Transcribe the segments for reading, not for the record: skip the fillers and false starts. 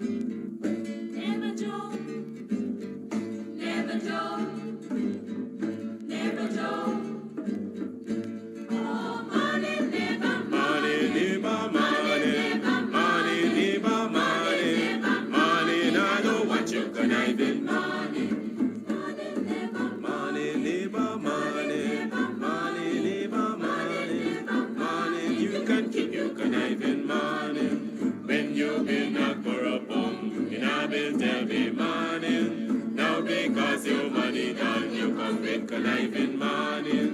Never joke, never joke, never joke. Oh, money, never money, never money, money, never money, money, now know what you conniving money. Money, never money, never money, money, never money, money, you can keep your conniving money. When you've been a corrupt, in a bill tell me money. Now because your money done, you come with conniving money.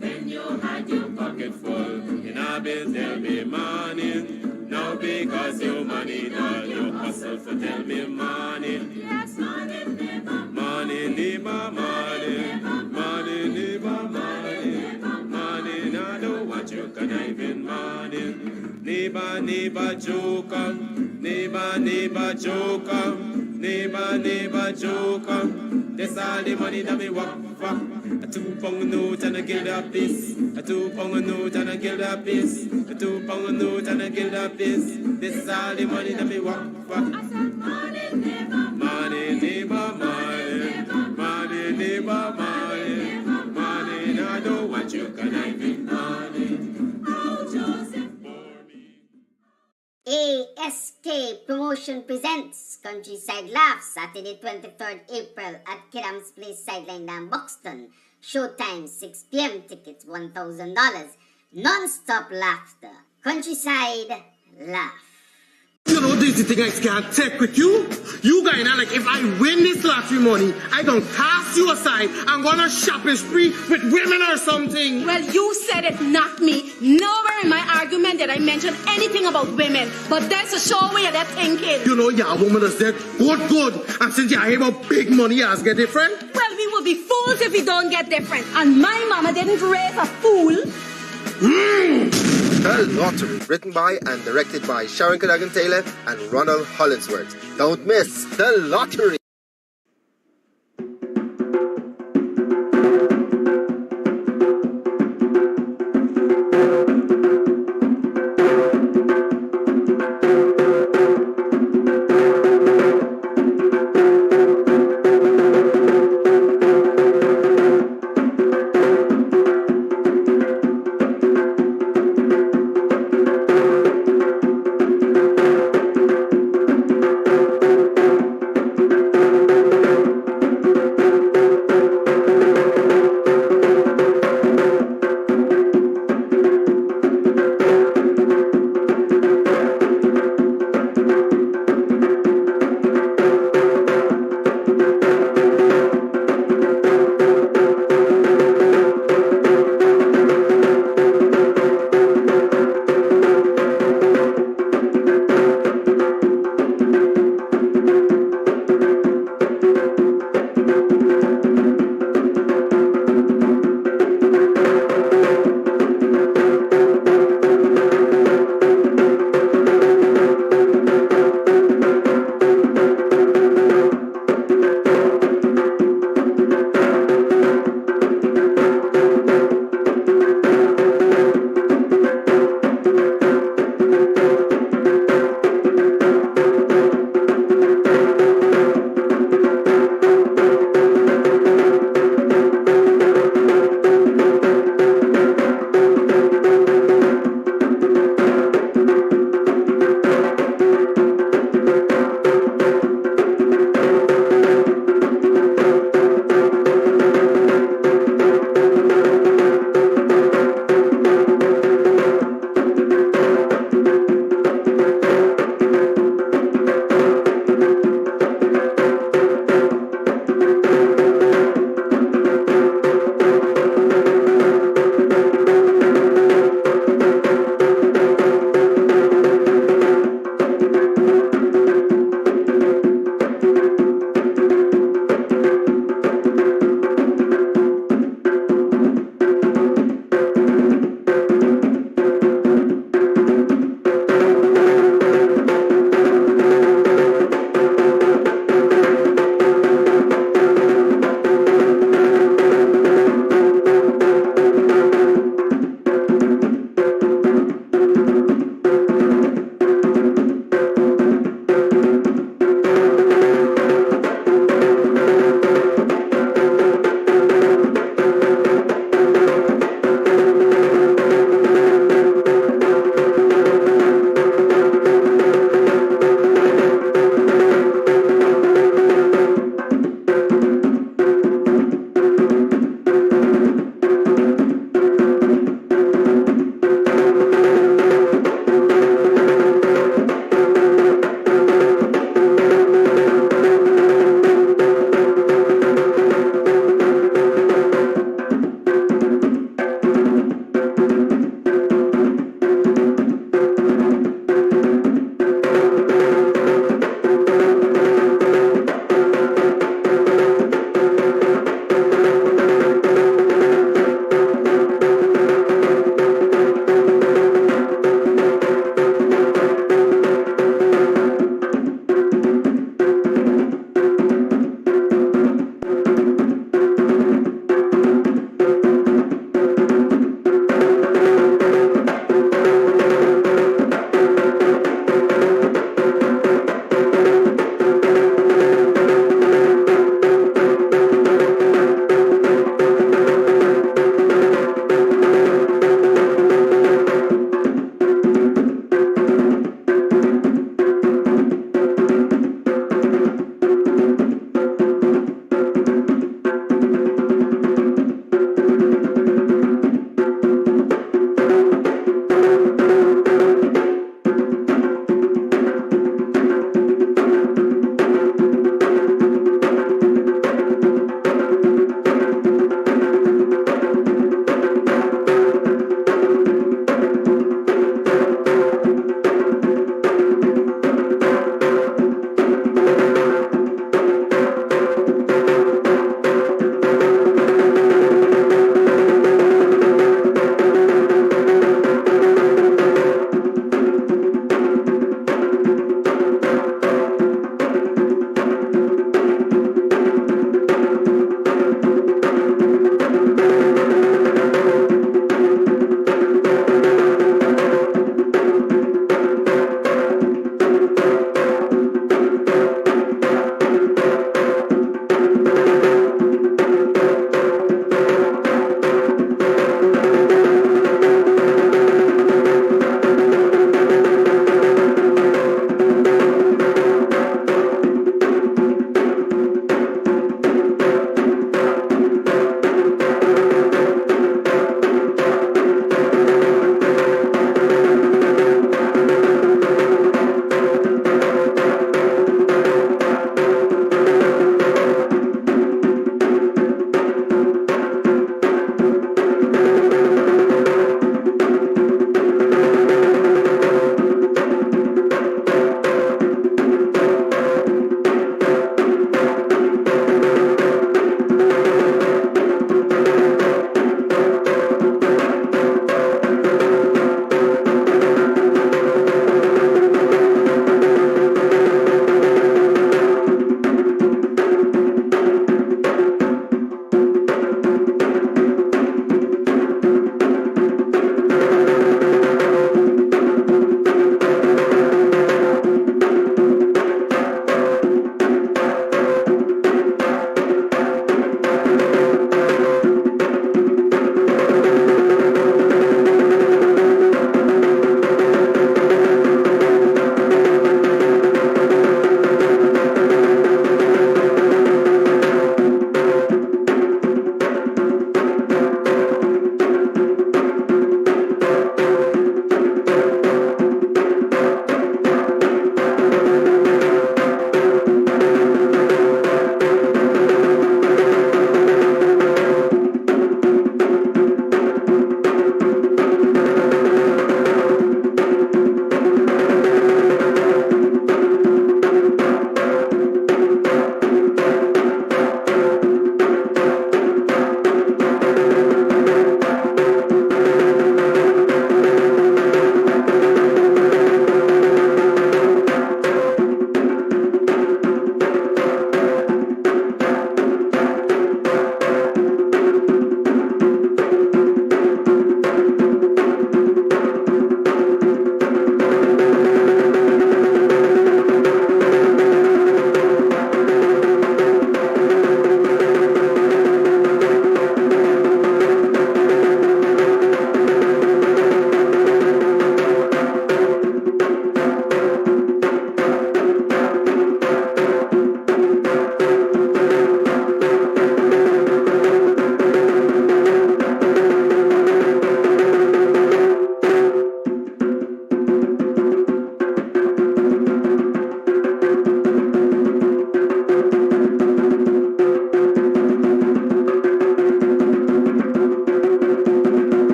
When you had your pocket full, in a bill tell me money. Now because your money done, you hustle for tell me money. Yes, money, never money, never money, money, never money, money, now know what you conniving money. Neighbor, neighbor, joker, neighbor, neighbor, joker, neighbor, neighbor, joker. That's all the money that me work for. A 2 pound note and a guilder piece. A 2 pound note and a guilder piece. A 2 pound note and a guilder piece. This is all the money that me work for. I said money, neighbor, money, neighbor, money, money, neighbor, money, money. Now I know what you conniving money. Oh, Joseph. ASK Promotion presents Countryside Laughs, Saturday 23rd April at KAMS Place Sideline down Buxton. Showtime 6 p.m. Tickets $1,000. Non-stop laughter. Countryside Laugh. You know, this is the thing I can't take with you. You guys are like, if I win this lottery money, I don't cast you aside. I'm gonna shopping spree with women or something. Well, you said it, not me. Nowhere in my argument did I mention anything about women. But that's a sure way of that thinking. You know, yeah, woman has said, good. And since you hear about big money, you get different. Well, we will be fools if we don't get different. And my mama didn't raise a fool. The Lottery, written by and directed by Sharon Cadogan Taylor and Ronald Hollinsworth. Don't miss The Lottery.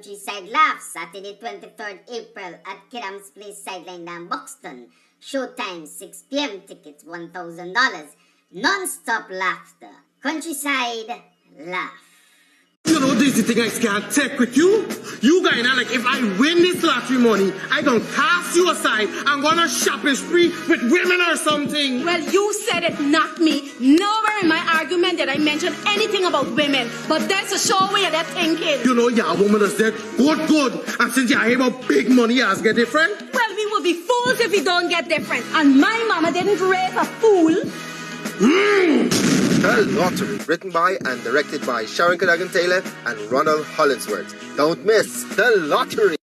Countryside Laugh, Saturday 23rd April at KAMS Place Sideline down Buxton. Showtime 6 p.m. Tickets $1,000. Non-stop laughter. Countryside Laugh. You know, this is the thing I can't take with you. You guys are like, if I win this lottery money, I gonna cast you aside and gonna shopping spree with women or something. Well, you said it, not me. Nowhere in my argument did I mention anything about women. But that's a show where they're thinking. You know, yeah, a woman is dead. Good. And since you hear about big money, you get different. Well, we will be fools if we don't get different. And my mama didn't raise a fool. The Lottery, written by and directed by Sharon Cadogan-Taylor and Ronald Hollinsworth. Don't miss The Lottery.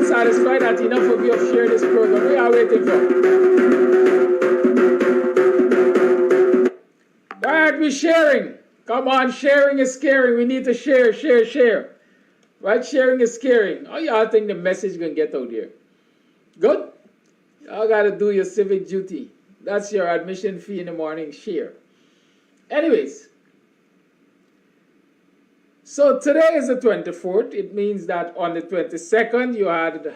Satisfied that enough of you have shared this program. We are waiting for. Alright, we're sharing. Come on, sharing is caring. We need to share. Right? Sharing is caring. How y'all think the message gonna get out here? Good? Y'all gotta do your civic duty. That's your admission fee in the morning. Share. Anyways. So today is the 24th. It means that on the 22nd you had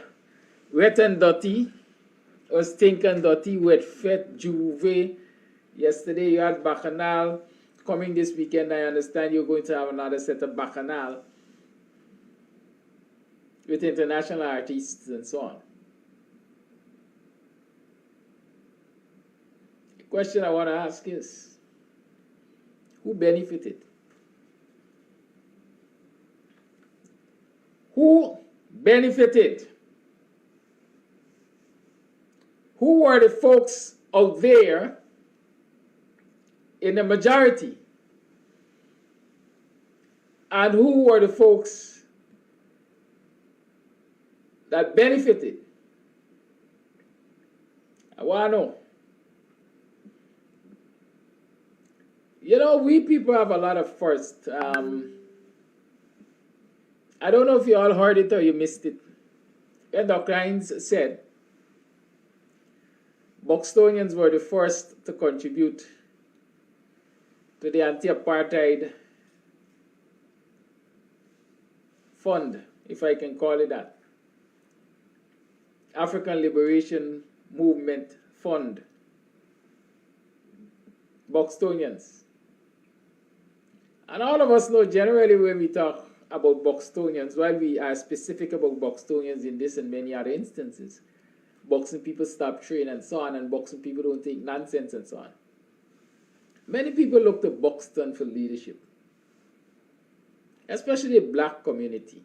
Wet and Dirty, or Stinking Dirty with Fete Juve. Yesterday you had Bacchanal. Coming this weekend, I understand you're going to have another set of Bacchanal with international artists and so on. The question I want to ask is, who benefited? Who benefited? Who were the folks out there in the majority? And who were the folks that benefited? I want to know. You know, we people have a lot of firsts. I don't know if you all heard it or you missed it. Endocrines said BUXTONIANs were the first to contribute to the anti-apartheid fund, if I can call it that. African Liberation Movement Fund. BUXTONIANs. And all of us know generally when we talk about BUXTONIANs, while we are specific about BUXTONIANs in this and many other instances, boxing people stop training and so on, and boxing people don't take nonsense and so on. Many people look to Buxton for leadership, especially the black community.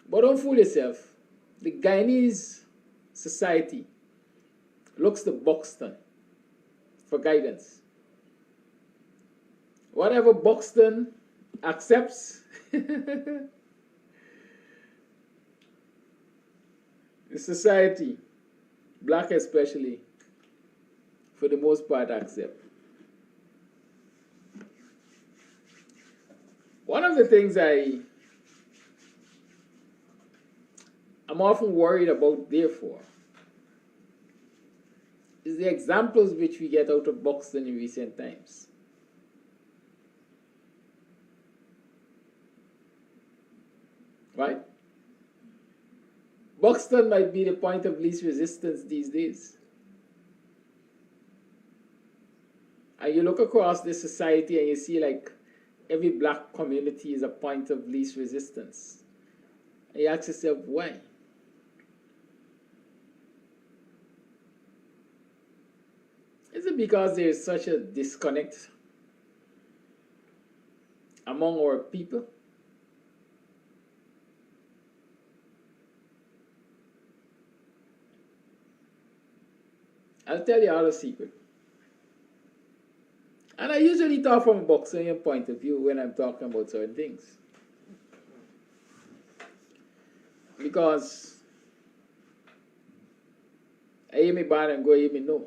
But don't fool yourself. The Guyanese society looks to Buxton for guidance. Whatever Buxton accepts, the society, black especially, for the most part accept. One of the things I'm often worried about, therefore, is the examples which we get out of Buxton in recent times. Right? Buxton might be the point of least resistance these days. And you look across this society and you see like every black community is a point of least resistance. And you ask yourself, why? It's Is it because there is such a disconnect among our people? I'll tell you all a secret. And I usually talk from a Buxtonian point of view when I'm talking about certain things. Because I hear me bad and go hear me no.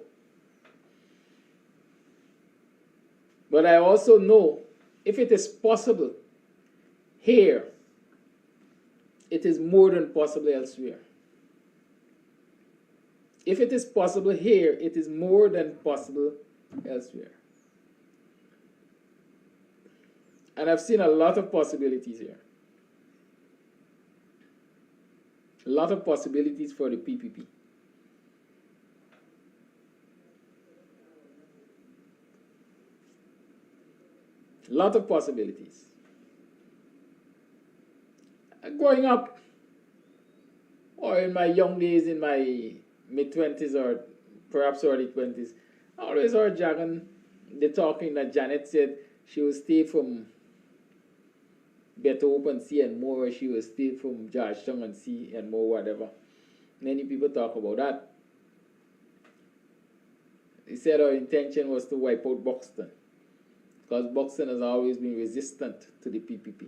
But I also know if it is possible here, it is more than possible elsewhere. If it is possible here, it is more than possible elsewhere. And I've seen a lot of possibilities here. A lot of possibilities for the PPP. A lot of possibilities. Growing up, or in my young days, in my mid-20s or perhaps early 20s, I always heard Jagan, the talking that Janet said she would stay from Better Open Sea and more, or she would stay from Georgetown and Sea and more, whatever. Many people talk about that. He said our intention was to wipe out Buxton, because Buxton has always been resistant to the PPP.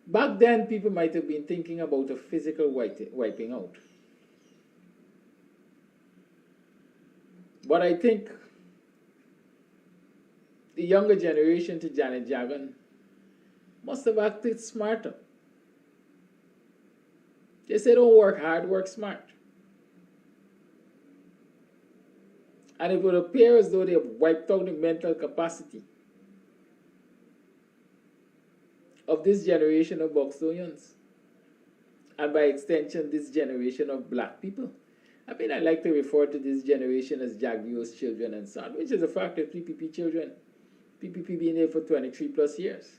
Back then, people might have been thinking about a physical wiping out. But I think the younger generation to Janet Jagan must have acted smarter. They said, don't work hard, work smart. And it would appear as though they have wiped out the mental capacity of this generation of Buxtonians, and by extension, this generation of black people. I mean, I like to refer to this generation as Jaggio's children and son, which is a fact of PPP children. PPP being there for 23 plus years.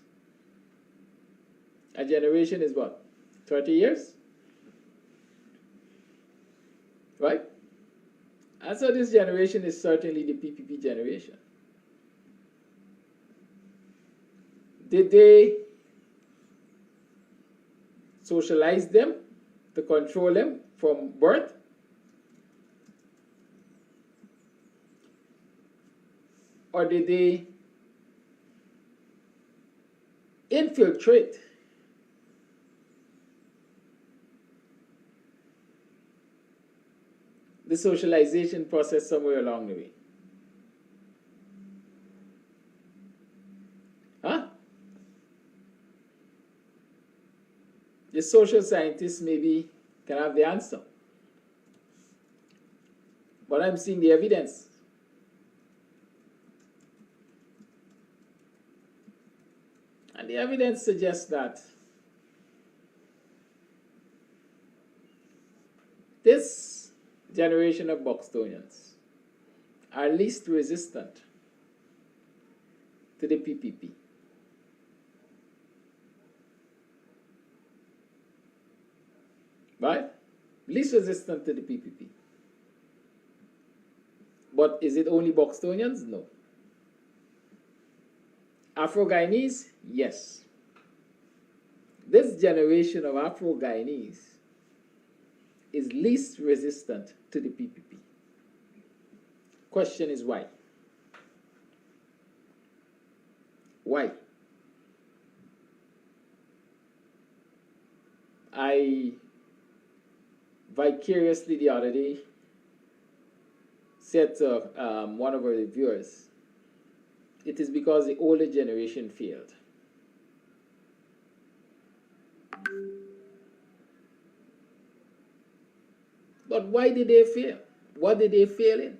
A generation is what? 30 years? Right? And so this generation is certainly the PPP generation. Did they socialize them to control them from birth? Or did they infiltrate the socialization process somewhere along the way? Huh? The social scientists maybe can have the answer. But I'm seeing the evidence. And the evidence suggests that this generation of Buxtonians are least resistant to the PPP. Right? Least resistant to the PPP. But is it only Buxtonians? No. Afro-Guyanese? Yes. This generation of Afro-Guyanese is least resistant to the PPP. Question is why? Why? I vicariously the other day said to one of our reviewers, it is because the older generation failed. But why did they fail? What did they fail in?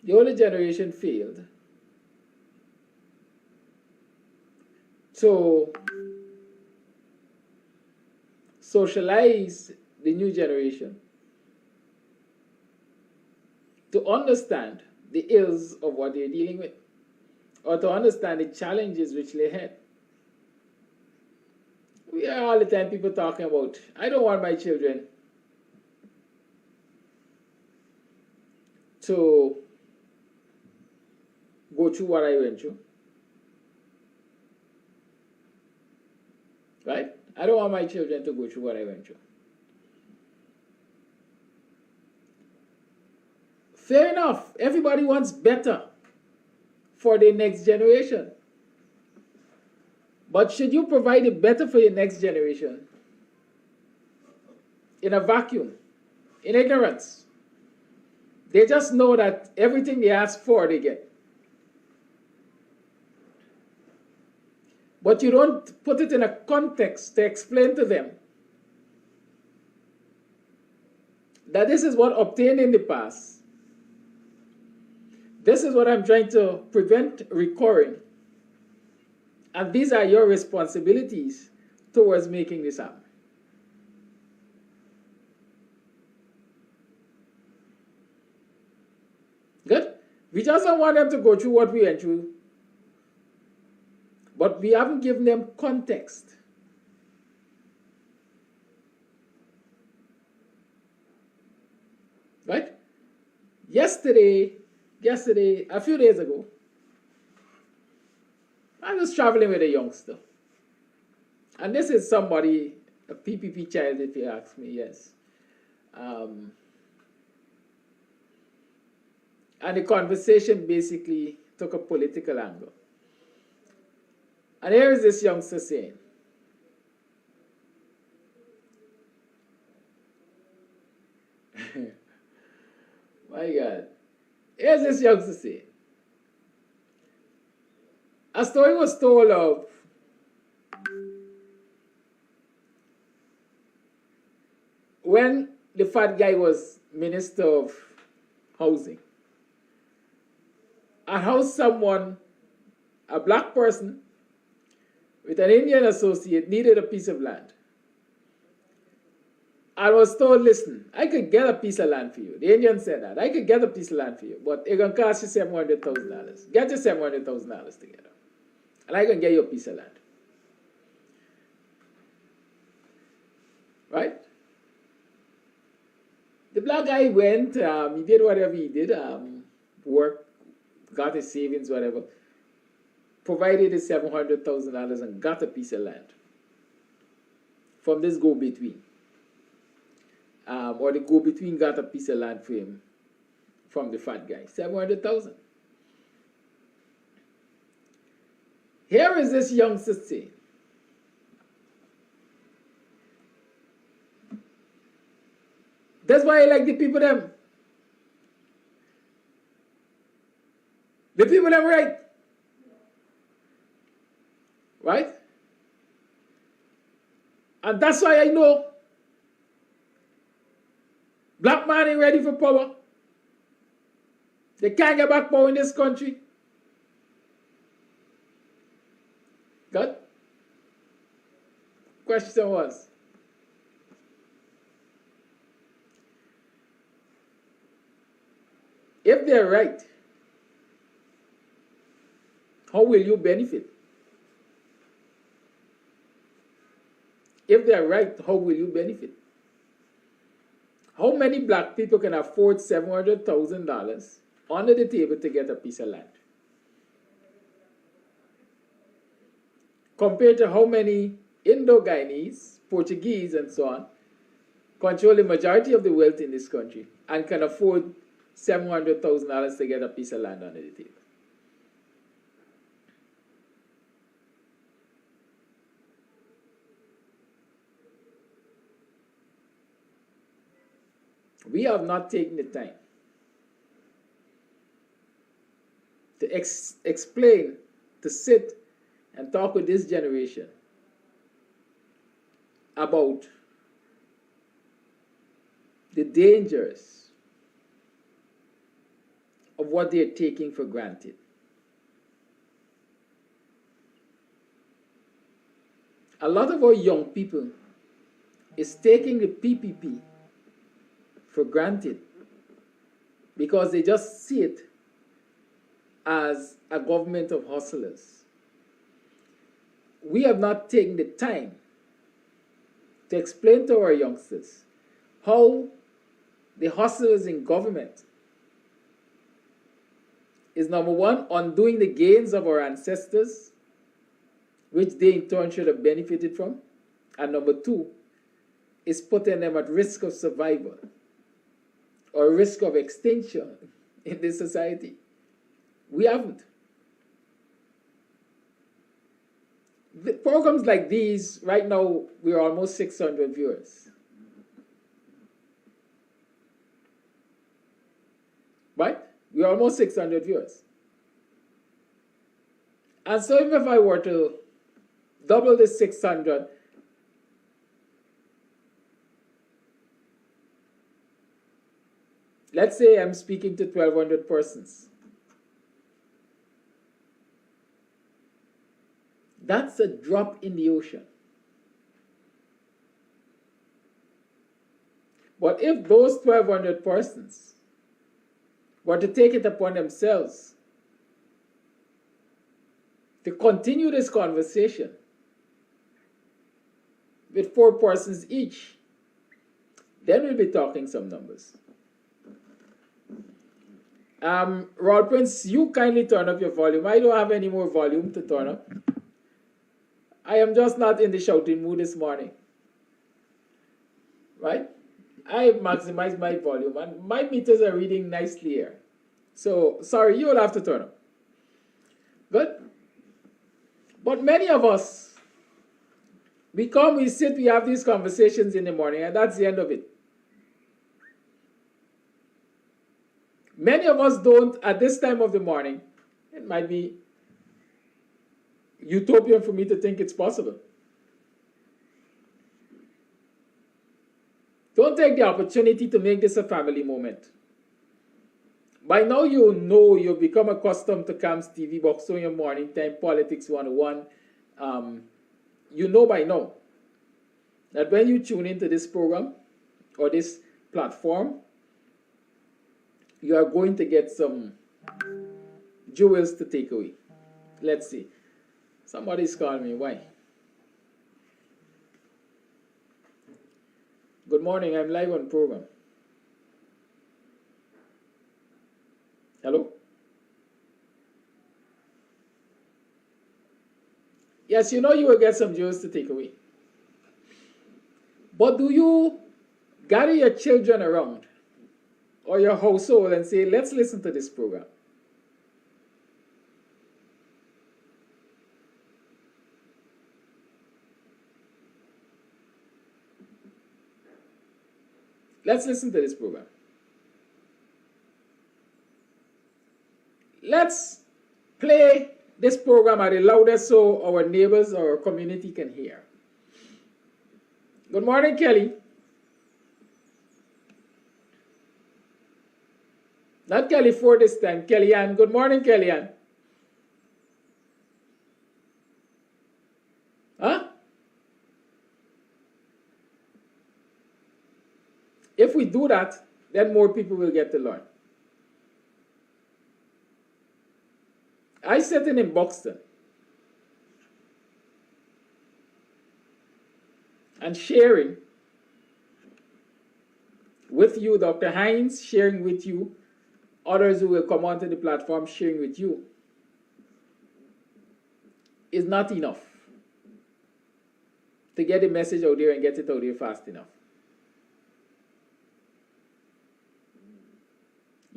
The older generation failed to socialize the new generation to understand the ills of what they're dealing with, or to understand the challenges which lay ahead. We We hear all the time people talking about, I don't want my children to go through what I went through. Right? I don't want my children to go through what I went through. Fair enough. Everybody wants better for the next generation. But should you provide it better for your next generation in a vacuum, in ignorance? They just know that everything they ask for, they get. But you don't put it in a context to explain to them that this is what obtained in the past. This is what I'm trying to prevent recurring. And these are your responsibilities towards making this happen. Good? We just don't want them to go through what we went through. But we haven't given them context. Right? Yesterday, a few days ago, I was traveling with a youngster. And this is somebody, a PPP child, if you ask me, yes. And the conversation basically took a political angle. And here is this youngster saying, my God, here's this youngster saying, a story was told of when the fat guy was Minister of Housing, and how someone, a black person, with an Indian associate needed a piece of land. I was told, listen, I could get a piece of land for you. The Indian said that. I could get a piece of land for you, but it's going to cost you $700,000. Get your $700,000 together, and I can get you a piece of land. Right? The black guy went, he did whatever he did, work, got his savings, whatever, provided his $700,000 and got a piece of land from this go-between. Or the go-between got a piece of land for him from the fat guy, $700,000. Here is this youngster saying, that's why I like the people them. The people them right. Right? And that's why I know black man ain't ready for power. They can't get back power in this country. Good? Question was, if they're right, how will you benefit? If they're right, how will you benefit? How many black people can afford $700,000 under the table to get a piece of land? Compared to how many Indo-Guyanese, Portuguese, and so on, control the majority of the wealth in this country and can afford $700,000 to get a piece of land under the table. We have not taken the time to explain, to sit and talk with this generation about the dangers of what they are taking for granted. A lot of our young people is taking the PPP for granted because they just see it as a government of hustlers. We have not taken the time to explain to our youngsters how the hustlers in government is, number one, undoing the gains of our ancestors, which they in turn should have benefited from, and number two, is putting them at risk of survival or risk of extinction in this society. We haven't. The programs like these, right now, we're almost 600 viewers. Right? We're almost 600 viewers. And so even if I were to double the 600, let's say I'm speaking to 1,200 persons. That's a drop in the ocean. But if those 1,200 persons were to take it upon themselves to continue this conversation with 4 persons each, then we'll be talking some numbers. Royal Prince, you kindly turn up your volume. I don't have any more volume to turn up. I am just not in the shouting mood this morning. Right? I maximize my volume and my meters are reading nicely here. So, sorry, you'll have to turn up. Good? But many of us, we come, we sit, we have these conversations in the morning, and that's the end of it. Many of us don't, at this time of the morning, it might be utopian for me to think it's possible. Don't take the opportunity to make this a family moment. By now you know, you've become accustomed to KAMS TV, BUXTONIAN Morning Time, Politics 101. You know by now that when you tune into this program or this platform, you are going to get some jewels to take away. Let's see. Somebody's calling me. Why? Good morning. I'm live on program. Hello? Yes, you know you will get some jewels to take away. But do you gather your children around or your household and say, let's listen to this program? Let's listen to this program. Let's play this program at the loudest so our neighbors or our community can hear. Good morning, Kelly. Not Kelly Ford this time, Kellyanne. Good morning, Kellyanne. Huh? If we do that, then more people will get to learn. I sitting in Buxton and sharing with you, Dr. Hines, sharing with you, others who will come onto the platform sharing with you, is not enough to get the message out there and get it out there fast enough.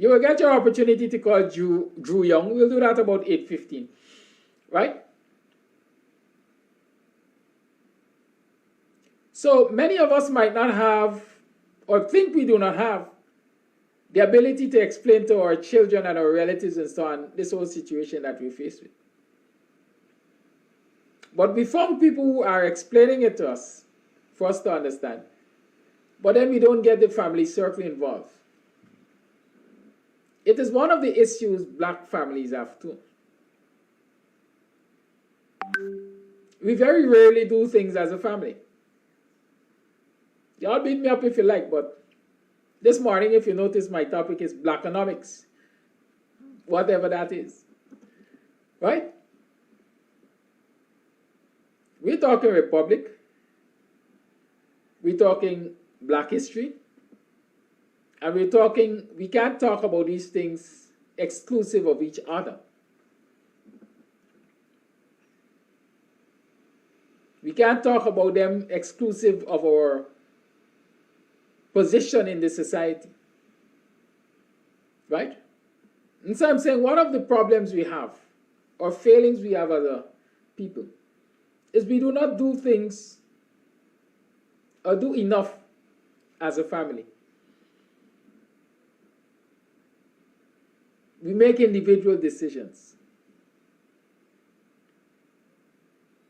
You will get your opportunity to call Drew Young. We'll do that about 8:15, right? So many of us might not have, or think we do not have, the ability to explain to our children and our relatives and so on this whole situation that we face with. But we found people who are explaining it to us for us to understand. But then we don't get the family circle involved. It is one of the issues black families have too. We very rarely do things as a family. Y'all beat me up if you like, but this morning, if you notice, my topic is blackonomics. Whatever that is. Right? We're talking Republic. we're talking Black history, and we can't talk about these things exclusive of each other. We can't talk about them exclusive of our position in the society. Right? And so I'm saying one of the problems we have, or failings we have as a people, is we do not do things or do enough as a family. We make individual decisions.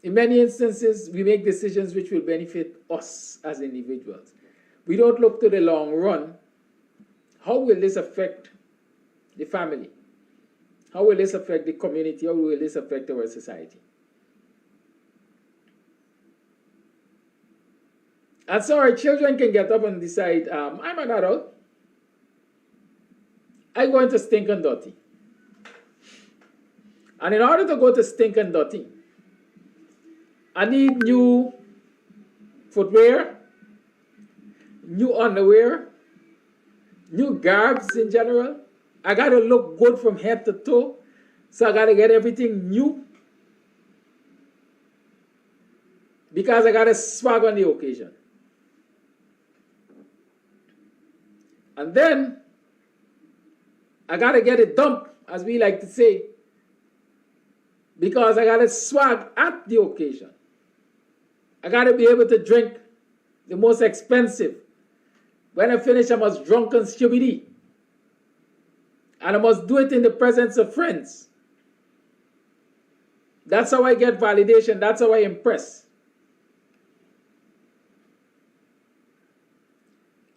In many instances, we make decisions which will benefit us as individuals. We don't look to the long run. How will this affect the family? How will this affect the community? How will this affect our society? And so our children can get up and decide, I'm an adult. I'm going to Stink and Dirty. And in order to go to Stink and Dirty, I need new footwear, new underwear, new garbs in general. I got to look good from head to toe. So I got to get everything new. Because I got to swag on the occasion. And then I got to get it dumped, as we like to say. Because I got to swag at the occasion. I got to be able to drink the most expensive. When I finish, I must drunk and stupidity. And I must do it in the presence of friends. That's how I get validation. That's how I impress.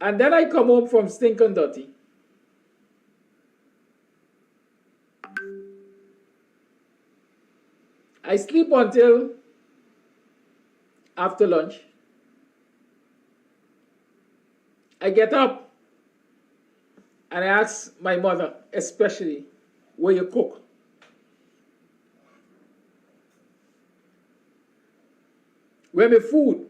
And then I come home from Stink and Dirty. I sleep until after lunch. I get up and I ask my mother, especially, where you cook? Where my food?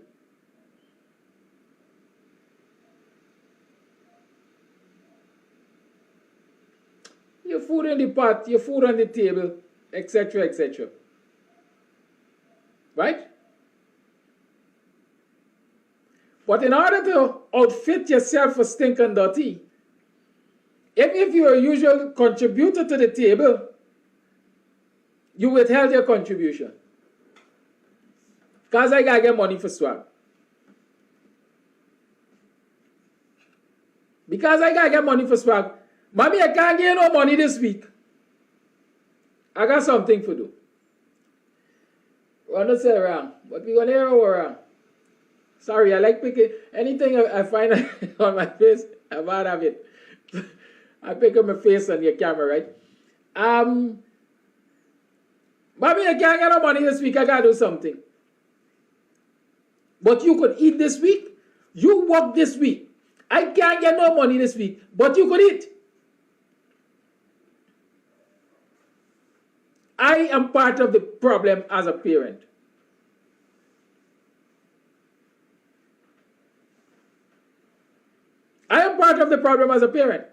Your food in the pot, your food on the table, etc., etc. Right? But in order to outfit yourself for Stink and Dirty, if you're a usual contributor to the table, you withheld your contribution. Because I gotta get money for swag. Because I gotta get money for swag. Mommy, I can't get no money this week. I got something to do. We're not say around, but we're gonna hear around. Sorry, I like picking anything I find on my face. I'm out of it. I pick up my face on your camera, right? Mommy, I can't get no money this week. I gotta do something. But you could eat this week. You work this week. I can't get no money this week, but you could eat. I am part of the problem as a parent. I am part of the problem as a parent.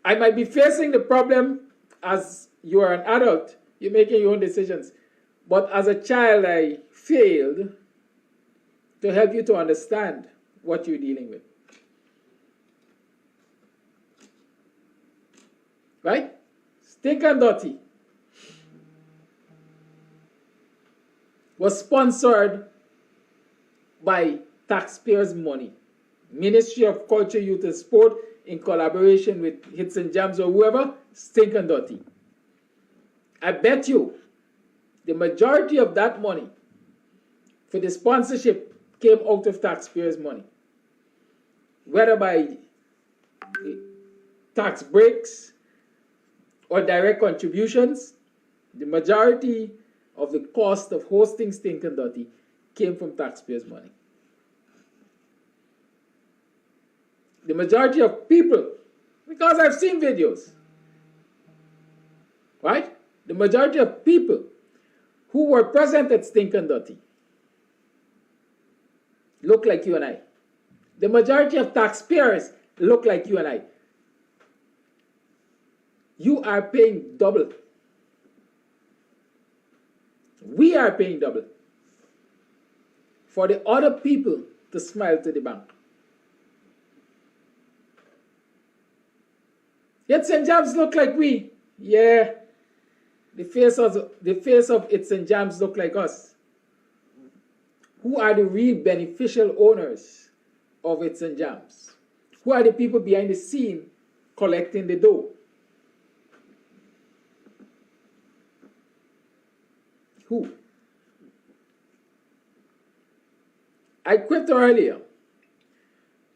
I might be facing the problem as you are an adult. You're making your own decisions. But as a child, I failed to help you to understand what you're dealing with. Right? Stink and Dirty was sponsored by taxpayers' money. Ministry of Culture, Youth and Sport, in collaboration with Hits and Jams or whoever, Stink and Dirty. I bet you the majority of that money for the sponsorship came out of taxpayers' money. Whether by tax breaks or direct contributions, the majority of the cost of hosting Stink and Dirty came from taxpayers' money. The majority of people, because I've seen videos, right? The majority of people who were present at Stinkin' Dirty look like you and I. The majority of taxpayers look like you and I. You are paying double. We are paying double for the other people to smile to the bank. Yet St. James look like we. Yeah. The face of It's St. James look like us. Who are the real beneficial owners of It's St. James? Who are the people behind the scene collecting the dough? Who? I quipped earlier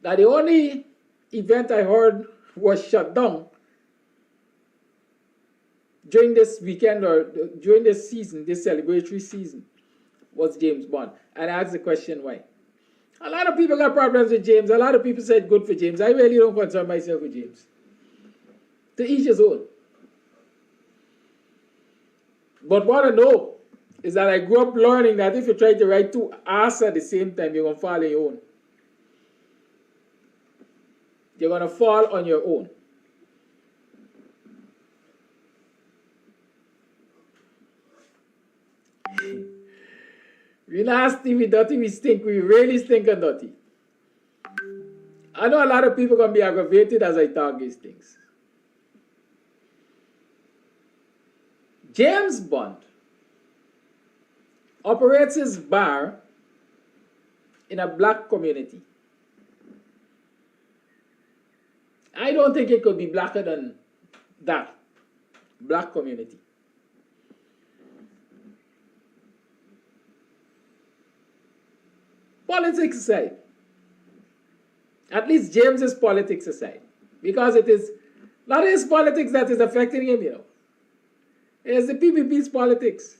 that the only event I heard was shut down during this weekend or during this season, this celebratory season, was James Bond. And I asked the question why. A lot of people got problems with James. A lot of people said good for James. I really don't concern myself with James. To each his own. But what I know is that I grew up learning that if you try to write two asses at the same time, you're going to fall on your own. You're going to fall on your own. We nasty, we dirty, we stink. We really stink and dirty. I know a lot of people are going to be aggravated as I talk these things. James Bond operates his bar in a black community. I don't think it could be blacker than that. Black community. Politics aside. At least James's politics aside. Because it is not his politics that is affecting him, you know. It is the PPP's politics.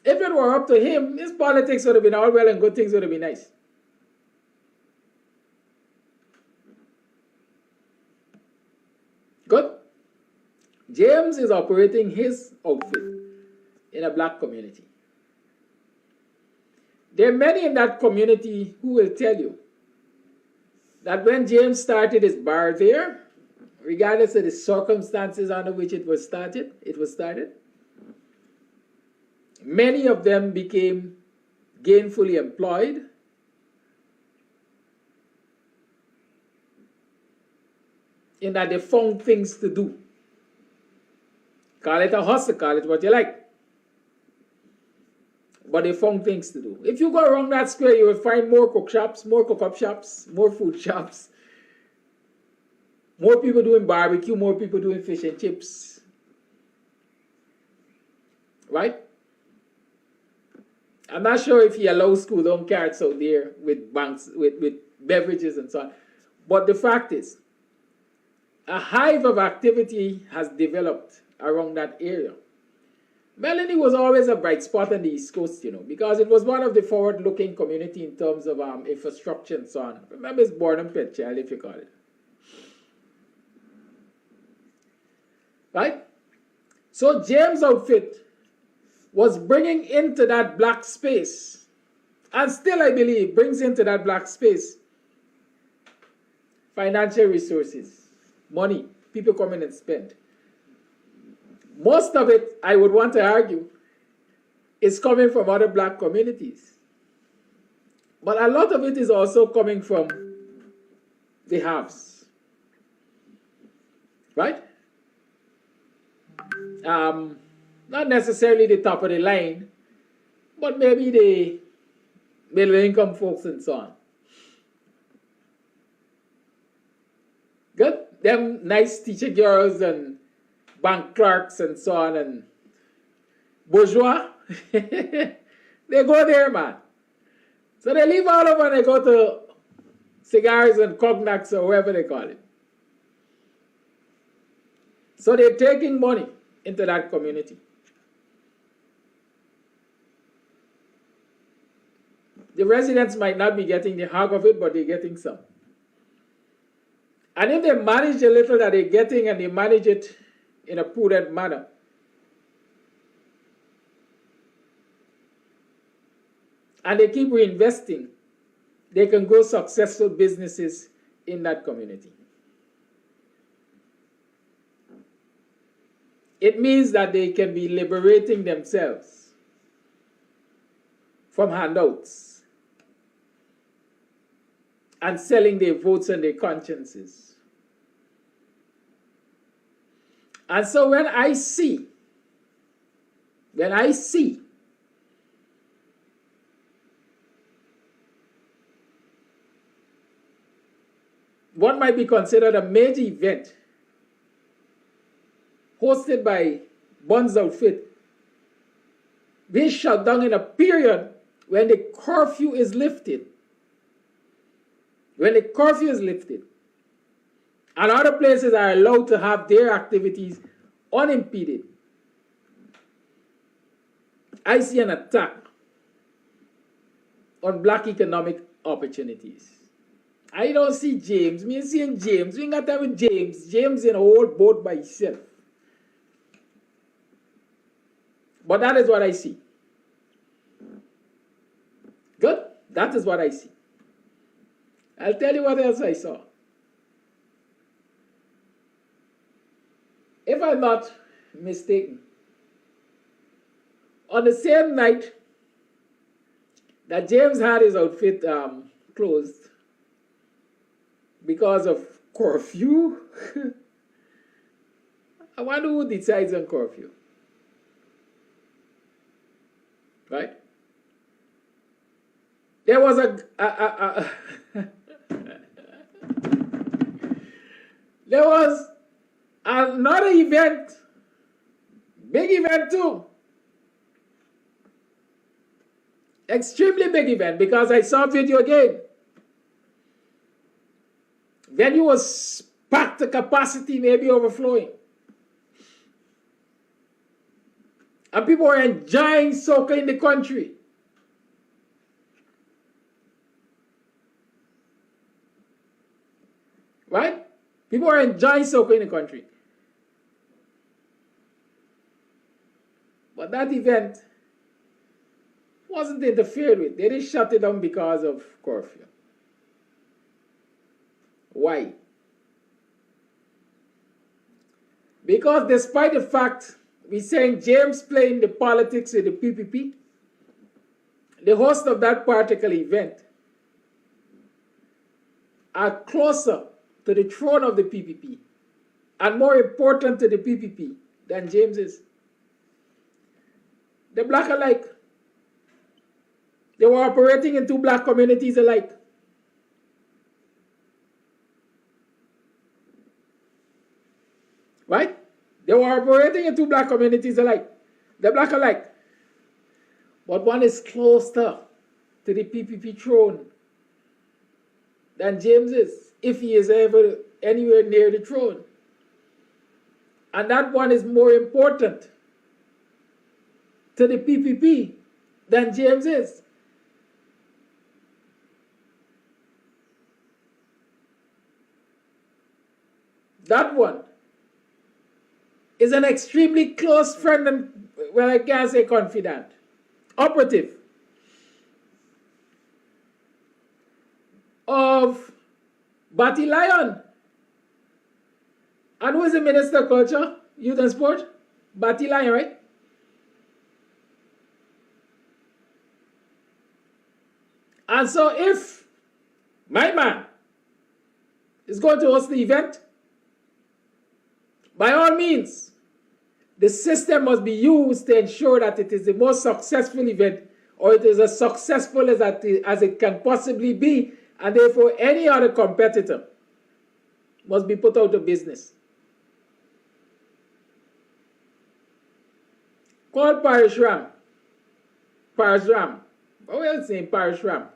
If it were up to him, his politics would have been all well and good, things would have been nice. Good. James is operating his outfit in a black community. There are many in that community who will tell you that when James started his bar there, regardless of the circumstances under which it was started, many of them became gainfully employed. In that they found things to do. Call it a hustle, call it what you like. But they found things to do. If you go around that square, you will find more cook shops, more cook-up shops, more food shops, more people doing barbecue, more people doing fish and chips. Right? I'm not sure if he allows school-down carts out there with banks, with beverages and so on. But the fact is, a hive of activity has developed around that area. Melanie was always a bright spot on the East Coast, you know, because it was one of the forward-looking community in terms of infrastructure and so on. Remember, it's born and pet child, if you call it. Right? So James' outfit was bringing into that black space, and still, I believe, brings into that black space financial resources, money, people come in and spend. Most of it, I would want to argue, is coming from other black communities. But a lot of it is also coming from the haves. Right? Not necessarily the top of the line, but maybe the middle income folks and so on. Good? Them nice teacher girls and bank clerks and so on and bourgeois, they go there, man. So they leave all over and they go to cigars and cognacs or whatever they call it. So they're taking money into that community. The residents might not be getting the hug of it, but they're getting some. And if they manage a little that they're getting and they manage it in a prudent manner, and they keep reinvesting, they can grow successful businesses in that community. It means that they can be liberating themselves from handouts and selling their votes and their consciences. And so when I see what might be considered a major event hosted by Bond's outfit being shut down in a period when the curfew is lifted. When the curfew is lifted, and other places are allowed to have their activities unimpeded, I see an attack on black economic opportunities. I don't see James. Me seeing James. We ain't got time with James. James in a whole boat by himself. But that is what I see. Good? That is what I see. I'll tell you what else I saw. If I'm not mistaken, on the same night that James had his outfit closed because of curfew, I wonder who decides on curfew. Right? There was there was another event, big event too. Extremely big event, because I saw video again. Venue was packed to capacity, maybe overflowing. And people were enjoying soccer in the country. Right? People are enjoying soccer in the country. But that event wasn't interfered with. They didn't shut it down because of curfew. Why? Because despite the fact we're saying James playing the politics with the PPP, the host of that particular event are closer to the throne of the PPP and more important to the PPP than James is. The black alike. They were operating in two black communities alike. Right? They were operating in two black communities alike. The black alike. But one is closer to the PPP throne than James is, if he is ever anywhere near the throne. And that one is more important to the PPP than James is. That one is an extremely close friend and, well, I can't say confidant, operative of Batty Lion. And who is the Minister of Culture, Youth and Sport? Batty Lion, right? And so if my man is going to host the event, by all means, the system must be used to ensure that it is the most successful event, or it is as successful as it can possibly be, and therefore any other competitor must be put out of business. Call Parish Ram. Parish Ram. What else name Parish Ram?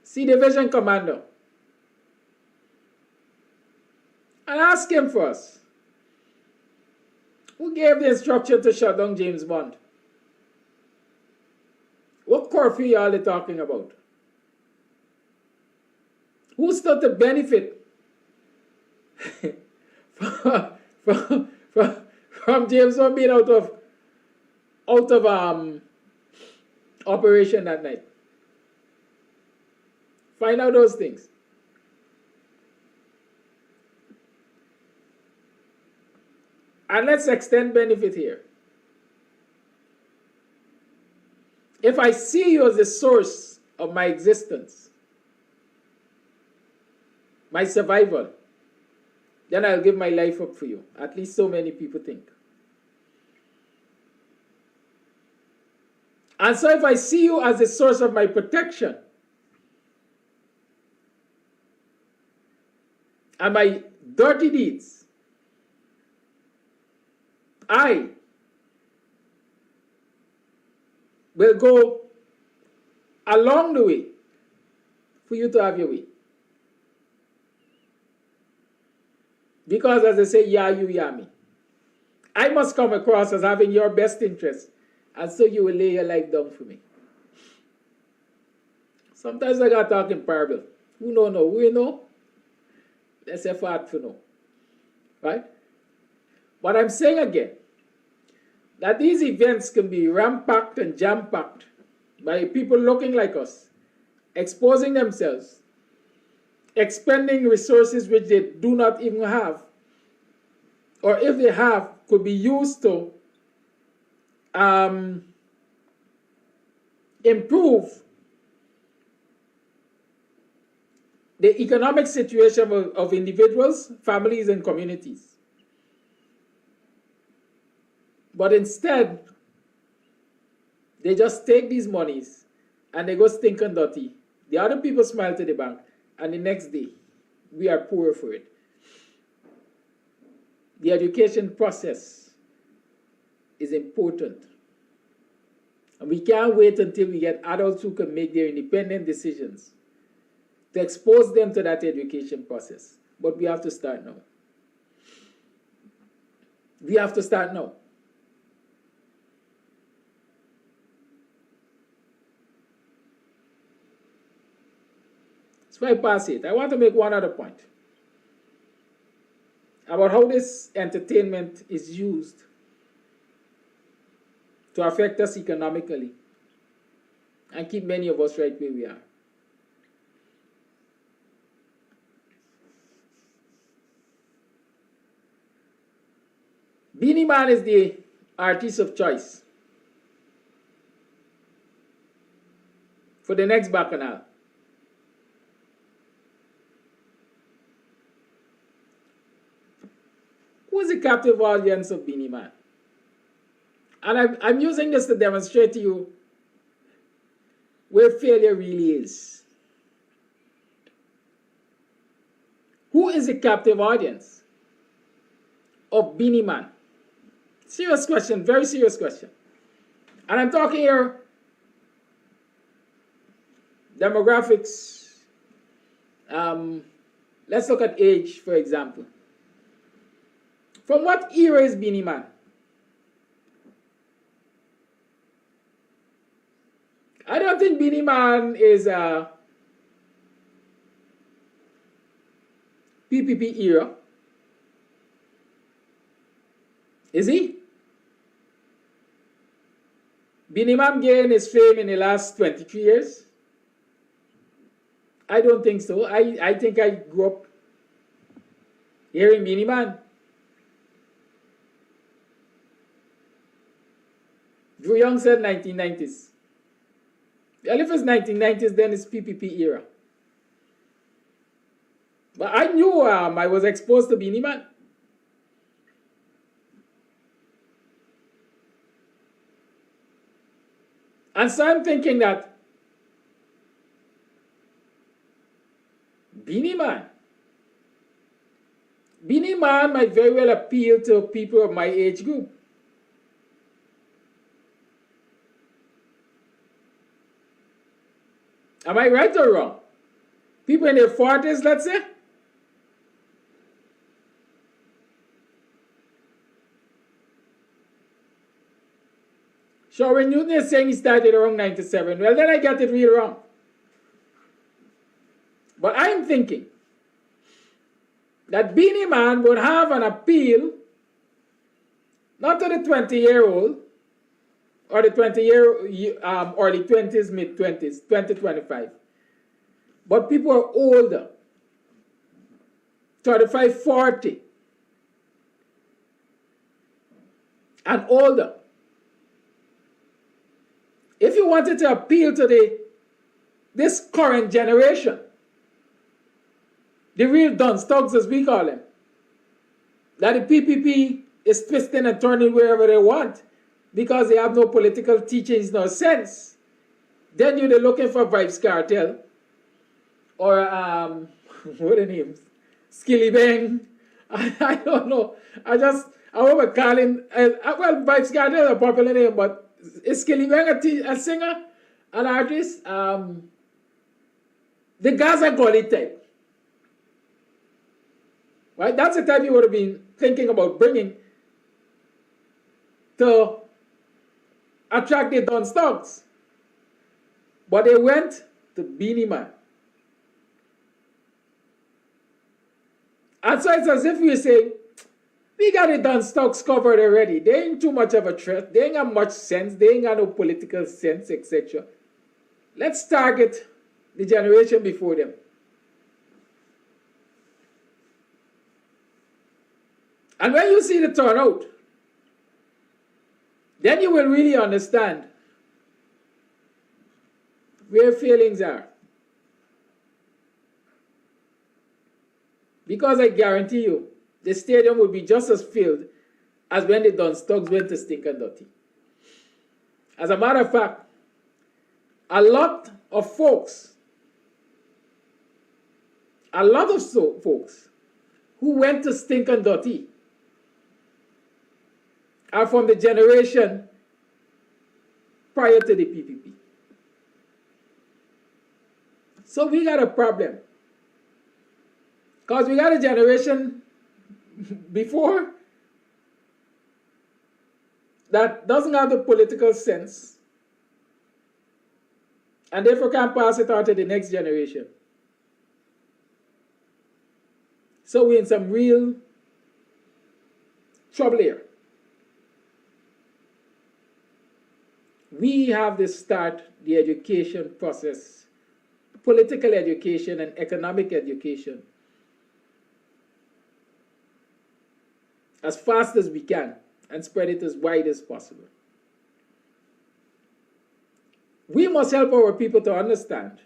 See Division Commander. And ask him first. Who gave the instruction to shut down James Bond? What curfew are they talking about? Who stood to benefit from James Bond being out of operation that night? Find out those things. And let's extend benefit here. If I see you as the source of my existence, my survival, then I'll give my life up for you. At least so many people think. And so if I see you as the source of my protection and my dirty deeds, I will go along the way for you to have your way. Because as I say, yeah, you, yeah, me. I must come across as having your best interest, and so you will lay your life down for me. Sometimes I got to talk in parable. Who don't know? We know. Let's say for no. Right? But I'm saying again, that these events can be ram-packed and jam-packed by people looking like us, exposing themselves, expending resources which they do not even have, or if they have, could be used to improve the economic situation of individuals, families, and communities. But instead, they just take these monies and they go stinking dirty. The other people smile to the bank, and the next day, we are poorer for it. The education process is important. And we can't wait until we get adults who can make their independent decisions to expose them to that education process. But we have to start now. We have to start now. So I pass it. I want to make one other point about how this entertainment is used to affect us economically and keep many of us right where we are. Beanie Man is the artist of choice for the next Bacchanal. Who is the captive audience of Beanie Man? And I'm using this to demonstrate to you where failure really is. Who is the captive audience of Beanie Man? Serious question, very serious question. And I'm talking here demographics. Let's look at age, for example. From what era is Beanie Man? I don't think Beanie Man is a PPP era. Is he? Beanie Man gained his fame in the last 23 years? I don't think so. I think I grew up hearing Beanie Man. Drew Young said 1990s. Well, if it's 1990s, then it's PPP era. But I knew I was exposed to Beanie Man. And so I'm thinking that Beanie Man might very well appeal to people of my age group. Am I right or wrong? People in their 40s, let's say? So when Newton is saying he started around 97, well, then I got it real wrong. But I'm thinking that Beanie Man would have an appeal not to the 20-year-old or the 20-year early 20s, mid 20s, 20, 25, But people are older, 35, 40, and older. If you wanted to appeal to this current generation, the real dunce thugs as we call them, that the PPP is twisting and turning wherever they want because they have no political teachings, no sense, then you're looking for Vibes Cartel or what are the names? Skilly Bang. I don't know. I remember calling, well, Vibes Cartel is a popular name, but is Skilly Bang a singer, an artist? The Gaza Gully type. Right? That's the type you would have been thinking about bringing to attract the Dunce Thugs. But they went to Beanie Man. And so it's as if we say, we got the Dunce Thugs covered already. They ain't too much of a threat. They ain't got much sense. They ain't got no political sense, etc. Let's target the generation before them. And when you see the turnout, then you will really understand where feelings are. Because I guarantee you, the stadium will be just as filled as when the Dunce Thugs went to Stink and Dirty. As a matter of fact, a lot of folks who went to Stink and Dirty are from the generation prior to the PPP. So we got a problem. Because we got a generation before that doesn't have the political sense and therefore can't pass it on to the next generation. So we're in some real trouble here. We have to start the education process, political education and economic education, as fast as we can and spread it as wide as possible. We must help our people to understand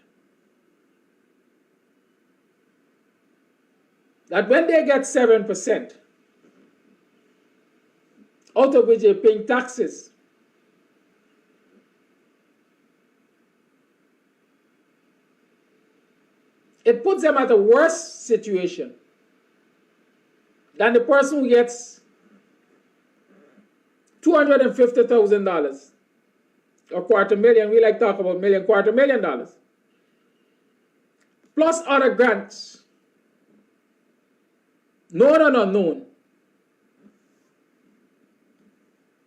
that when they get 7%, out of which they're paying taxes, it puts them at a worse situation than the person who gets $250,000 or $250,000. We like to talk about million, $250,000, plus other grants, known and unknown,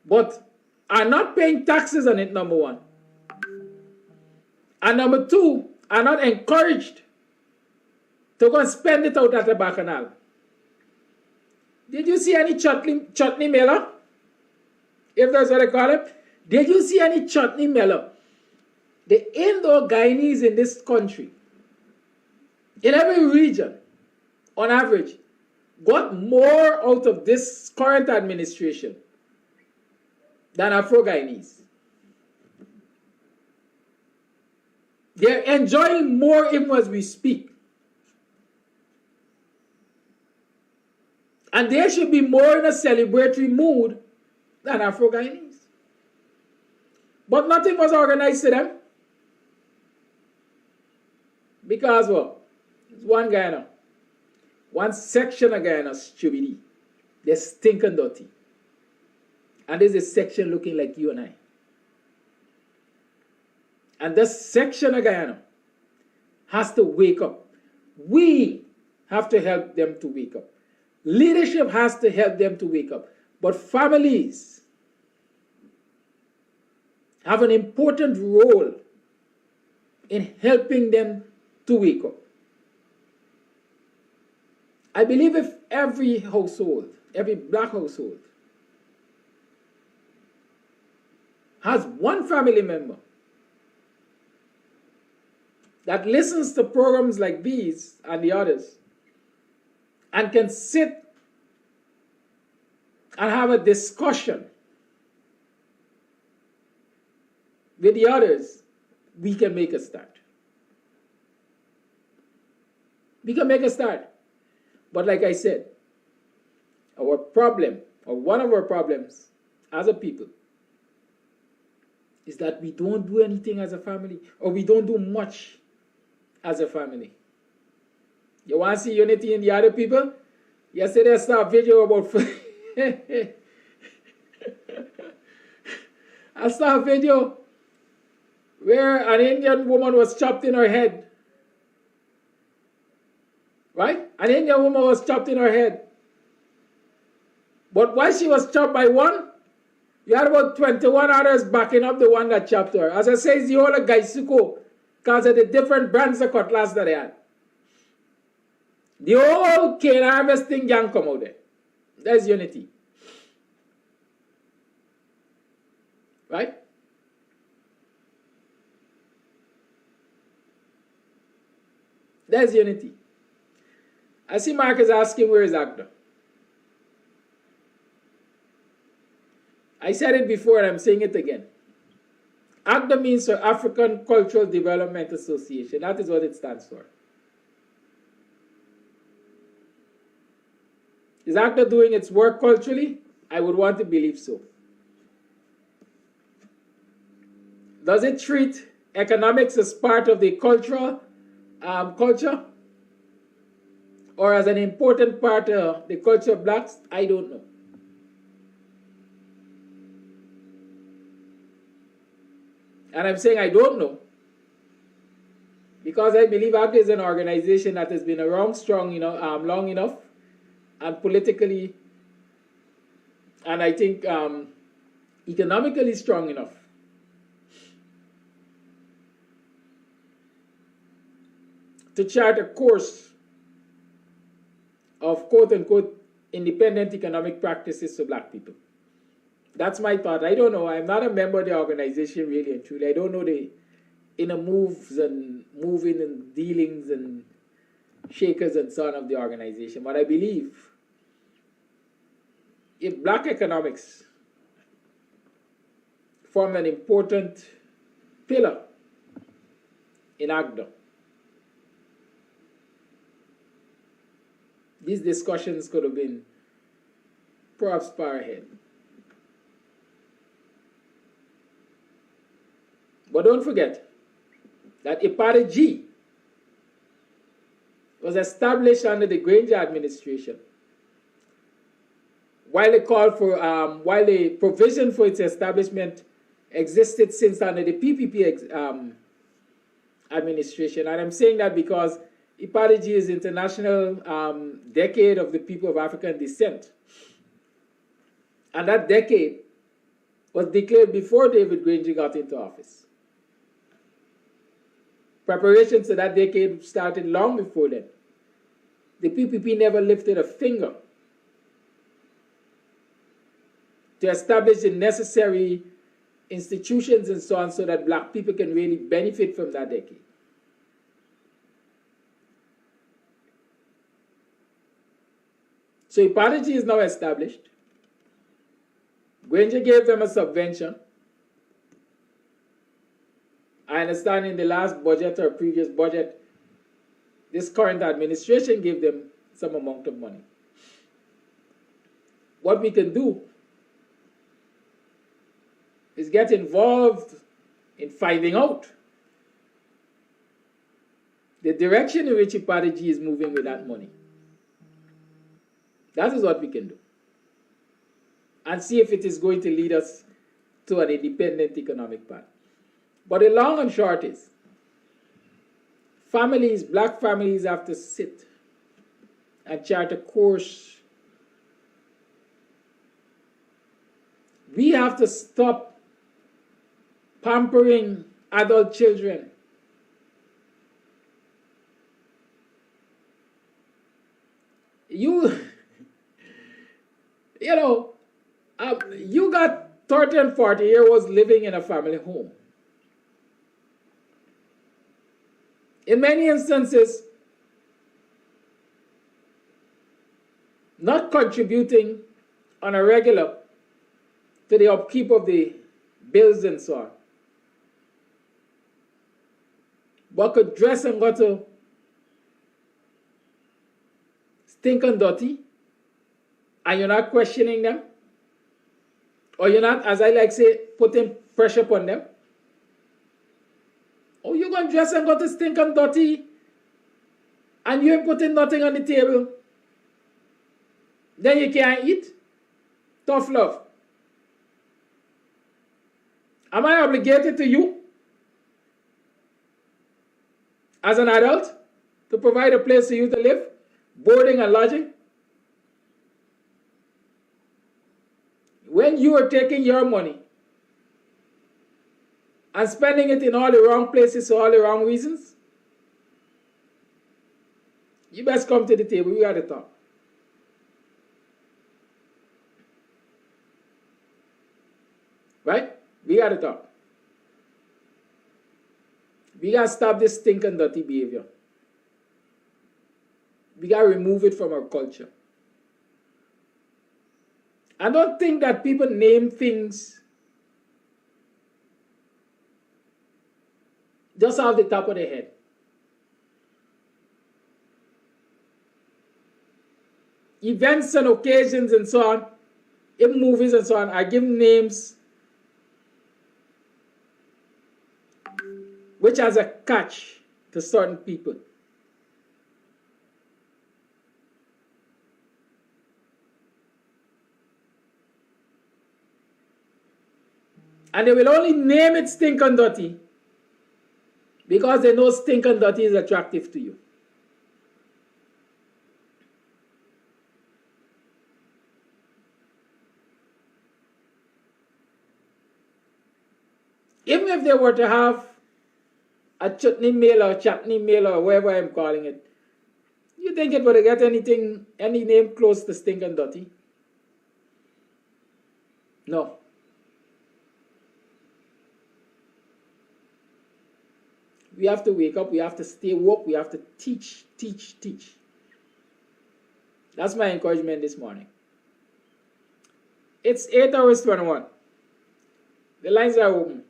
but are not paying taxes on it, number one. And number two, are not encouraged to go and spend it out at the bacchanal. Did you see any chutney mellow? If that's what they call it. Did you see any chutney mellow? The Indo Guyanese in this country, in every region, on average, got more out of this current administration than Afro-Guyanese. They're enjoying more even as we speak. And they should be more in a celebratory mood than Afro-Guyanese. But nothing was organized to them. Because what? It's one Guyana. One section of Guyana, stupidity. They're stinking dirty. And there's a section looking like you and I. And this section of Guyana has to wake up. We have to help them to wake up. Leadership has to help them to wake up. But families have an important role in helping them to wake up. I believe if every household, every black household, has one family member that listens to programs like these and the others and can sit and have a discussion with the others, we can make a start. We can make a start. But like I said, our problem, or one of our problems as a people, is that we don't do anything as a family, or we don't do much as a family. You want to see unity in the other people? Yesterday I saw a video about I saw a video where an Indian woman was chopped in her head. Right? An Indian woman was chopped in her head. But while she was chopped by one, you had about 21 others backing up the one that chopped her. As I say, it's the whole of Gaisuko because of the different brands of cutlass that they had. The whole cane harvesting gang come out there. There's unity. Right? There's unity. I see Mark is asking, where is Agda? I said it before and I'm saying it again. ACDA means for African Cultural Development Association. That is what it stands for. Is ACDA doing its work culturally? I would want to believe so. Does it treat economics as part of the culture? Or as an important part of the culture of blacks? I don't know. And I'm saying I don't know because I believe ACDA is an organization that has been around long enough and politically and I think economically strong enough to chart a course of quote-unquote independent economic practices for black people. That's my thought. I don't know. I'm not a member of the organization really and truly. I don't know the inner moves and moving and dealings and shakers and so on of the organization. But I believe if black economics form an important pillar in ACDA, these discussions could have been perhaps far ahead. But don't forget that IPADA G was established under the Granger administration. While the provision for its establishment existed since under the PPP administration, and I'm saying that because IPADA G is International Decade of the People of African Descent, and that decade was declared before David Granger got into office. Preparations for that decade started long before then. The PPP never lifted a finger to establish the necessary institutions and so on so that black people can really benefit from that decade. So IPADA G is now established. Granger gave them a subvention. I understand in the last budget or previous budget, this current administration gave them some amount of money. What we can do is get involved in finding out the direction in which IPADA G is moving with that money. That is what we can do. And see if it is going to lead us to an independent economic path. But the long and short is, families, black families have to sit and chart a course. We have to stop pampering adult children. You got 30 and 40-year-olds living in a family home. in many instances, not contributing on a regular to the upkeep of the bills and so on, but could dress and go to stink and dirty, and you're not questioning them, or you're not, as I like say, putting pressure upon them. Oh, you're going to dress and go to stink and dirty, and you ain't putting nothing on the table. Then you can't eat. Tough love. Am I obligated to you as an adult to provide a place for you to live, boarding and lodging? When you are taking your money and spending it in all the wrong places for all the wrong reasons, you best come to the table. We got to talk. Right? We got to talk. We got to stop this stink and dirty behavior. We got to remove it from our culture. I don't think that people name things just off the top of their head. Events and occasions and so on, in movies and so on, are given names which has a catch to certain people. And they will only name it stink and dirty because they know stink and dirty is attractive to you. Even if they were to have a chutney meal or chutney meal or whatever I'm calling it, you think it would get any name close to stink and dirty? No. We have to wake up, we have to stay woke, we have to teach. That's my encouragement this morning. It's 8:21. The lines are open.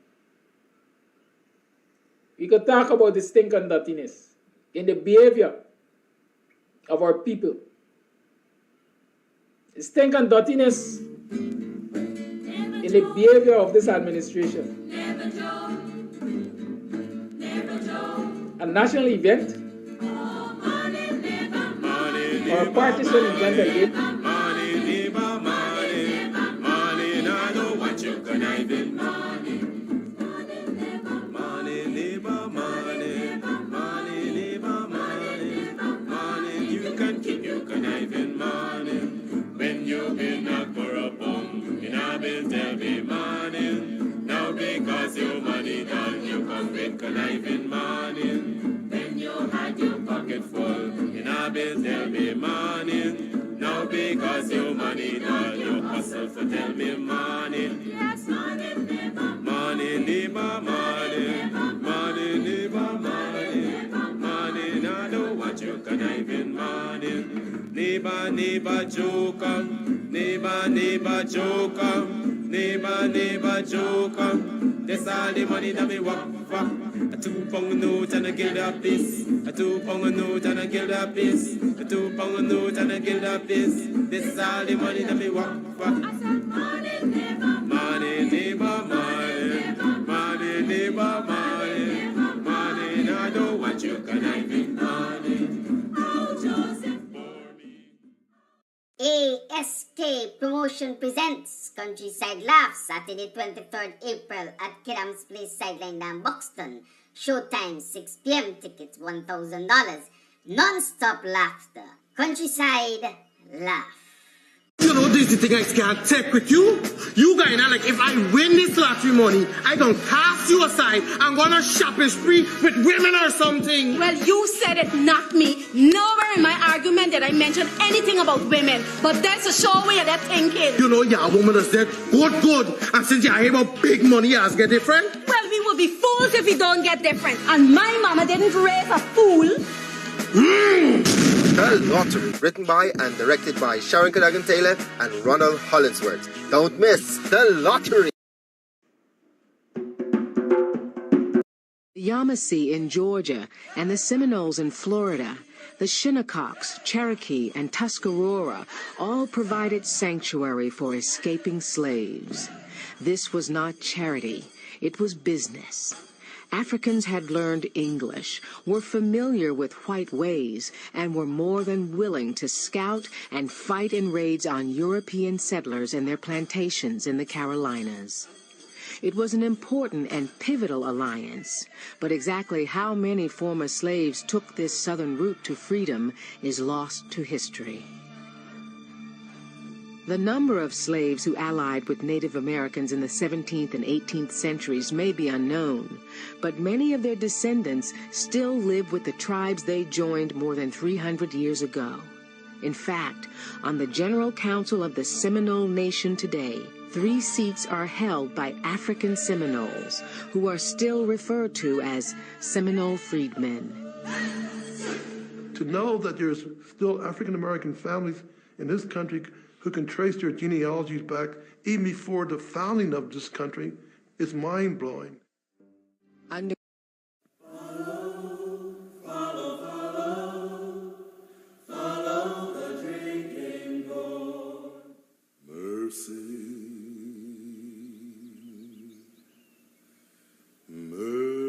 We could talk about the stink and dirtiness in the behavior of our people. The stink and dirtiness in the behavior of this administration. A national event or a partisan event again. You can keep your conniving money when you've been a corrupt in a bill tell me money. Now because your money done, you come with conniving money. When you had your pocket full, in a bill tell me money. Now because your money done, you hustle for tell me money. Yes, money, neighbor. Money, neighbor, money. Money, neighbor, money. Money, now don't want you conniving money. Neighbor, neighbor, joker. Neighbor, neighbor, joker. Neighbor, neighbor, joker. That's all the money that me work for. A £2 note and a guild piece. A £2 note and a guild piece. A £2 note and a guild piece. This all the money that me work for. I said money, neighbor, money, neighbor, money. Money, neighbor, money. Money, now I don't want you conniving money. Oh, Joseph. ASK Promotion presents Countryside Laughs, Saturday 23rd April at KAMS Place, Sideline Dam, Buxton. Showtime 6 p.m. Tickets $1,000. Non-stop laughter. Countryside Laugh. You know, this is the thing I can't take with you. You guys are like, if I win this lottery money, I don't cast you aside. I'm gonna shopping spree with women or something. Well, you said it, not me. Nowhere in my argument did I mention anything about women. But that's a show way of that thinking. You know, yeah, woman has said, good. And since you hear about big money, you get different. Well, we would will be fools if we don't get different. And my mama didn't raise a fool. The Lottery, written by and directed by Sharon Cadogan Taylor and Ronald Hollinsworth. Don't miss The Lottery. The Yamasee in Georgia and the Seminoles in Florida, the Shinnecox, Cherokee, and Tuscarora all provided sanctuary for escaping slaves. This was not charity, it was business. Africans had learned English, were familiar with white ways, and were more than willing to scout and fight in raids on European settlers in their plantations in the Carolinas. It was an important and pivotal alliance, but exactly how many former slaves took this southern route to freedom is lost to history. The number of slaves who allied with Native Americans in the 17th and 18th centuries may be unknown, but many of their descendants still live with the tribes they joined more than 300 years ago. In fact, on the General Council of the Seminole Nation today, 3 seats are held by African Seminoles, who are still referred to as Seminole freedmen. To know that there's still African-American families in this country who can trace their genealogies back even before the founding of this country is mind-blowing.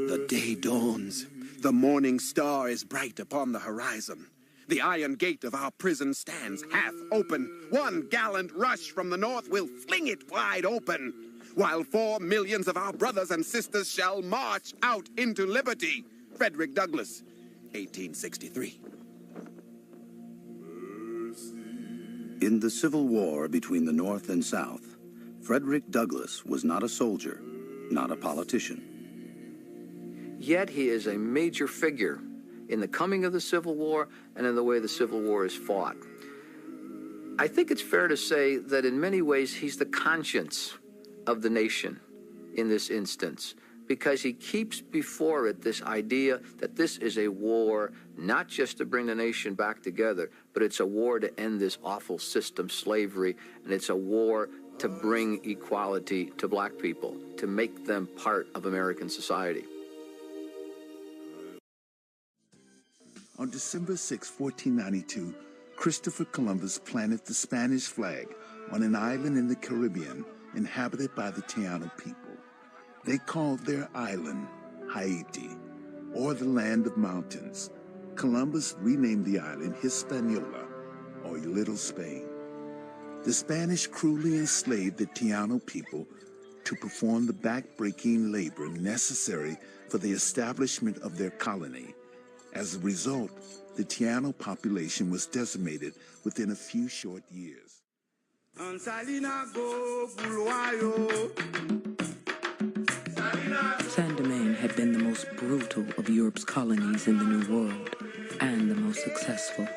The day dawns. The morning star is bright upon the horizon. The iron gate of our prison stands half open. One gallant rush from the north will fling it wide open, while 4 millions of our brothers and sisters shall march out into liberty. Frederick Douglass, 1863. In the Civil War between the North and South, Frederick Douglass was not a soldier, not a politician. Yet he is a major figure in the coming of the Civil War and in the way the Civil War is fought. I think it's fair to say that in many ways he's the conscience of the nation in this instance, because he keeps before it this idea that this is a war not just to bring the nation back together, but it's a war to end this awful system, slavery, and it's a war to bring equality to black people, to make them part of American society. On December 6, 1492, Christopher Columbus planted the Spanish flag on an island in the Caribbean inhabited by the Taino people. They called their island Haiti, or the Land of Mountains. Columbus renamed the island Hispaniola, or Little Spain. The Spanish cruelly enslaved the Taino people to perform the back-breaking labor necessary for the establishment of their colony. As a result, the Taino population was decimated within a few short years. Saint-Domingue had been the most brutal of Europe's colonies in the New World, and the most successful,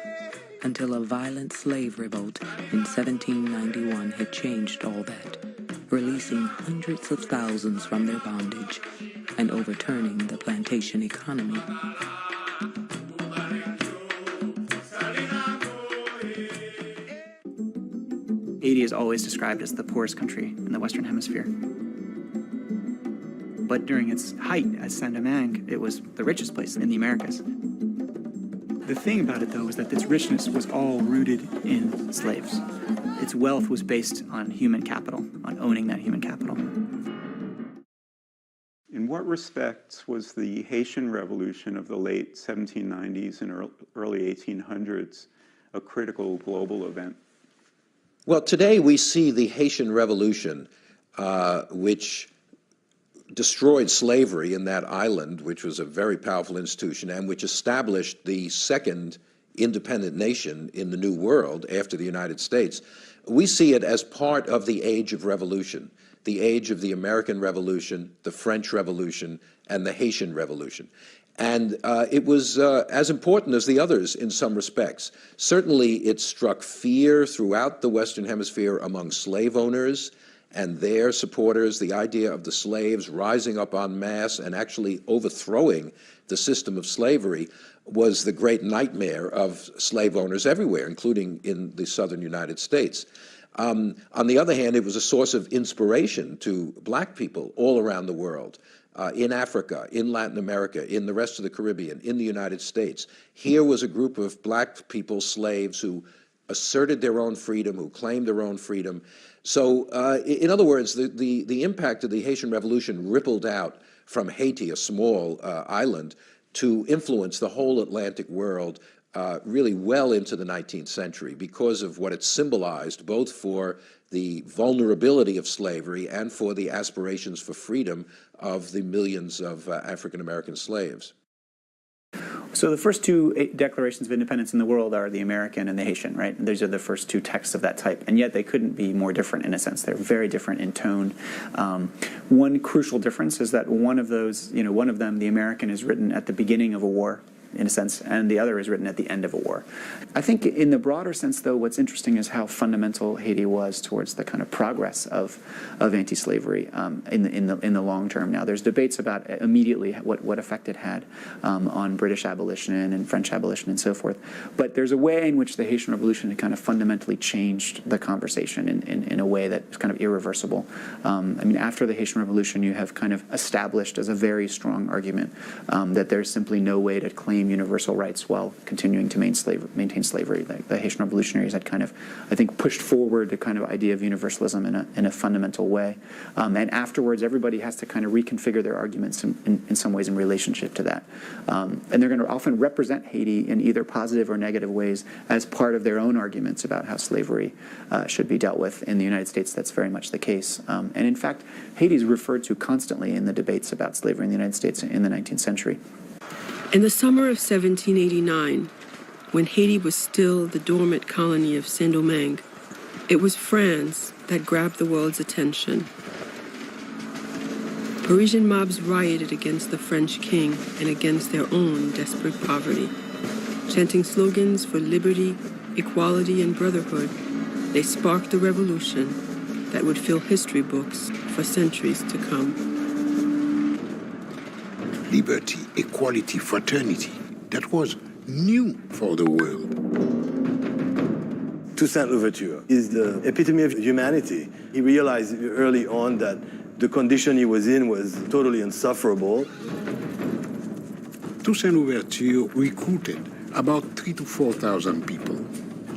until a violent slave revolt in 1791 had changed all that, releasing hundreds of thousands from their bondage and overturning the plantation economy. Haiti is always described as the poorest country in the Western Hemisphere. But during its height as Saint-Domingue, it was the richest place in the Americas. The thing about it, though, is that its richness was all rooted in slaves. Its wealth was based on human capital, on owning that human capital. In what respects was the Haitian Revolution of the late 1790s and early 1800s a critical global event? Well, today we see the Haitian Revolution, which destroyed slavery in that island, which was a very powerful institution, and which established the second independent nation in the New World after the United States. We see it as part of the age of revolution, the age of the American Revolution, the French Revolution, and the Haitian Revolution. And it was as important as the others in some respects. Certainly, it struck fear throughout the Western Hemisphere among slave owners and their supporters, the idea of the slaves rising up en masse and actually overthrowing the system of slavery, was the great nightmare of slave owners everywhere, including in the southern United States. On the other hand, it was a source of inspiration to black people all around the world, in Africa, in Latin America, in the rest of the Caribbean, in the United States. Here was a group of black people, slaves, who asserted their own freedom, who claimed their own freedom. So, in other words, the impact of the Haitian Revolution rippled out from Haiti, a small island, to influence the whole Atlantic world really well into the 19th century because of what it symbolized, both for the vulnerability of slavery and for the aspirations for freedom of the millions of African-American slaves. So the first two declarations of independence in the world are the American and the Haitian, right? And these are the first two texts of that type, and yet they couldn't be more different in a sense. They're very different in tone. One crucial difference is that one of them, the American, is written at the beginning of a war, in a sense, and the other is written at the end of a war. I think in the broader sense, though, what's interesting is how fundamental Haiti was towards the kind of progress of anti-slavery in the long term. Now, there's debates about immediately what effect it had on British abolition and French abolition and so forth. But there's a way in which the Haitian Revolution had kind of fundamentally changed the conversation in a way that is kind of irreversible. I mean, after the Haitian Revolution, you have kind of established as a very strong argument that there's simply no way to claim universal rights while continuing to maintain slavery. The Haitian revolutionaries had kind of, I think, pushed forward the kind of idea of universalism in a fundamental way. And afterwards, everybody has to kind of reconfigure their arguments in some ways in relationship to that. And they're going to often represent Haiti in either positive or negative ways as part of their own arguments about how slavery should be dealt with. In the United States, that's very much the case. And in fact, Haiti is referred to constantly in the debates about slavery in the United States in the 19th century. In the summer of 1789, when Haiti was still the dormant colony of Saint-Domingue, it was France that grabbed the world's attention. Parisian mobs rioted against the French king and against their own desperate poverty. Chanting slogans for liberty, equality, and brotherhood, they sparked a revolution that would fill history books for centuries to come. Liberty, equality, fraternity. That was new for the world. Toussaint Louverture is the epitome of humanity. He realized early on that the condition he was in was totally insufferable. Toussaint Louverture recruited about 3,000 to 4,000 people,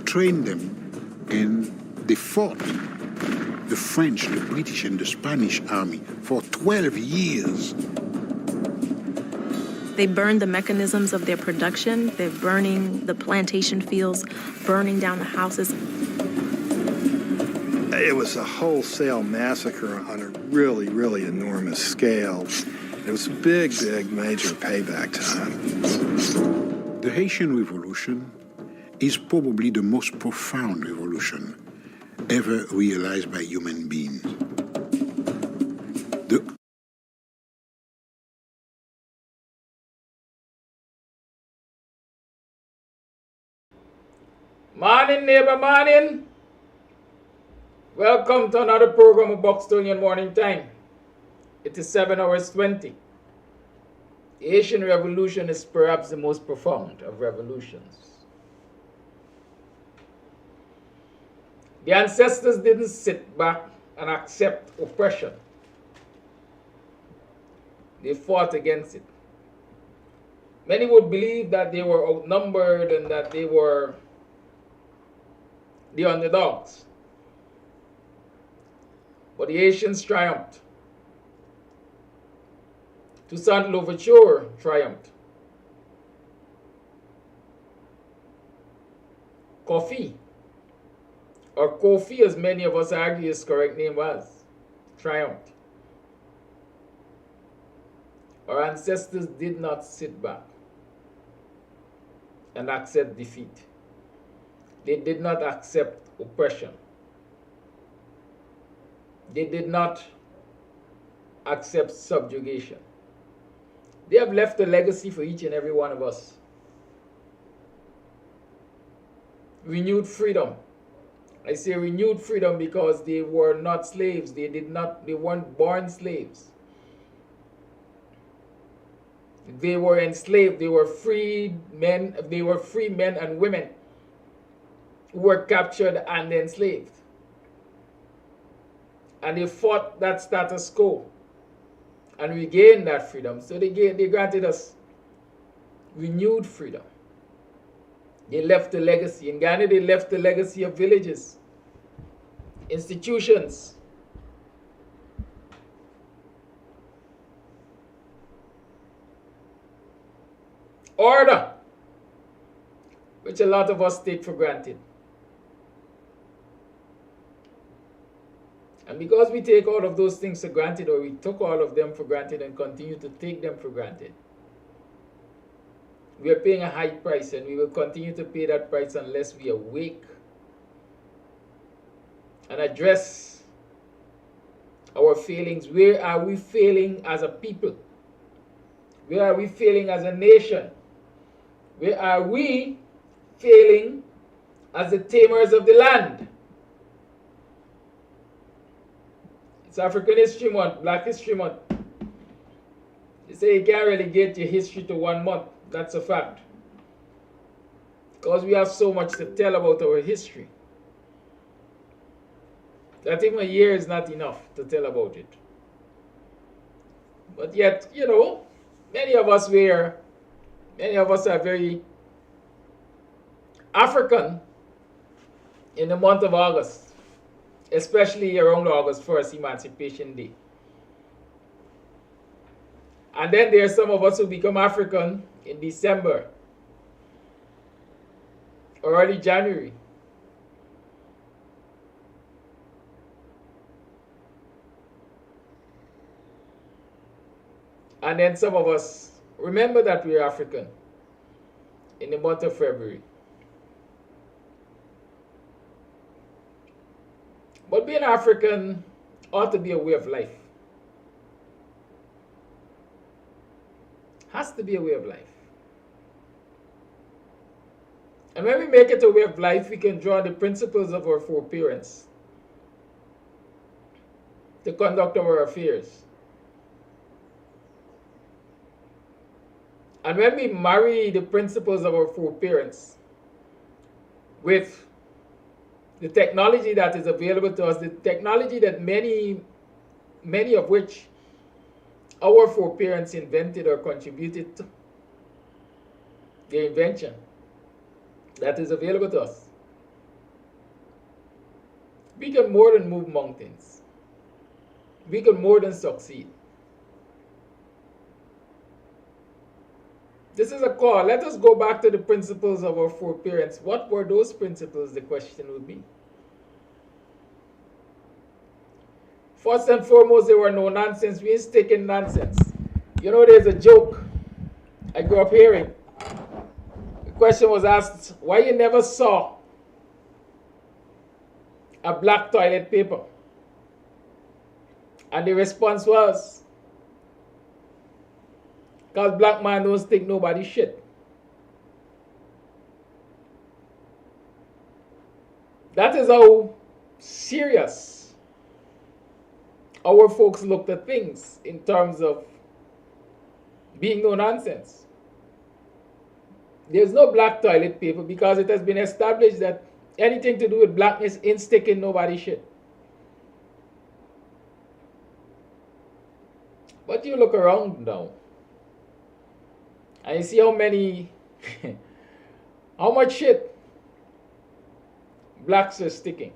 trained them, and they fought the French, the British, and the Spanish army for 12 years. They burned the mechanisms of their production. They're burning the plantation fields, burning down the houses. It was a wholesale massacre on a really, really enormous scale. It was a big, big, major payback time. The Haitian Revolution is probably the most profound revolution ever realized by human beings. Morning, neighbor, morning. Welcome to another program of BUXTONIAN Morning Time. It is 7:20. The Haitian Revolution is perhaps the most profound of revolutions. The ancestors didn't sit back and accept oppression. They fought against it. Many would believe that they were outnumbered and that they were the underdogs. But the Haitians triumphed. Toussaint Louverture triumphed. Kofi, or Kofi as many of us argue his correct name was, triumphed. Our ancestors did not sit back and accept defeat. They did not accept oppression. They did not accept subjugation. They have left a legacy for each and every one of us. Renewed freedom, I say renewed freedom because they were not slaves. They weren't born slaves. They were enslaved. They were free men and women who were captured and enslaved. And they fought that status quo and regained that freedom. So they granted us renewed freedom. They left a legacy. In Ghana, they left the legacy of villages, institutions, order, which a lot of us take for granted. And because we take all of those things for granted, or we took all of them for granted and continue to take them for granted, we are paying a high price, and we will continue to pay that price unless we awake and address our failings. Where are we failing as a people? Where are we failing as a nation? Where are we failing as the tamers of the land? It's African History Month, Black History Month. You say you can't relegate your history to 1 month. That's a fact. Because we have so much to tell about our history that even a year is not enough to tell about it. But yet, you know, many of us are very African in the month of August, especially around August 1st, Emancipation Day. And then there are some of us who become African in December or early January. And then some of us remember that we are African in the month of February. But being African ought to be a way of life. Has to be a way of life. And when we make it a way of life, we can draw the principles of our foreparents to conduct our affairs. And when we marry the principles of our foreparents with the technology that is available to us, the technology that many of which our foreparents invented or contributed to, their invention that is available to us, we can more than move mountains. We can more than succeed. This is a call. Let us go back to the principles of our foreparents. What were those principles? The question would be. First and foremost, they were no nonsense. We ain't sticking nonsense. You know, there's a joke I grew up hearing. The question was asked, why you never saw a black toilet paper? And the response was, because black man don't stick nobody's shit. That is how serious our folks looked at things in terms of being no nonsense. There's no black toilet paper because it has been established that anything to do with blackness ain't sticking nobody's shit. But you look around now, and you see how much shit blacks are sticking,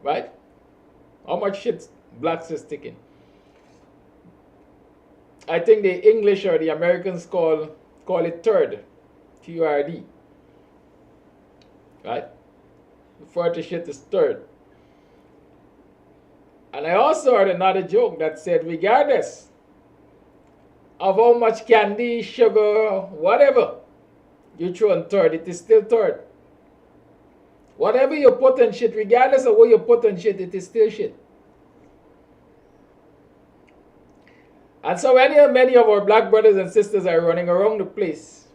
right? How much shit blacks are sticking. I think the English or the Americans call it turd, T-U-R-D, right? Refer to shit as turd. And I also heard another joke that said, regardless of how much candy, sugar, whatever you throw in turd, it is still turd. Whatever you put in shit, regardless of what you put in shit, it is still shit. And so many of our black brothers and sisters are running around the place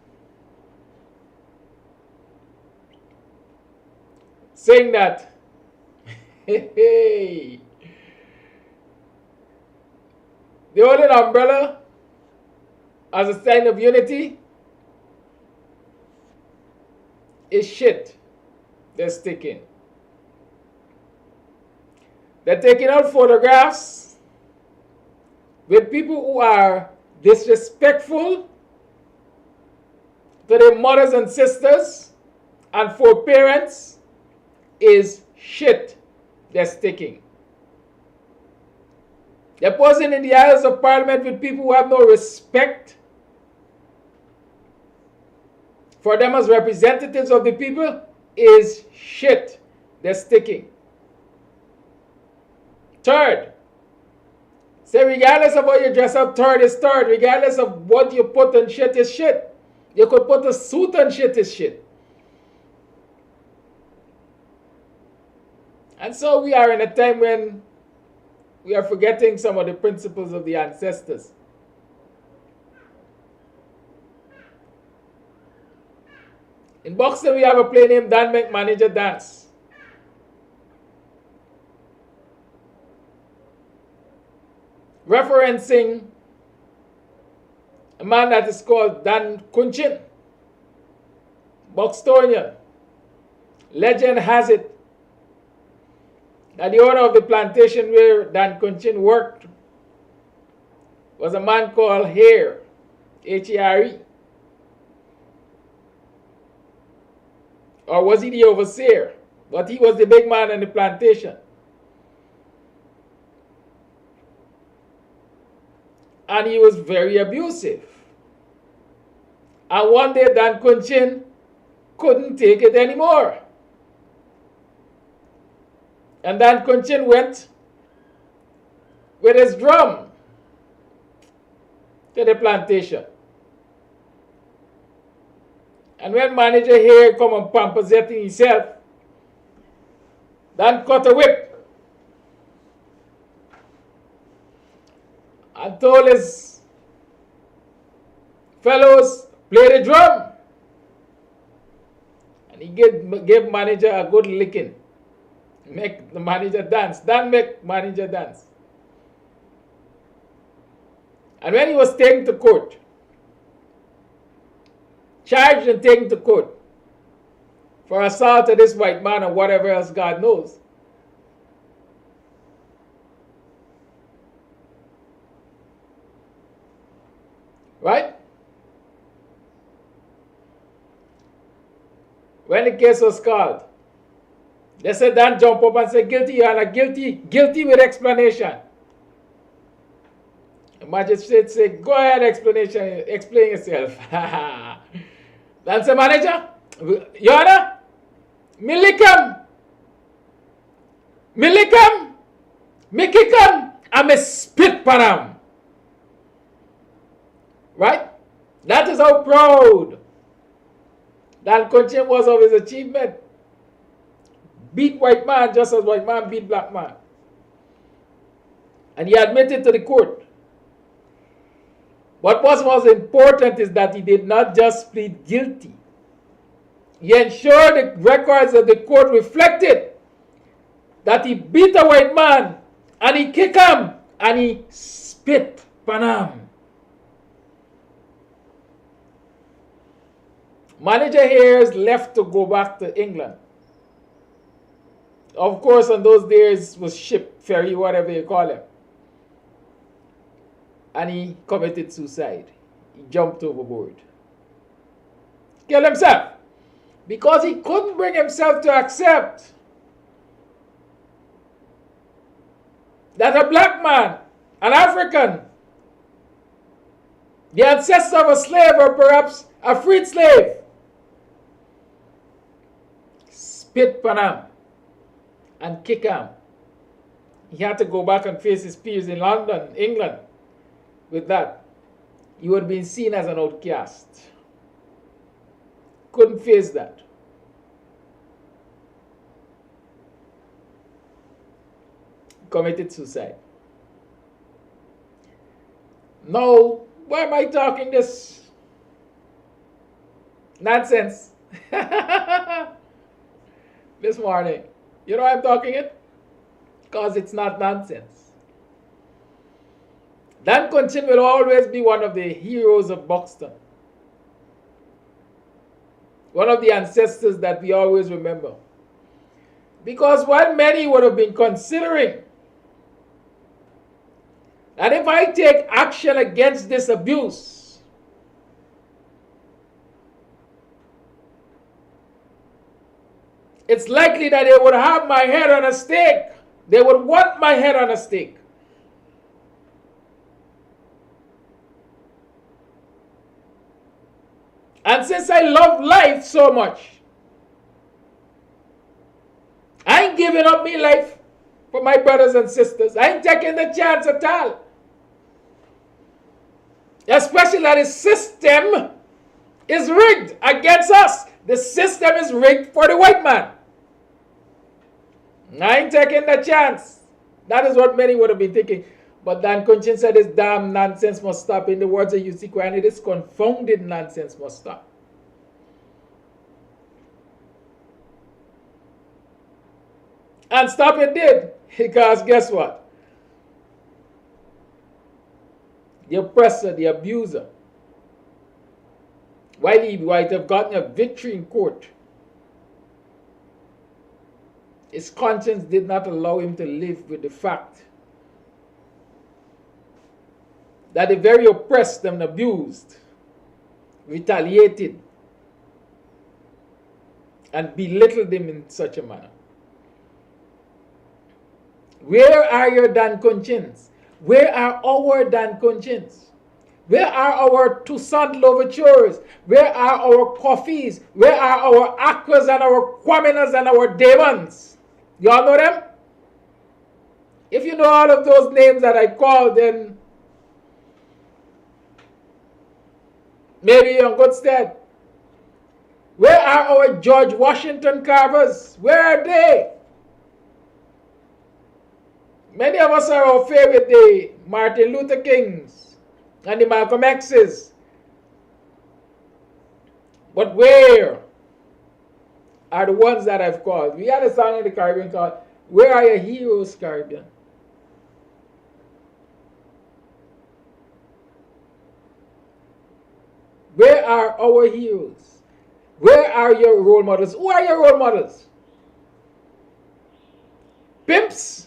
saying that, hey, the holding umbrella as a sign of unity is shit they're sticking. They're taking out photographs with people who are disrespectful to their mothers and sisters and for parents is shit they're sticking. They're posing in the aisles of parliament with people who have no respect for them as representatives of the people is shit they're sticking. Third, say regardless of what you dress up, third is third. Regardless of what you put on shit is shit. You could put a suit on shit is shit. And so we are in a time when we are forgetting some of the principles of the ancestors. In Buxton, we have a play named Dan Make Manager Dance. Referencing a man that is called Dan Kunchin, Buxtonian. Legend has it that the owner of the plantation where Dan Kunchin worked was a man called Hare, H-E-R-E. Or was he the overseer? But he was the big man on the plantation. And he was very abusive. And one day Dan Kunchin couldn't take it anymore. And Dan Kunchin went with his drum to the plantation. And when manager here come and pampersetting himself, Dan cut a whip and told his fellows, play the drum. And he gave manager a good licking. Make the manager dance. Dan make manager dance. And when he was taken to court, charged and taken to court for assault of this white man or whatever else God knows, right? When the case was called, they said, Dan jump up and say, guilty, Your Honor, guilty, guilty with explanation. The magistrate said, go ahead, explain yourself. Dan said, manager, Your Honor, me lick him, me kick him, and me spit pan him. Right? That is how proud Dan Kunchin was of his achievement. Beat white man just as white man beat black man. And he admitted to the court. But what was important is that he did not just plead guilty. He ensured the records of the court reflected that he beat a white man and he kicked him and he spit on him. Manager Hayes left to go back to England. Of course, on those days was ship, ferry, whatever you call it. And he committed suicide. He jumped overboard. Killed himself. Because he couldn't bring himself to accept that a black man, an African, the ancestor of a slave or perhaps a freed slave, spit on him and kick him. He had to go back and face his peers in London, England. With that, he would have been seen as an outcast. Couldn't face that. Committed suicide. Now, why am I talking this nonsense? this morning. You know why I'm talking it? Because it's not nonsense. Dan Kunchin will always be one of the heroes of Buxton. One of the ancestors that we always remember. Because while many would have been considering that if I take action against this abuse, it's likely that they would have my head on a stake. They would want my head on a stake. And since I love life so much, I ain't giving up my life for my brothers and sisters. I ain't taking the chance at all. Especially that the system is rigged against us. The system is rigged for the white man. I ain't taking the chance. That is what many would have been thinking. But Dan Kunchin said this damn nonsense must stop. In the words of U.C. Kwani, this confounded nonsense must stop. And stop it did. Because guess what? The oppressor, the abuser, while he might have gotten a victory in court, his conscience did not allow him to live with the fact that the very oppressed and abused retaliated and belittled him in such a manner. Where are your Dan Kunchins? Where are our Dan Kunchins? Where are our Toussaint Louvertures? Where are our Coffees? Where are our Aquas and our Kwaminas and our Demons? You all know them? If you know all of those names that I called, then maybe you're in good stead. Where are our George Washington Carvers? Where are they? Many of us are au fait with the Martin Luther Kings and the Malcolm X's. But where are the ones that I've called? We had a song in the Caribbean called, Where Are Your Heroes, Caribbean? Where are our heroes? Where are your role models? Who are your role models? Pimps?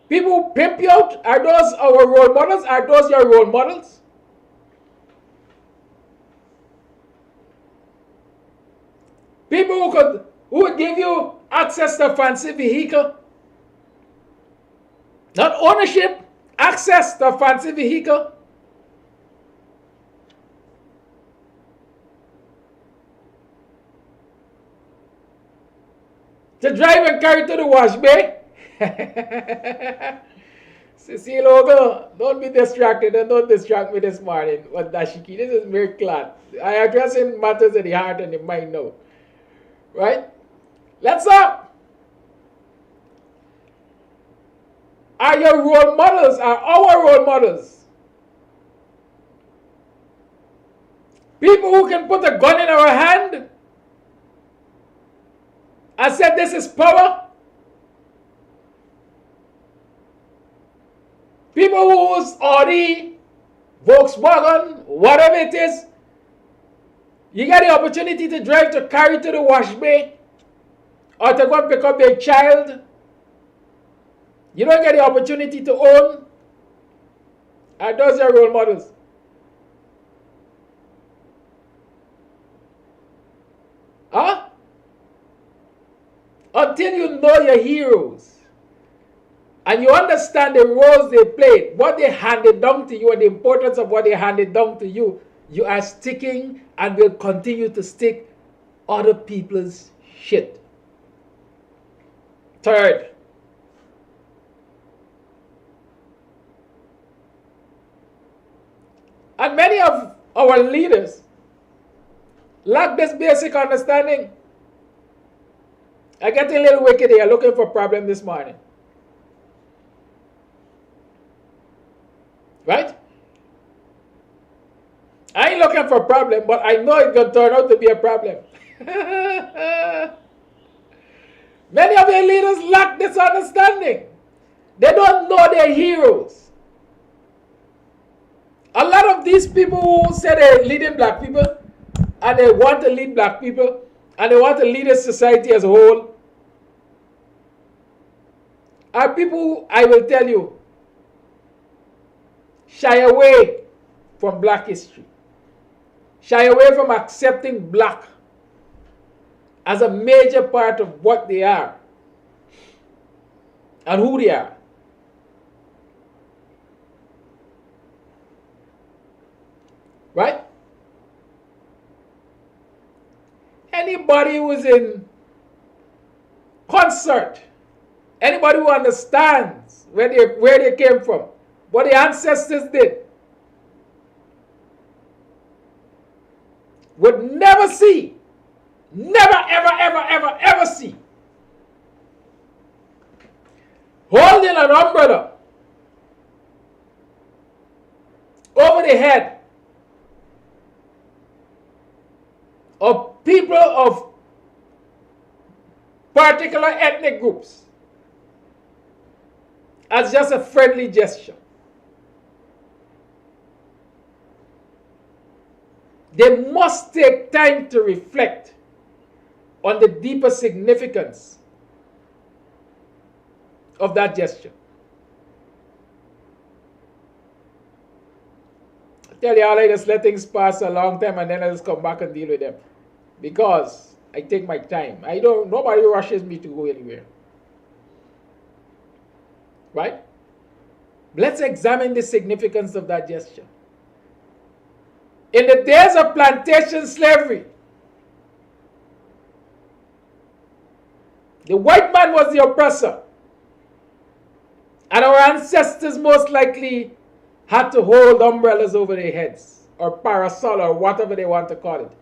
People who pimp you out? Are those our role models? Are those your role models? People who would give you access to a fancy vehicle? Not ownership, access to a fancy vehicle. To drive and carry to the wash bay. Cecile Ogle, don't be distracted and don't distract me this morning. What Dashiki, this is mere clat. I am addressing matters of the heart and the mind now. Right? Let's up. Are your role models, are our role models? People who can put a gun in our hand and say this is power? People whose Audi, Volkswagen, whatever it is, you get the opportunity to drive to carry to the wash bay or to go and pick up your child. You don't get the opportunity to own. Are those your role models? Huh? Until you know your heroes and you understand the roles they played, what they handed down to you and the importance of what they handed down to you, you are sticking and will continue to stick other people's shit. Third, and many of our leaders lack this basic understanding. I get a little wicked here looking for a problem this morning. Right? I ain't looking for a problem, but I know it's going to turn out to be a problem. Many of their leaders lack this understanding. They don't know their heroes. A lot of these people who say they're leading black people and they want to lead black people and they want to lead a society as a whole are people who, I will tell you, shy away from black history. Shy away from accepting black as a major part of what they are and who they are. Right? Anybody who is in concert, anybody who understands where they came from, what the ancestors did, would never see, never, ever, ever, ever, ever see, holding an umbrella over the head of people of particular ethnic groups as just a friendly gesture. They must take time to reflect on the deeper significance of that gesture. I tell you, I just let things pass a long time and then I just come back and deal with them. Because I take my time. Nobody rushes me to go anywhere. Right? Let's examine the significance of that gesture. In the days of plantation slavery, the white man was the oppressor. And our ancestors most likely had to hold umbrellas over their heads, or parasol, or whatever they want to call it.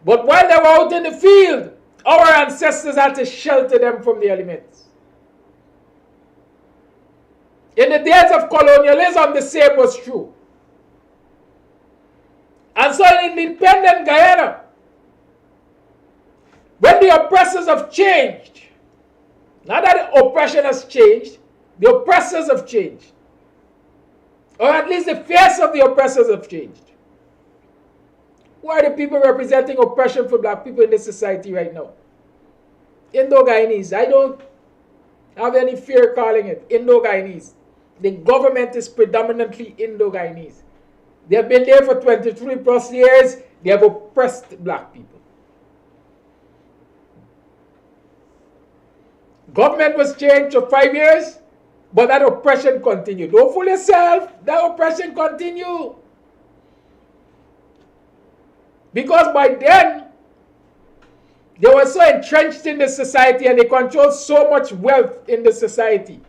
But while they were out in the field, our ancestors had to shelter them from the elements. In the days of colonialism, the same was true. And so in independent Guyana, when the oppressors have changed, not that the oppression has changed, the oppressors have changed. Or at least the face of the oppressors have changed. Who are the people representing oppression for black people in this society right now? Indo-Guyanese. I don't have any fear calling it Indo-Guyanese. The government is predominantly Indo-Guyanese. They have been there for 23 plus years. They have oppressed black people. Government was changed for 5 years, but that oppression continued. Don't fool yourself. That oppression continued. Because by then, they were so entrenched in the society and they controlled so much wealth in the society.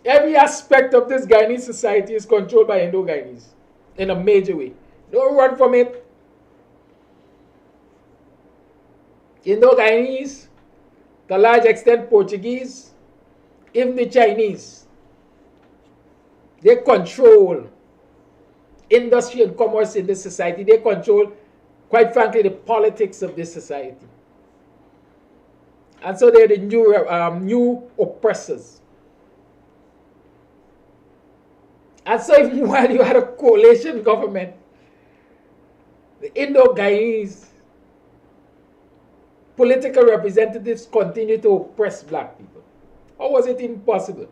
Every aspect of this Guyanese society is controlled by Indo-Guyanese in a major way. Don't run from it. Indo-Guyanese, to a large extent Portuguese, even the Chinese, they control industry and commerce in this society. They control, quite frankly, the politics of this society. And so they're the new oppressors. And so even while you had a coalition government, the Indo-Guyanese political representatives continued to oppress black people. Or was it impossible?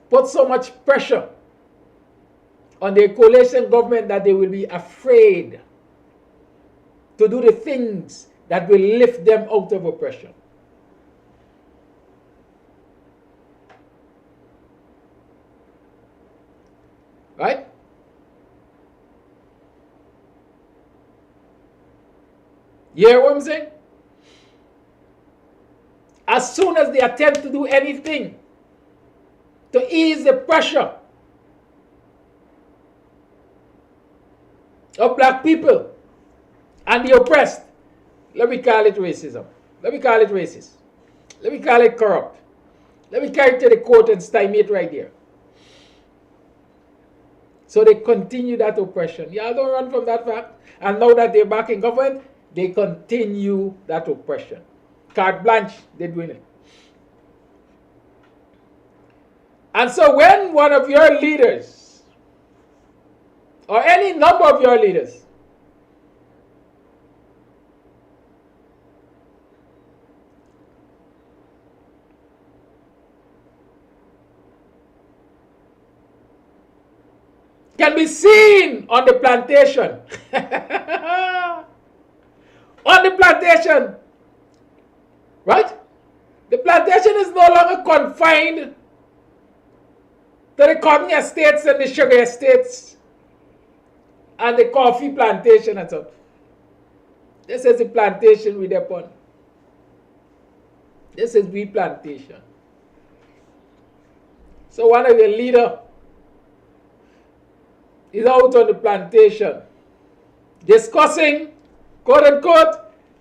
Put so much pressure on the coalition government that they will be afraid to do the things that will lift them out of oppression. Right? You hear what I'm saying? As soon as they attempt to do anything to ease the pressure of black people and the oppressed, let me call it racism. Let me call it racist. Let me call it corrupt. Let me carry it to the court and stymie it right there. So they continue that oppression. Yeah, don't run from that fact. And now that they're back in government, they continue that oppression. Carte blanche, they're doing it. And so when one of your leaders, or any number of your leaders, can be seen on the plantation, on the plantation, right? The plantation is no longer confined to the cotton estates and the sugar estates and the coffee plantation and so on. This is the plantation we upon. This is we plantation. So one of the leaders is out on the plantation discussing, quote unquote,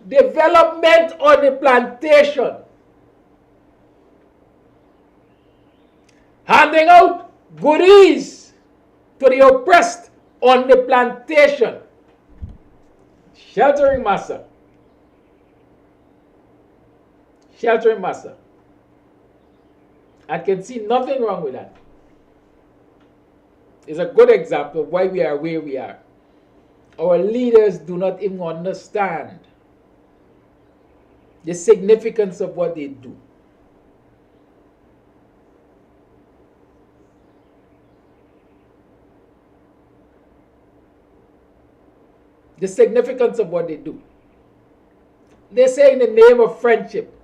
development on the plantation. Handing out goodies to the oppressed on the plantation. Sheltering massa. Sheltering massa. I can see nothing wrong with that. It's a good example of why we are where we are. Our leaders do not even understand the significance of what they do. The significance of what they do. They say in the name of friendship,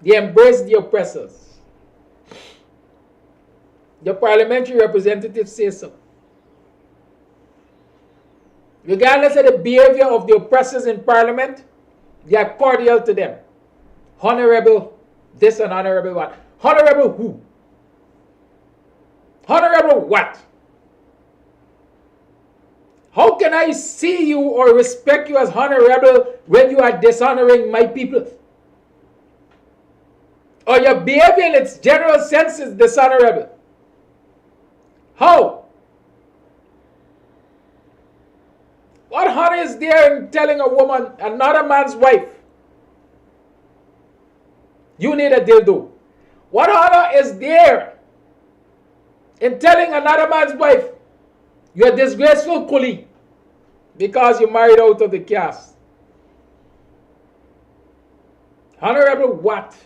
they embrace the oppressors. The parliamentary representatives say so. Regardless of the behavior of the oppressors in parliament, they are cordial to them. Honorable this and honorable what. Honorable who? Honorable what? How can I see you or respect you as honorable when you are dishonoring my people? Or your behavior in its general sense is dishonorable? How? What honor is there in telling a woman, another man's wife, you need a dildo? What honor is there in telling another man's wife, you're a disgraceful coolie because you married out of the caste? Honorable what?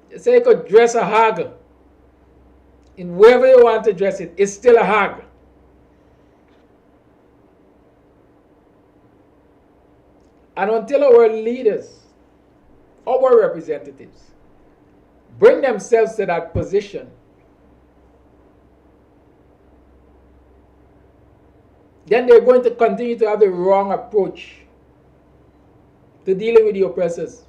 You say you could dress a hag in wherever you want to dress it. It's still a hag. And until our leaders, our representatives, bring themselves to that position, then they're going to continue to have the wrong approach to dealing with the oppressors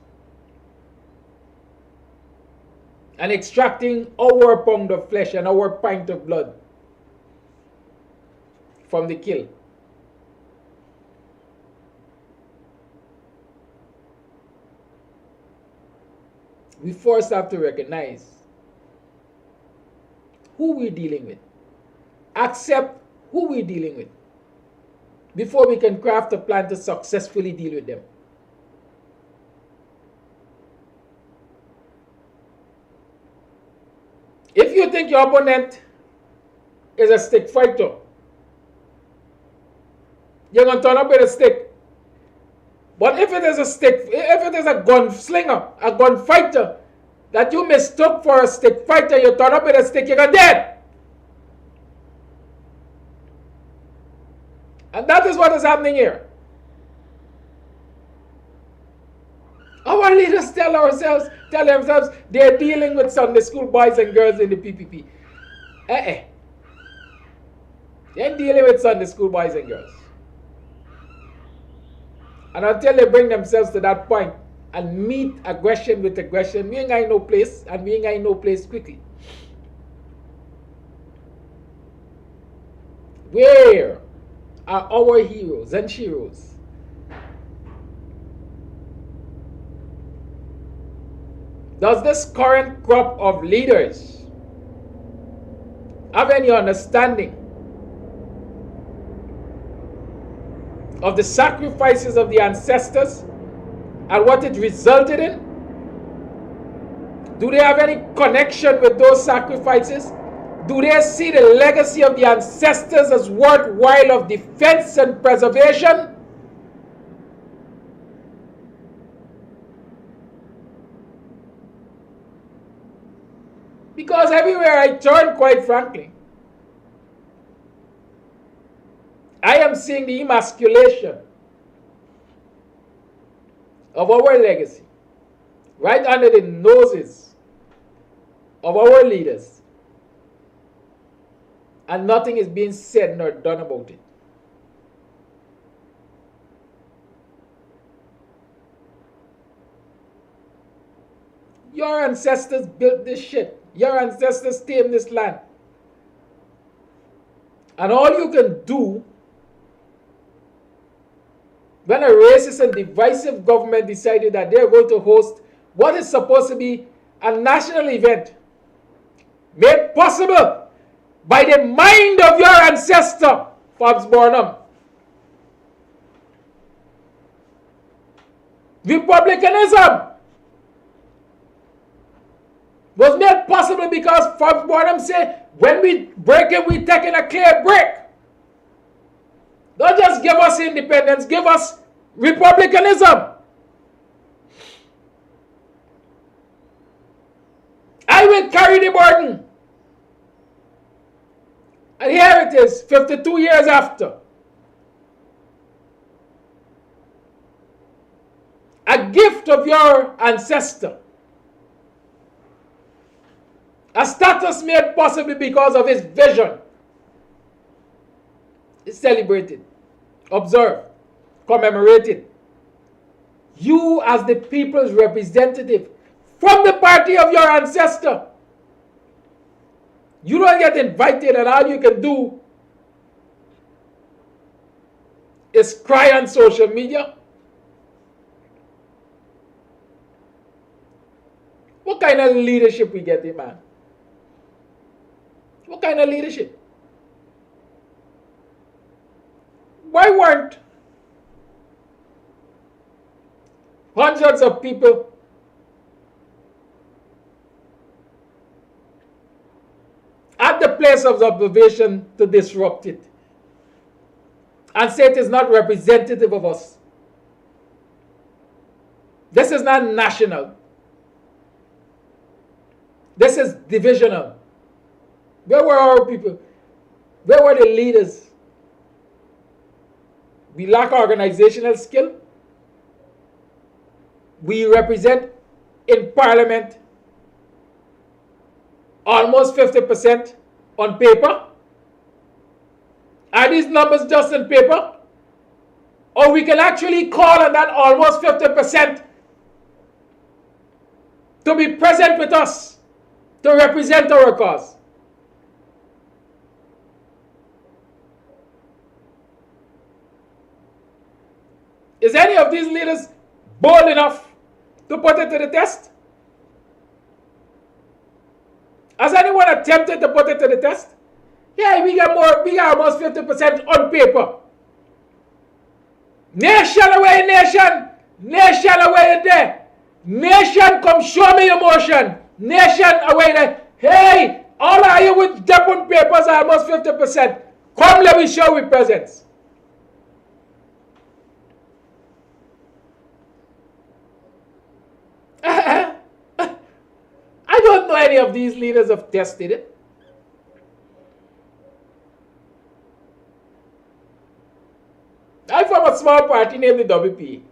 and extracting our pound of flesh and our pint of blood from the kill. We first have to recognize who we're dealing with, accept who we're dealing with, before we can craft a plan to successfully deal with them. If you think your opponent is a stick fighter, you're going to turn up with a stick. But if it is a stick, if it is a gunslinger, a gunfighter that you mistook for a stick fighter, you turn up with a stick, you're going to dead. And that is what is happening here. Our leaders tell themselves they're dealing with Sunday school boys and girls in the PPP. They're dealing with Sunday school boys and girls. And until they bring themselves to that point and meet aggression with aggression, we ain't got no place, and we ain't got no place quickly. Where are our heroes and sheroes? Does this current crop of leaders have any understanding of the sacrifices of the ancestors and what it resulted in? Do they have any connection with those sacrifices? Do they see the legacy of the ancestors as worthwhile of defense and preservation? Because everywhere I turn, quite frankly, I am seeing the emasculation of our legacy right under the noses of our leaders, and nothing is being said nor done about it. Your ancestors built this shit. Your ancestors tamed this land. And all you can do when a racist and divisive government decided that they're going to host what is supposed to be a national event made possible by the mind of your ancestor, Fobbs Burnham. Republicanism was made possible because Fobbs Burnham said, when we break it, we take in a clear break. Don't just give us independence, give us republicanism. I will carry the burden. And here it is, 52 years after. A gift of your ancestor. A status made possible because of his vision. Is celebrated, observed, commemorated. You as the people's representative from the party of your ancestor. You don't get invited and all you can do is cry on social media. What kind of leadership we get here, man? What kind of leadership? Why weren't hundreds of people at the place of observation to disrupt it and say it is not representative of us? This is not national. This is divisional. Where were our people? Where were the leaders? We lack organizational skill. We represent in parliament almost 50% on paper. Are these numbers just on paper? Or we can actually call on that almost 50% to be present with us, to represent our cause. Is any of these leaders bold enough to put it to the test? Has anyone attempted to put it to the test? Yeah, we got almost 50% on paper. Nation away, nation. Nation away there. Nation, come show me emotion. Nation away there. Hey, all of you with different papers are almost 50%. Come, let me show we presence. I don't know any of these leaders have tested it. I'm from a small party named the WP.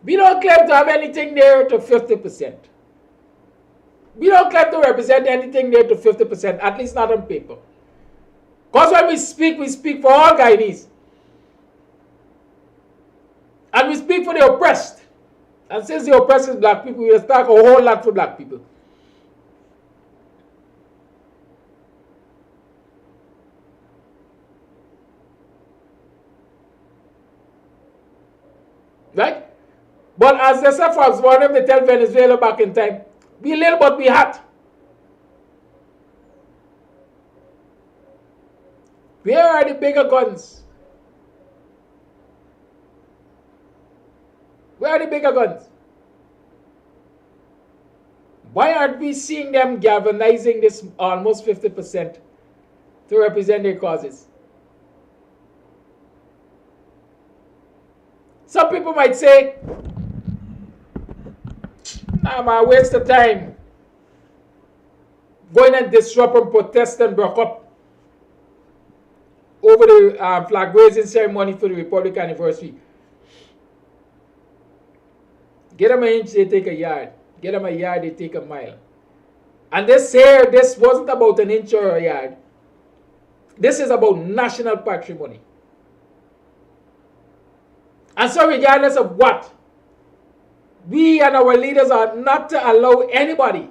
We don't claim to have anything near to 50%. We don't claim to represent anything near to 50%, at least not on paper. Because when we speak for all Guyanese. And we speak for the oppressed. And since the oppressed is black people, we will talk a whole lot for black people. Right? But as the Safavis wanted them to tell Venezuela back in time, be little but be hot. Where are the bigger guns? Where are the bigger guns? Why aren't we seeing them galvanizing this almost 50% to represent their causes? Some people might say, nah, man, waste of time going and disrupt and protest and broke up over the flag raising ceremony for the Republic anniversary. Get them an inch, they take a yard. Get them a yard, they take a mile. And this here, this wasn't about an inch or a yard. This is about national patrimony. And so regardless of what, we and our leaders are not to allow anybody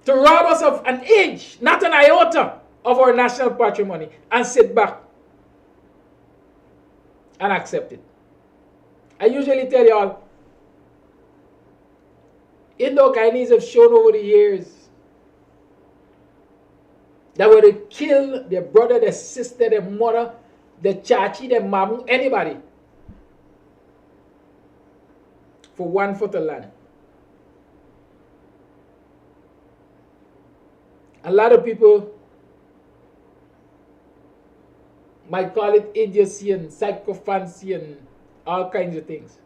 to rob us of an inch, not an iota, of our national patrimony and sit back and accept it. I usually tell y'all, Indo-Chinese have shown over the years that when they kill their brother, their sister, their mother, their chachi, their mamu, anybody, for 1 foot of land. A lot of people might call it idiocy and psychophancy and all kinds of things.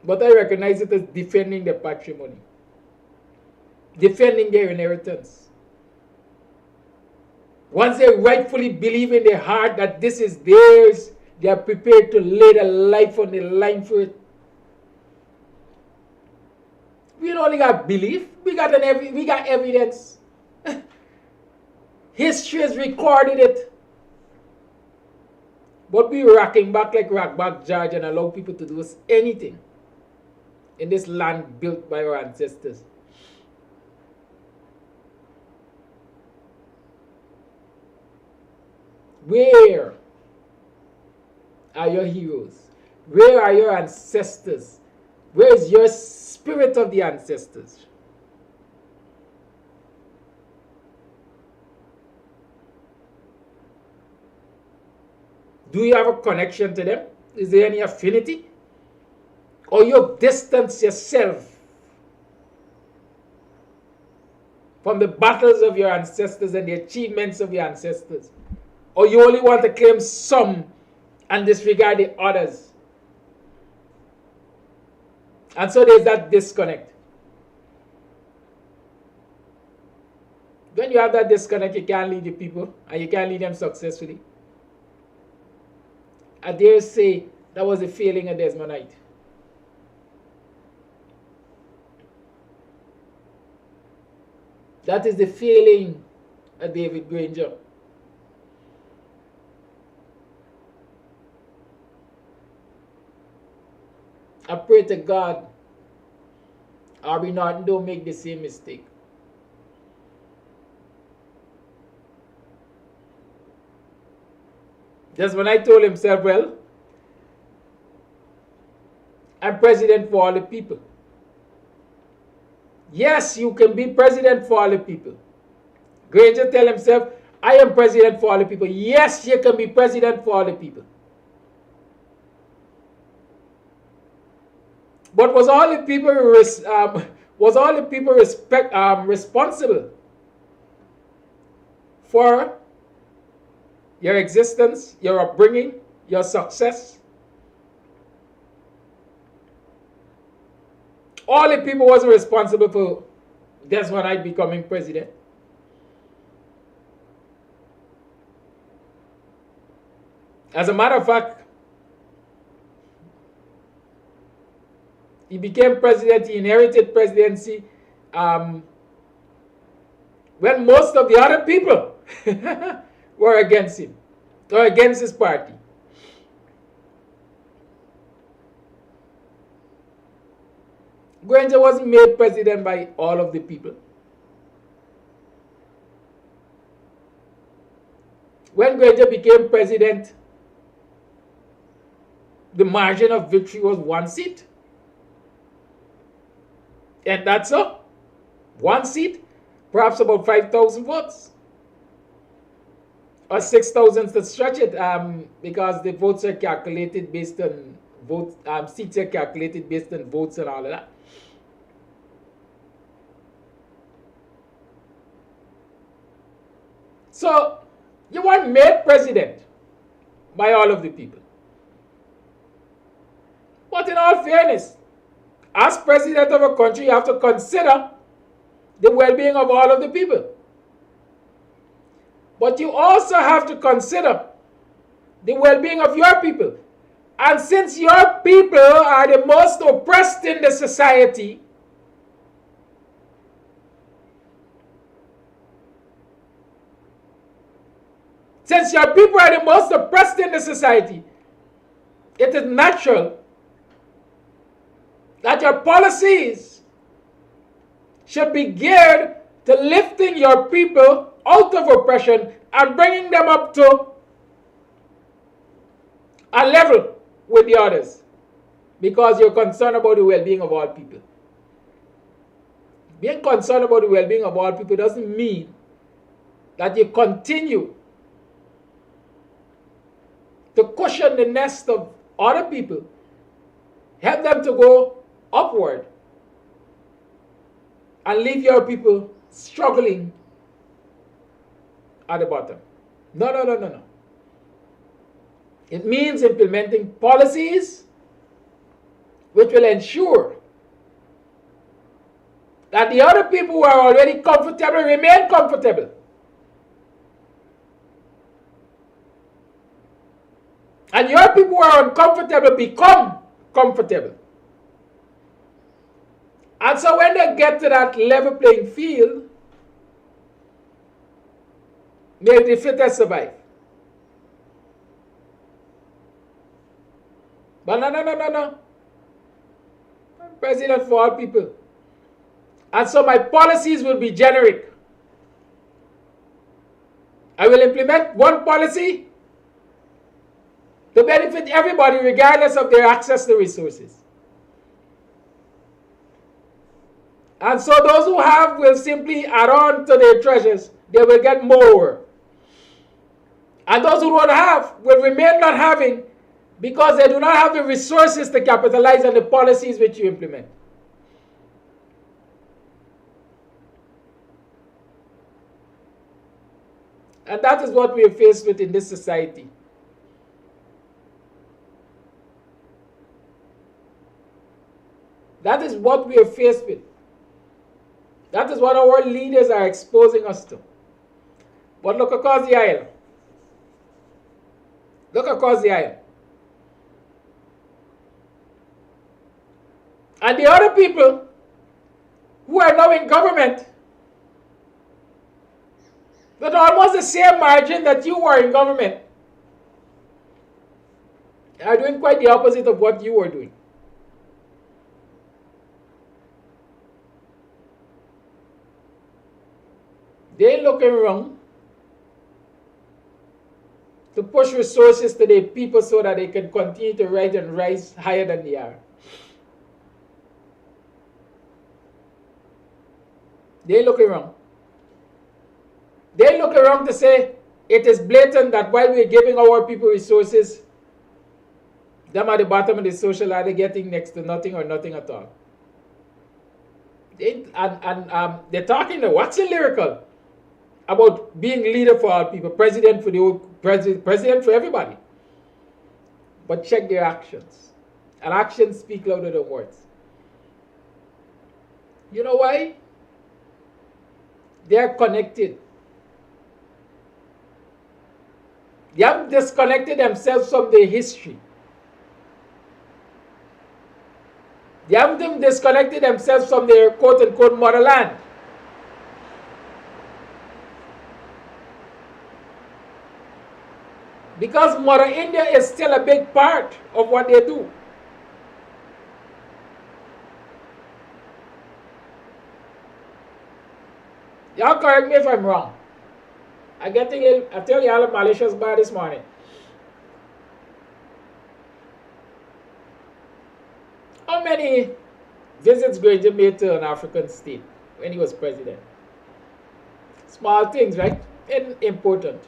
But I recognize it as defending their patrimony, defending their inheritance. Once they rightfully believe in their heart that this is theirs, they are prepared to lay their life on the line for it. We don't only got belief, we got evidence. History has recorded it. But we rocking back like rock back George and allow people to do anything in this land built by our ancestors. Where are your heroes? Where are your ancestors? Where is your spirit of the ancestors? Do you have a connection to them? Is there any affinity? Or you distance yourself from the battles of your ancestors and the achievements of your ancestors? Or you only want to claim some and disregard the others? And so there's that disconnect. When you have that disconnect, you can't lead the people and you can't lead them successfully. I dare say that was the failing of Desmondite. That is the failing of David Granger. I pray to God, Harvey Norton don't make the same mistake. Just when I told himself, well, I'm president for all the people. Yes, you can be president for all the people. Granger tell himself, I am president for all the people. Yes, you can be president for all the people. But was all the people responsible for your existence, your upbringing, your success? All the people wasn't responsible for Desmondite becoming president. As a matter of fact, he became president, he inherited presidency when most of the other people were against him or against his party. Granger wasn't made president by all of the people. When Granger became president, the margin of victory was 1 seat. And that's all. 1 seat, perhaps about 5,000 votes. or 6,000 to stretch it, because the votes are calculated based on seats are calculated based on votes and all of that. So you weren't made president by all of the people. But in all fairness, as president of a country, you have to consider the well-being of all of the people. But you also have to consider the well-being of your people. And since your people are the most oppressed in the society, it is natural that your policies should be geared to lifting your people out of oppression and bringing them up to a level with the others, because you're concerned about the well-being of all people. Being concerned about the well-being of all people doesn't mean that you continue to cushion the nest of other people, help them to go upward, and leave your people struggling at the bottom. No. It means implementing policies which will ensure that the other people who are already comfortable remain comfortable. And your people who are uncomfortable become comfortable. And so when they get to that level playing field, may the fittest survive. But no. I'm president for all people. And so my policies will be generic. I will implement one policy to benefit everybody regardless of their access to resources. And so those who have will simply add on to their treasures. They will get more. And those who don't have will remain not having, because they do not have the resources to capitalize on the policies which you implement. And that is what we are faced with in this society. That is what we are faced with. That is what our leaders are exposing us to. But look across the aisle. Look across the aisle. And the other people who are now in government, with almost the same margin that you were in government, are doing quite the opposite of what you were doing. They're looking around to push resources to the people so that they can continue to rise and rise higher than they are. They look around. They look around to say it is blatant that while we're giving our people resources, them at the bottom of the social ladder getting next to nothing or nothing at all. They're talking the waxing lyrical about being leader for all people, president for the old president for everybody. But check their actions. And actions speak louder than words. You know why? They're connected. They have disconnected themselves from their history. They haven't disconnected themselves from their quote-unquote motherland. Because Mother India is still a big part of what they do. Y'all correct me if I'm wrong. I tell y'all a malicious bar this morning. How many visits Granger made to an African state when he was president? Small things, right? Important.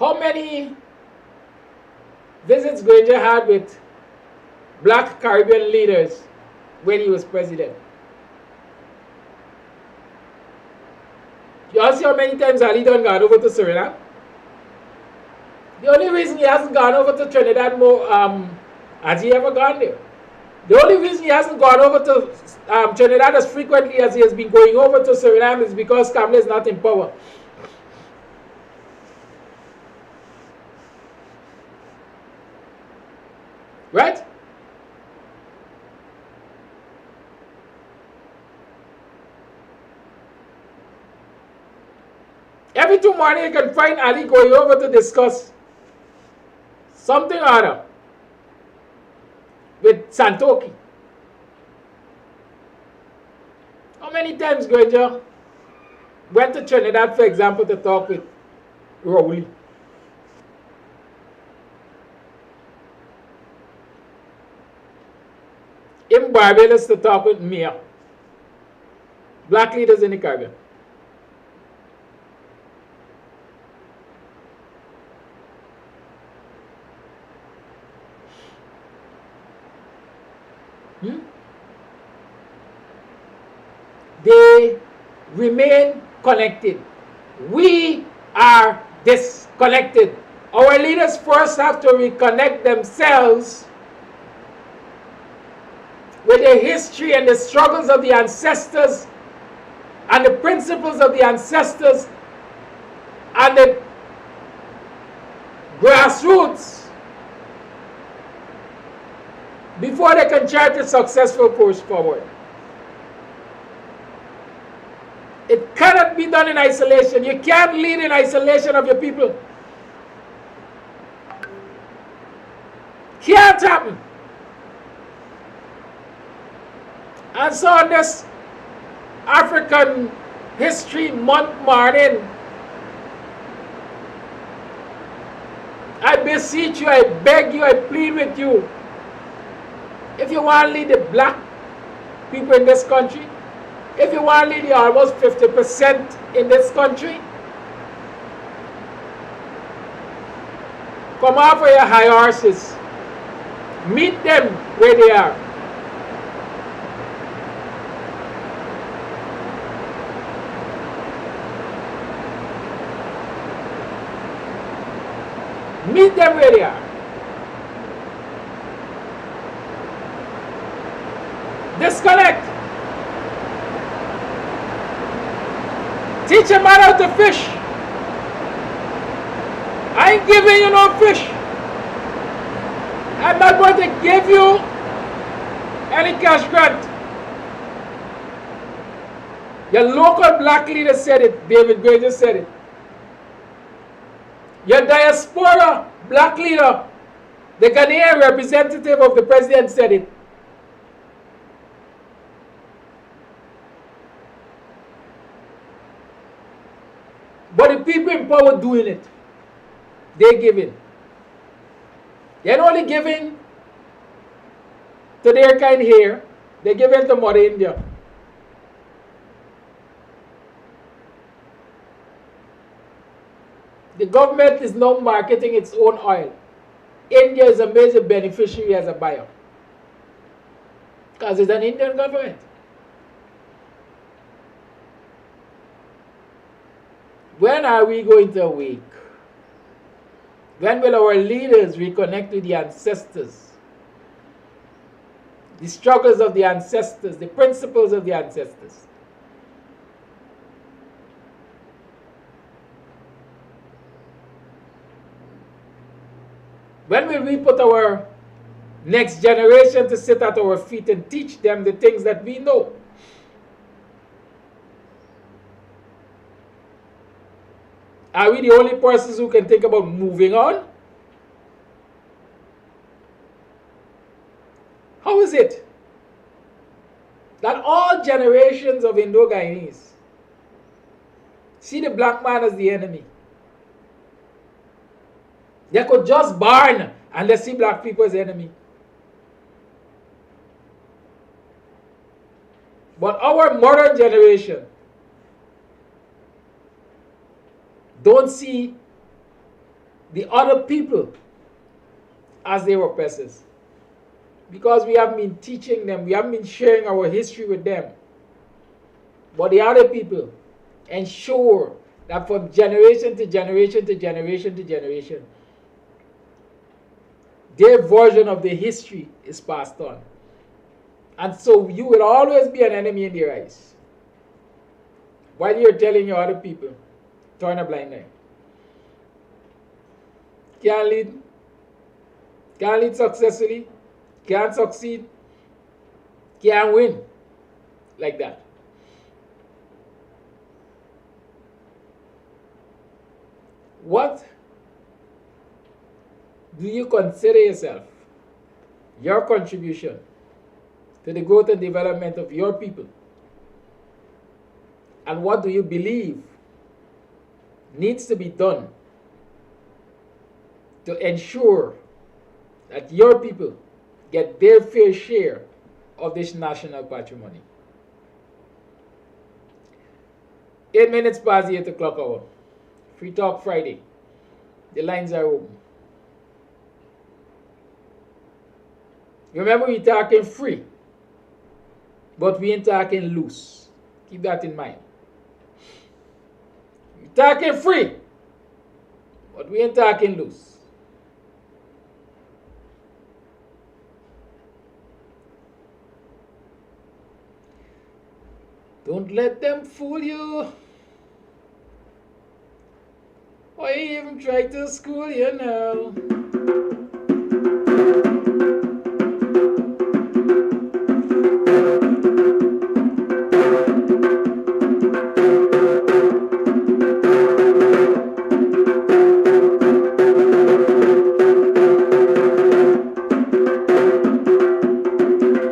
How many visits Granger had with black Caribbean leaders when he was president? You all see how many times Ali done gone over to Suriname? The only reason he hasn't gone over to Trinidad more, has he ever gone there? The only reason he hasn't gone over to Trinidad as frequently as he has been going over to Suriname is because Kamla is not in power. Right? Every 2 mornings you can find Ali going over to discuss something or other with Santoki. How many times Granger went to Trinidad, for example, to talk with Rowley? In Barbados to talk with Mia. Black leaders in the Caribbean. They remain connected. We are disconnected. Our leaders first have to reconnect themselves with the history and the struggles of the ancestors and the principles of the ancestors and the grassroots before they can chart a successful course forward. It cannot be done in isolation. You can't lead in isolation of your people. Can't happen. And so on this African History Month morning, I beseech you, I beg you, I plead with you, if you want to lead the black people in this country, if you want to lead the almost 50% in this country, come off of your high horses. Meet them where they are. Meet them where they are. Disconnect. Teach a man how to fish. I ain't giving you no fish. I'm not going to give you any cash grant. Your local black leader said it. David Granger said it. Your diaspora black leader, the Ghanaian representative of the president, said it. But the people in power doing it, they giving. They're not only giving to their kind here, they're giving to Mother India. The government is now marketing its own oil. India is a major beneficiary as a buyer, because it's an Indian government. When are we going to awake? When will our leaders reconnect with the ancestors? The struggles of the ancestors, the principles of the ancestors. When will we put our next generation to sit at our feet and teach them the things that we know? Are we the only persons who can think about moving on? How is it that all generations of Indo-Guyanese see the black man as the enemy? They could just burn and they see black people as enemy. But our modern generation don't see the other people as their oppressors. Because we haven't been teaching them, we haven't been sharing our history with them. But the other people ensure that from generation to generation to generation to generation, their version of the history is passed on. And so you will always be an enemy in their eyes. While you're telling your other people, turn a blind eye. Can't lead successfully, can't succeed, can't win like that. What do you consider yourself, your contribution to the growth and development of your people? And what do you believe needs to be done to ensure that your people get their fair share of this national patrimony? 8 minutes past the 8 o'clock hour. Freetalk Friday. The lines are open. Remember, we're talking free, but we ain't talking loose. Keep that in mind. We're talking free, but we ain't talking loose. Don't let them fool you. Or even try to school you now.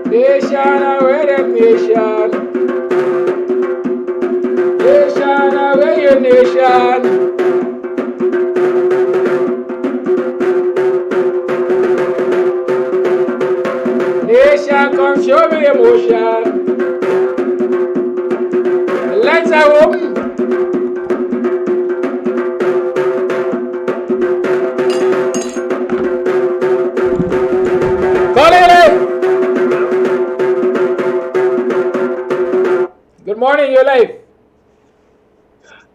Nation away them nation. Nation away your nation. Nation, come show me emotion. The lights are open. Call it. Good morning, you're live.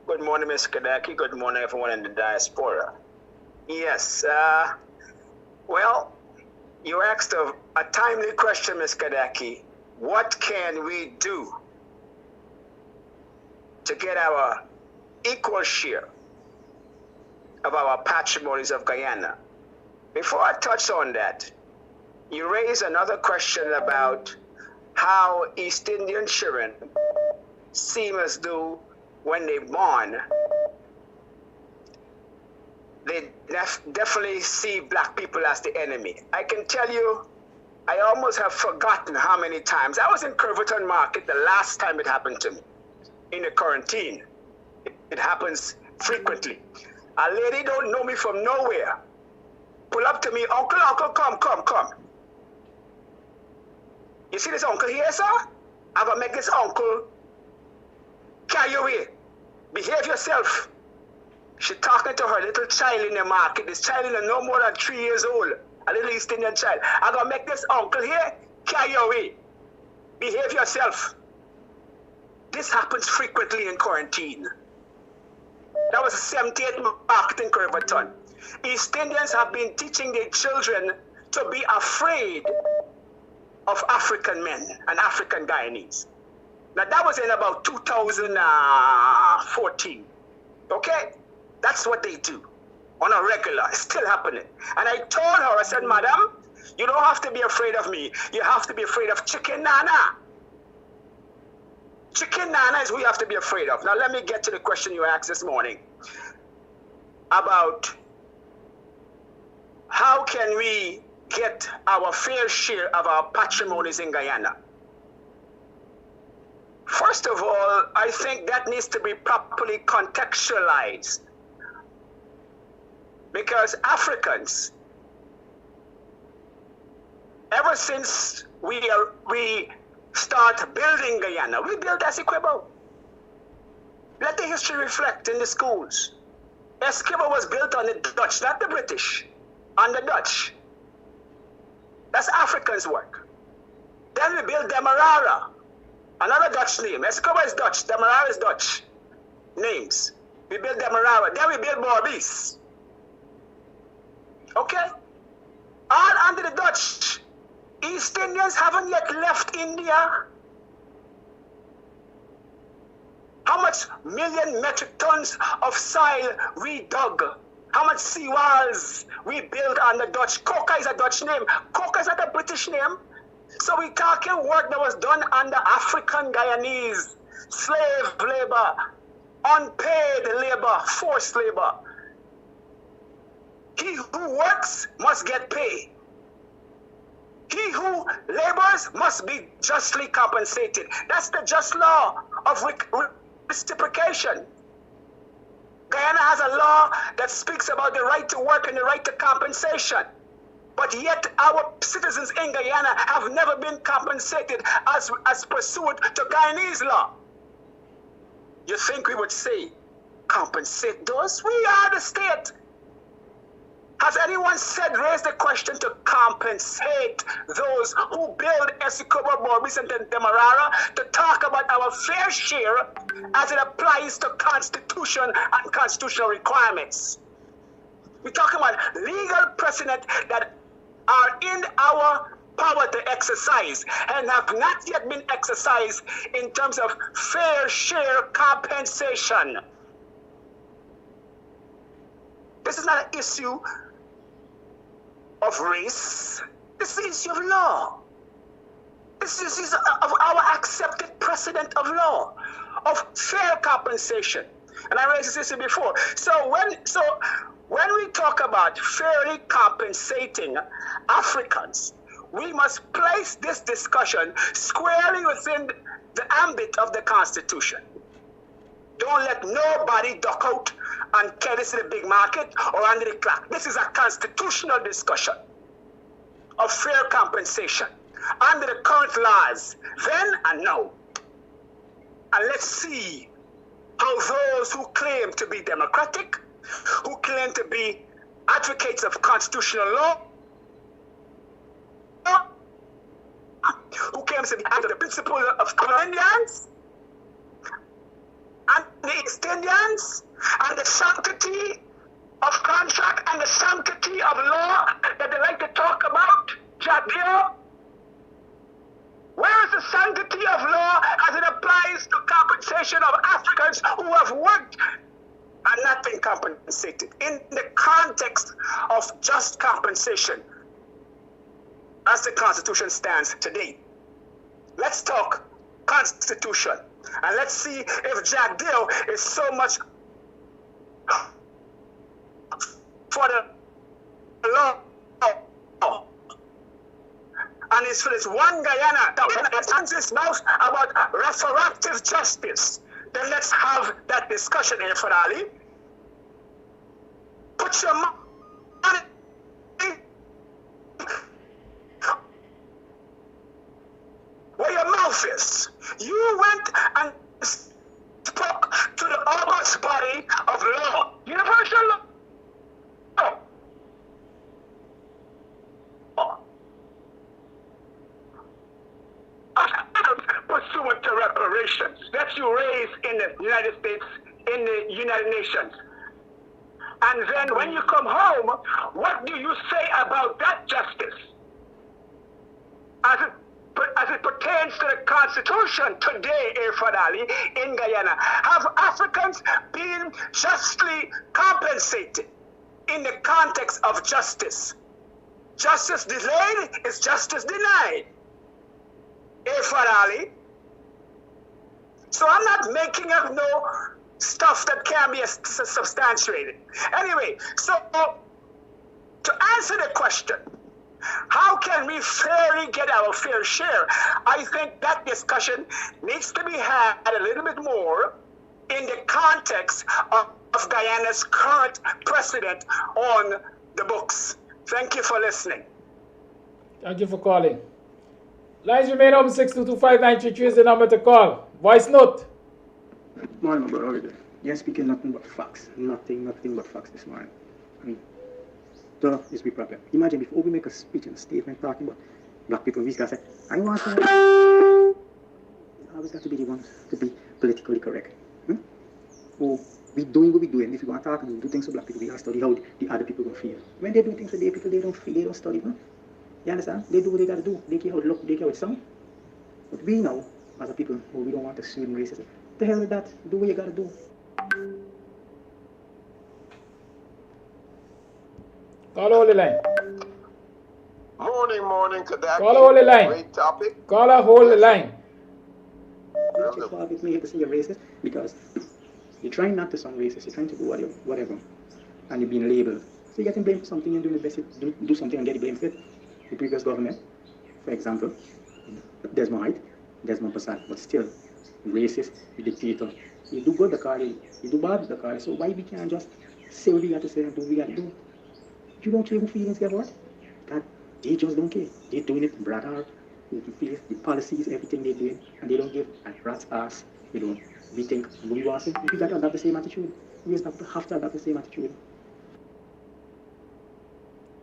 Good morning, Ms. Kadaki. Good morning, everyone in the diaspora. Yes, well, you asked a timely question, Ms. Kadaki. What can we do to get our equal share of our patrimonies of Guyana? Before I touch on that, you raise another question about how East Indian children seem as though when they're born, they definitely see black people as the enemy. I can tell you, I almost have forgotten how many times. I was in Curverton Market the last time it happened to me, in the quarantine. It happens frequently. A lady don't know me from nowhere. Pull up to me, uncle, come. You see this uncle here, sir? I'm gonna make this uncle carry you away. Behave yourself. She talking to her little child in the market. This child is no more than 3 years old. A little East Indian child. I'm gonna make this uncle here carry you away. Behave yourself. This happens frequently in quarantine. That was a 78th market in Curverton. East Indians have been teaching their children to be afraid of African men and African Guyanese. Now that was in about 2014. Okay? That's what they do on a regular. It's still happening. And I told her, I said, madam, you don't have to be afraid of me. You have to be afraid of Chicken Nana. Chicken Nana is who you have to be afraid of. Now let me get to the question you asked this morning about how can we get our fair share of our patrimonies in Guyana. First of all, I think that needs to be properly contextualized. Because Africans, ever since we start building Guyana, we built Essequibo. Let the history reflect in the schools. Essequibo was built on the Dutch, not the British, on the Dutch. That's Africans' work. Then we built Demerara, another Dutch name. Essequibo is Dutch, Demerara is Dutch names. We built Demerara. Then we built Berbice. Okay? All under the Dutch. East Indians haven't yet left India. How much million metric tons of soil we dug? How much seawalls we built on the Dutch? Coca is a Dutch name. Coca is not a British name. So we're talking work that was done under African Guyanese, slave labor, unpaid labor, forced labor. He who works must get paid. He who labors must be justly compensated. That's the just law of reciprocation. Guyana has a law that speaks about the right to work and the right to compensation. But yet our citizens in Guyana have never been compensated as pursuant to Guyanese law. You think we would say, compensate those? We are the state. Has anyone raised the question to compensate those who build Essequibo, Berbice, and Demerara, to talk about our fair share as it applies to Constitution and constitutional requirements? We're talking about legal precedent that are in our power to exercise and have not yet been exercised in terms of fair share compensation. This is not an issue of race. This is an issue of law. This is of our accepted precedent of law, of fair compensation. And I raised this issue before. So when we talk about fairly compensating Africans, we must place this discussion squarely within the ambit of the Constitution. Don't let nobody duck out and carry this in the big market or under the clock. This is a constitutional discussion of fair compensation under the current laws, then and now. And let's see how those who claim to be democratic, who claim to be advocates of constitutional law, who claims to be under the principle of Indians, and the East Indians, and the sanctity of contract and the sanctity of law that they like to talk about, Jabir. Where is the sanctity of law as it applies to compensation of Africans who have worked and not been compensated in the context of just compensation as the Constitution stands today? Let's talk Constitution. And let's see if Jack Dill is so much for the law and it's for this one Guyana that stands his mouth about restorative justice. Then let's have that discussion, Elford Ali. Put your money where your mouth is. You went and spoke to the august body of law, universal law. Pursuant to reparations that you raise in the United States, in the United Nations. And then when you come home, what do you say about that justice? As it pertains to the Constitution today, Elford Ali, in Guyana, have Africans been justly compensated in the context of justice? Justice delayed is justice denied, Elford Ali. So I'm not making up no stuff that can be substantiated. Anyway, so to answer the question, how can we fairly get our fair share? I think that discussion needs to be had a little bit more in the context of Guyana's current precedent on the books. Thank you for listening. Thank you for calling. Lines remain open. 6225933 is the number to call. Voice note. Morning, my brother. How are you doing? You're speaking nothing but facts. Nothing but facts this morning. I mean, that is the problem. Imagine before we make a speech and a statement talking about black people, we just say, I want to... always got to be the ones to be politically correct. Oh, we doing what we doing. If you want to talk and do things for black people, we have to study how the other people will feel. When they do things for their people, they don't feel, they don't study. You understand? They do what they got to do. They care how it look, they care how it sound. But we know, as a people, we don't want to student racism. The hell with that? Do what you got to do. Call all the line. Morning, Kadaki. Call all the line. Great topic. Call a hold the line. It's hard with me to say you're racist because you're trying not to sound racist. You're trying to do whatever, and you're being labeled. So you're getting blamed for something and doing the best you do something and get blamed for it. The previous government, for example, Desmond Hyde, Desmond Passat, but still racist, dictator. You do good, the car, you do bad, the car. So why we can't just say what we got to say and do what we got to do? You don't care who feelings get hurt. God, they just don't care. They're doing it brat hard. The policies, everything they're doing, and they don't give a rat's ass. They don't. We think we want it. We got to adopt the same attitude. We just have to adopt the same attitude.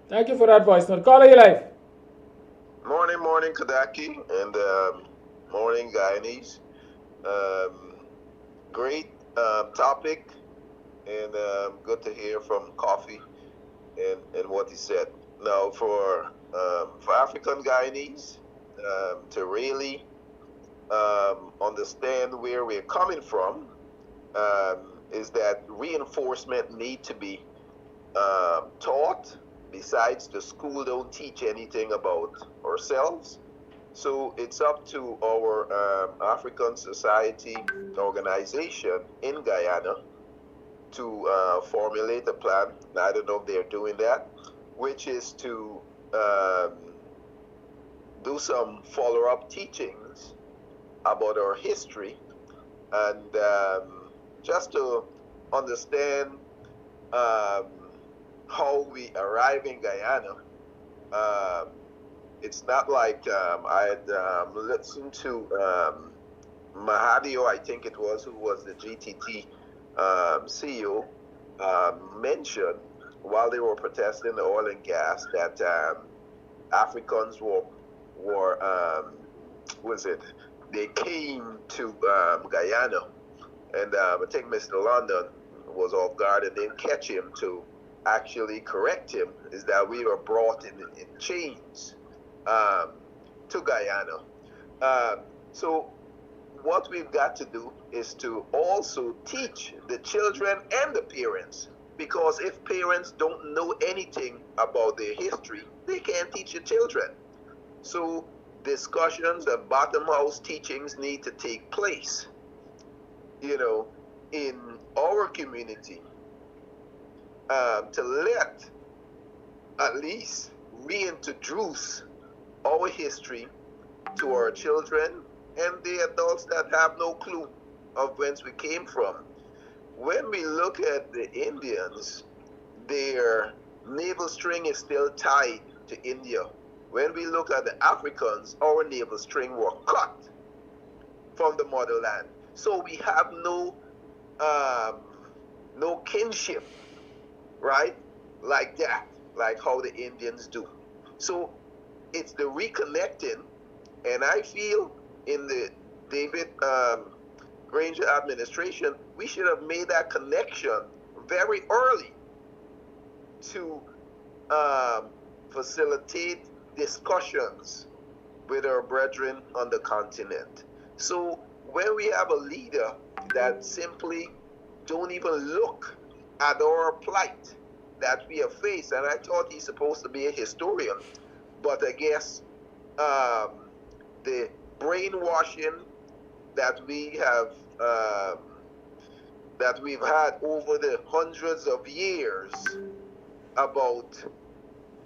Thank you for that voice note. Call your life. Morning, Kadaki, and morning, Guyanese. Great topic, and good to hear from Coffee and what he said. Now, for African Guyanese to really understand where we're coming from, is that reinforcement need to be taught. Besides, the school don't teach anything about ourselves. So it's up to our African Society organization in Guyana to formulate a plan. I don't know if they're doing that, which is to do some follow-up teachings about our history and just to understand how we arrive in Guyana. It's not like I had listened to Mahadio, I think it was, who was the GTT CEO, mentioned while they were protesting the oil and gas that Africans were they came to Guyana, and I think Mr. London was off guard and didn't catch him to actually correct him, is that we were brought in chains to Guyana. So what we've got to do is to also teach the children and the parents, because if parents don't know anything about their history, they can't teach the children. So discussions and bottom house teachings need to take place, in our community, to let at least reintroduce our history to our children and the adults that have no clue of whence we came from. When we look at the Indians, their navel string is still tied to India. When we look at the Africans, our navel string were cut from the motherland. So we have no kinship, right? Like that, like how the Indians do. So it's the reconnecting, and I feel in the David Granger administration, we should have made that connection very early to facilitate discussions with our brethren on the continent. So when we have a leader that simply don't even look at our plight that we have faced, and I thought he's supposed to be a historian, but I guess the brainwashing that we have that we've had over the hundreds of years about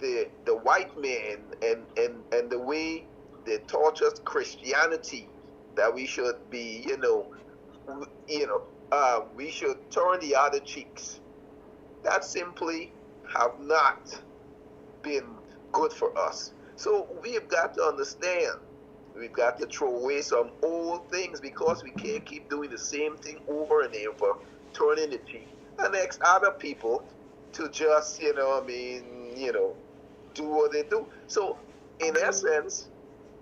the white man and the way they taught us Christianity, that we should be, we should turn the other cheeks. That simply have not been good for us. So we've got to understand, we've got to throw away some old things, because we can't keep doing the same thing over and over turning the cheek and ask other people to just, do what they do. So, in essence,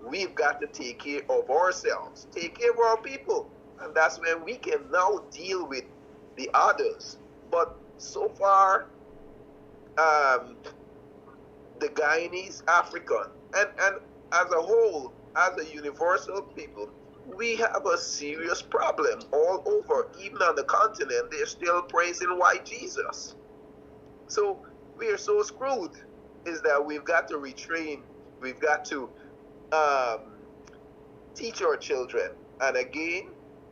we've got to take care of ourselves, take care of our people. And that's when we can now deal with the others. But so far, the Guyanese, African, and as a whole, as a universal people, we have a serious problem all over. Even on the continent, they're still praising white Jesus. So we are so screwed, is that we've got to retrain, we've got to teach our children. And again,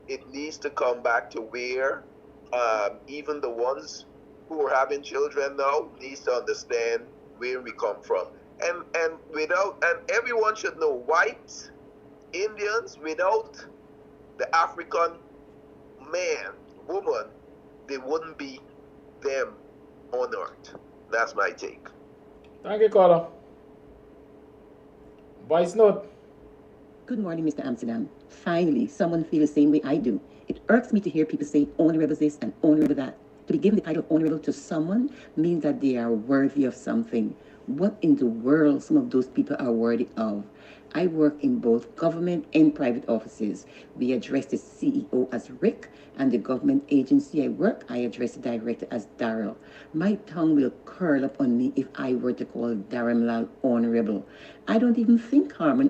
it needs to come back to where even the ones who are having children now needs to understand where we come from. And everyone should know, white Indians, without the African man, woman, they wouldn't be them on earth. That's my take. Thank you, caller. Voice note. Good morning, Mr. Amsterdam. Finally, someone feels the same way I do. It irks me to hear people say honorable this and honorable that. To be given the title honorable to someone means that they are worthy of something. What in the world some of those people are worthy of? I work in both government and private offices. We address the CEO as Rick, and the government agency I work, I address the director as Daryl. My tongue will curl up on me if I were to call Dharamlal honorable. I don't even think Harmon.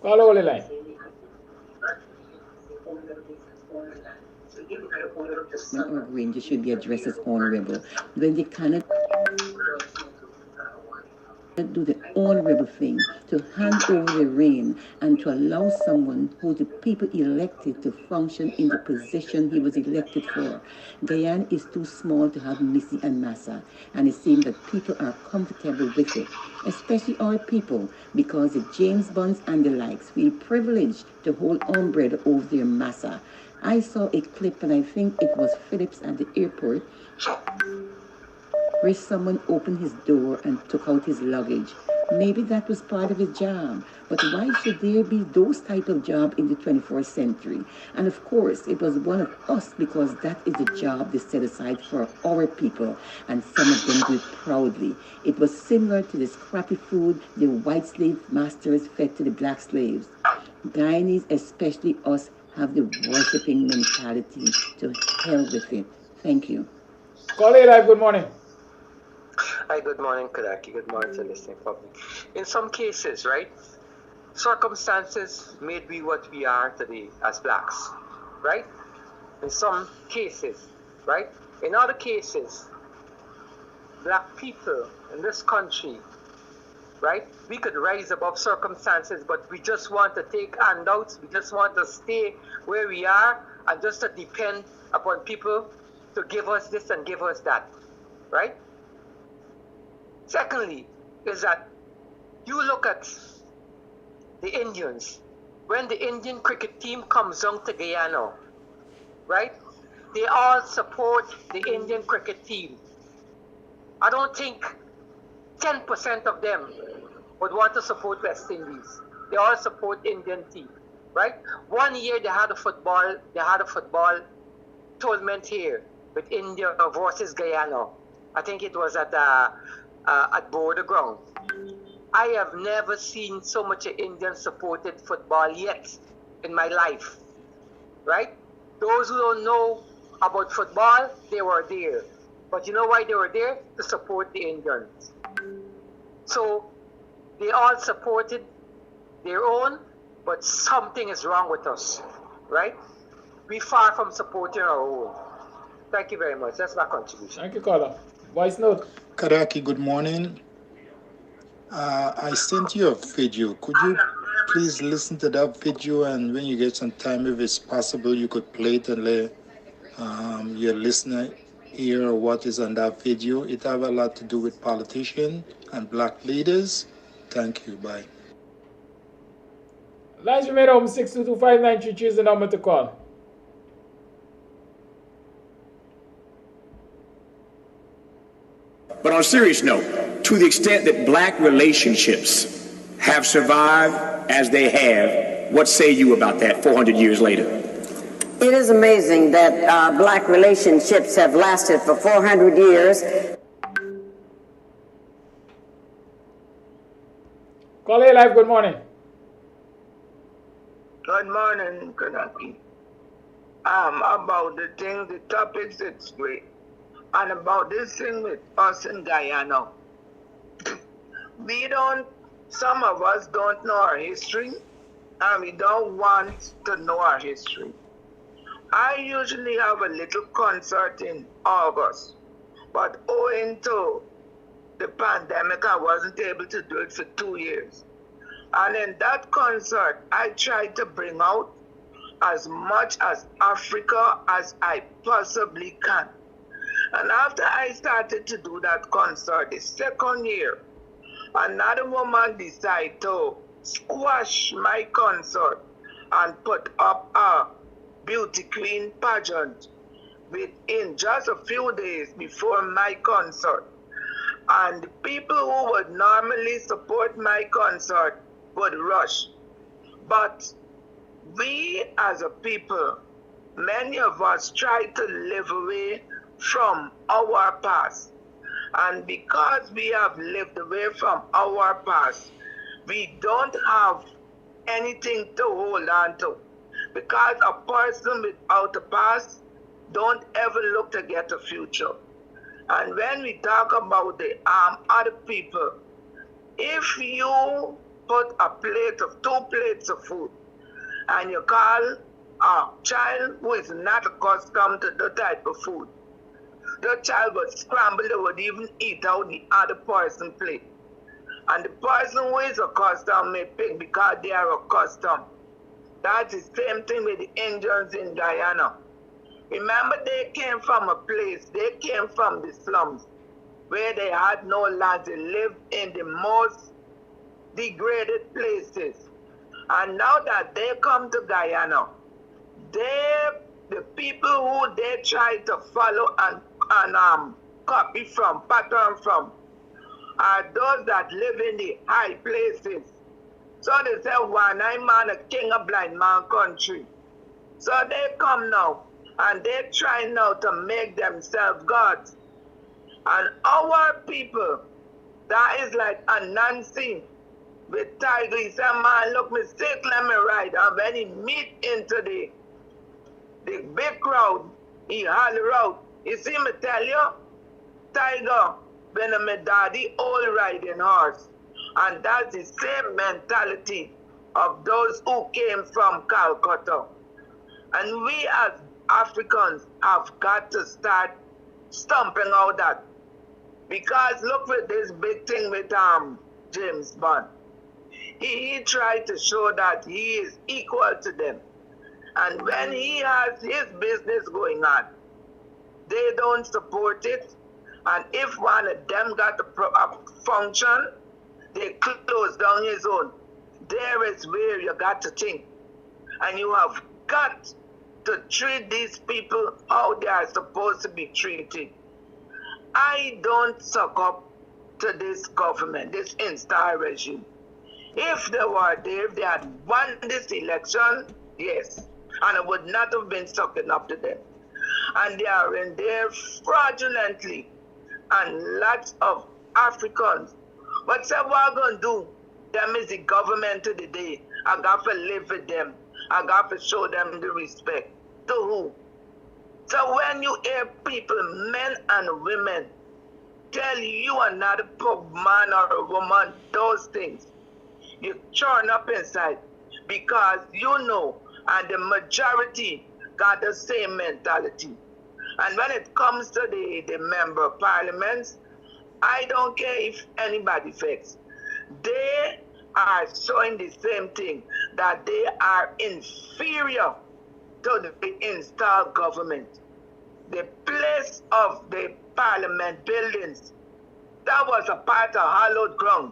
Call over the line. Or Granger should be addressed as honorable. When they cannot do the honorable thing, to hand over the reign and to allow someone who the people elected to function in the position he was elected for. Guyana is too small to have Missy and Massa, and it seems that people are comfortable with it, especially our people, because the James Bonds and the likes feel privileged to hold umbrella over their Massa. I saw a clip, and I think it was Phillips at the airport, where someone opened his door and took out his luggage. Maybe that was part of his job, but why should there be those type of job in the 21st century? And of course, it was one of us, because that is the job they set aside for our people, and some of them do it proudly. It was similar to the scrappy food the white slave masters fed to the black slaves. Guyanese, especially us, have the worshipping mentality. To hell with it. Thank you. Call it live. Good morning. Hi, good morning, Kadaki. Good morning to listening public. In some cases, right, circumstances made we what we are today as blacks, right? In some cases, right? In other cases, black people in this country, right, we could rise above circumstances, but we just want to take handouts. We just want to stay where we are and just to depend upon people to give us this and give us that, right? Secondly, is that you look at the Indians. When the Indian cricket team comes down to Guyana, right, they all support the Indian cricket team. I don't think 10% of them would want to support West Indies. They all support Indian team, right? One year they had a football tournament here with India versus Guyana. I think it was at Border Ground. I have never seen so much Indian supported football yet in my life, right? Those who don't know about football, they were there. But you know why they were there? To support the Indians. So they all supported their own, but something is wrong with us, right? We're far from supporting our own. Thank you very much. That's my contribution. Thank you, caller. Voice note. Kadaki, good morning. I sent you a video. Could you please listen to that video, and when you get some time, if it's possible, you could play it and let your listener hear what is on that video. It have a lot to do with politicians and black leaders. Thank you. Bye. Lines remain open. 6225933 is the number to call. But on a serious note, to the extent that black relationships have survived as they have, What say you about that 400 years later? It is amazing that black relationships have lasted for 400 years. Call A Live, good morning. Good morning, Kanaki. About the thing, the topics, it's great. And about this thing with us in Guyana, some of us don't know our history, and we don't want to know our history. I usually have a little concert in August, but owing to the pandemic, I wasn't able to do it for 2 years. And in that concert, I tried to bring out as much as Africa as I possibly can. And after I started to do that concert, the second year, another woman decided to squash my concert and put up a beauty queen pageant within just a few days before my concert. And the people who would normally support my concert would rush. But we as a people, many of us try to live away from our past. And because we have lived away from our past, we don't have anything to hold on to. Because a person without a past don't ever look to get a future. And when we talk about the other people, if you put a plate of 2 plates of food and you call a child who is not accustomed to the type of food, the child would scramble, they would even eat out the other person's plate. And the person who is accustomed may pick because they are accustomed. That's the same thing with the Indians in Guyana. Remember, they came from a place, they came from the slums where they had no land. They lived in the most degraded places. And now that they come to Guyana, the people who they try to follow and copy from, pattern from, are those that live in the high places. So they say, one eye man, a king, a blind man country. So they come now, and they try now to make themselves gods. And our people, that is like a Nancy with Tiger. He said, man, look, mistake, let me ride. And when he meet into the big crowd, he holler out. You see me tell you, Tiger, when my daddy all riding horse. And that's the same mentality of those who came from Calcutta. And we as Africans have got to start stomping out that. Because look at this big thing with James Bond. He tried to show that he is equal to them. And when he has his business going on, they don't support it. And if one of them got a function, they close down his own. There is where you got to think. And you have got to treat these people how they are supposed to be treated. I don't suck up to this government, this install regime. If they were there, if they had won this election, yes. And I would not have been sucking up to them. And they are in there fraudulently. And lots of Africans. But say what I'm going to do, them is the government of the day. I got to live with them. I got to show them the respect. To who? So when you hear people, men and women, tell you another poor man or a woman those things, you turn up inside because you know, and the majority got the same mentality. And when it comes to the member of parliaments, I don't care if anybody vexed. They are showing the same thing, that they are inferior to the installed government. The place of the parliament buildings, that was a part of hallowed ground.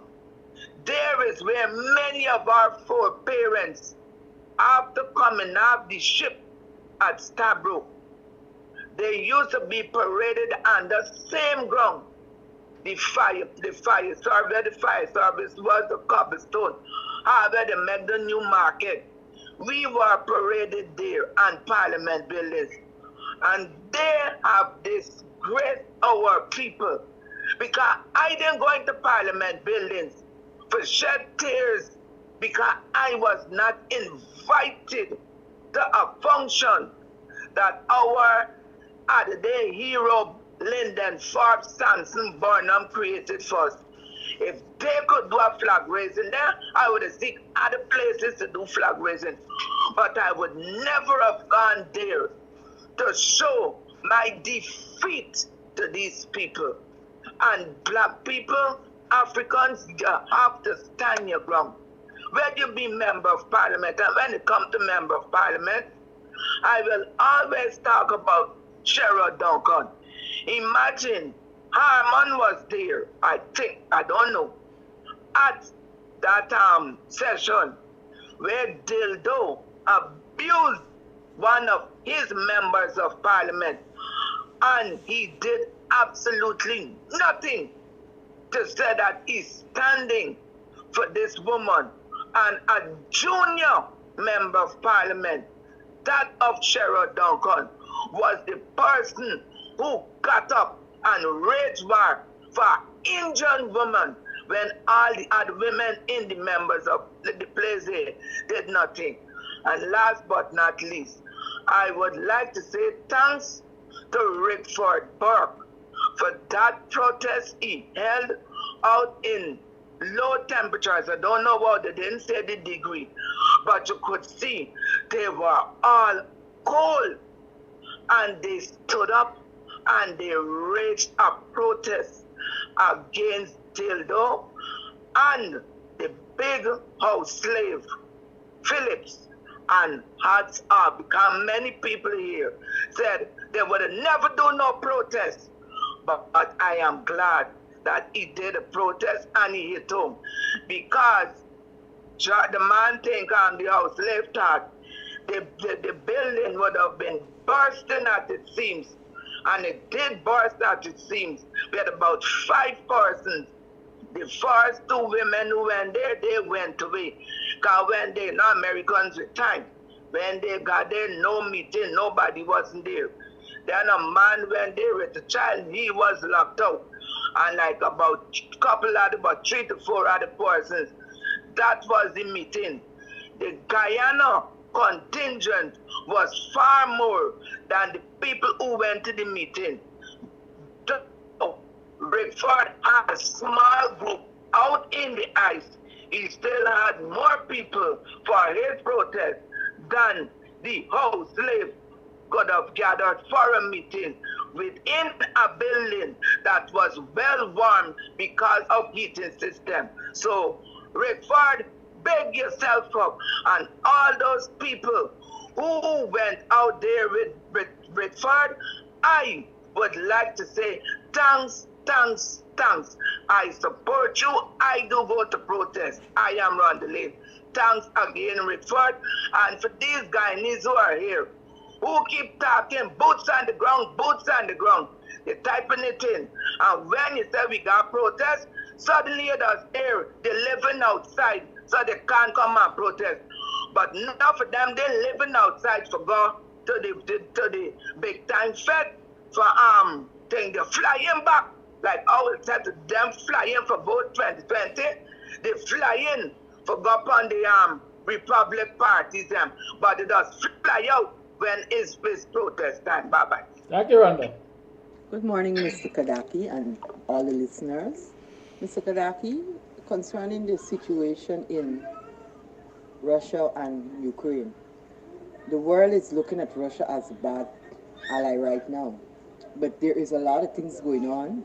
There is where many of our foreparents, after coming off the ship at Stabroek, they used to be paraded on the same ground. The fire service was the cobblestone. However, they make the new market. We were paraded there and Parliament buildings. And they have disgraced our people. Because I didn't go into Parliament buildings for shed tears because I was not invited to a function that our other day hero Lyndon Forbes Sampson Burnham created for us. If they could do a flag raising there, I would have seek other places to do flag raising. But I would never have gone there to show my defeat to these people. And black people, Africans, you have to stand your ground. When you be member of parliament, and when it comes to member of parliament, I will always talk about Sherrod Duncan. Imagine Harmon was there, I think, I don't know, at that session where Dildo abused one of his members of parliament, and he did absolutely nothing to say that he's standing for this woman. And a junior member of parliament, that of Sherrod Duncan, was the person who got up and raged war for Indian women when all the other women in the members of the place there did nothing. And last but not least, I would like to say thanks to Rickford Burke for that protest he held out in low temperatures. I don't know what they didn't say the degree, but you could see they were all cold, and they stood up and they raised a protest against Dildo and the big house slave Phillips. And hats are become many people here said they would never do no protest, but I am glad that he did a protest and he hit home, because the man think on the house slave thought the building would have been bursting at its seams, and it did burst at its seams. We had about 5 persons. The first 2 women who went there, they went away. Because when they, no Americans with time, when they got there, no meeting, nobody wasn't there. Then a man went there with a child, he was locked out. And like about 3 to 4 other persons. That was the meeting. The Guyana contingent was far more than the people who went to the meeting. Rickford had a small group out in the ice. He still had more people for his protest than the house slave could have gathered for a meeting within a building that was well warmed because of heating system. So Rickford, beg yourself up, and all those people who went out there with Rickford, I would like to say thanks. I support you. I do go to protest. I am Ron DeLay. Thanks again, Rickford. And for these Guyanese who are here, who keep talking boots on the ground, they're typing it in. And when you say we got protest, suddenly you just hear they're living outside, so they can't come and protest. But enough of them, they're living outside for go to the big time fed for thing. They're flying back. Like I will tell to them flying for vote 2020, they flying for go upon the Republic parties them, but they just fly out when it's protest time. Bye-bye. Thank you, Rhonda. Good morning, Mr. Kadaki and all the listeners. Mr. Kadaki, concerning the situation in Russia and Ukraine, the world is looking at Russia as a bad ally right now, but there is a lot of things going on.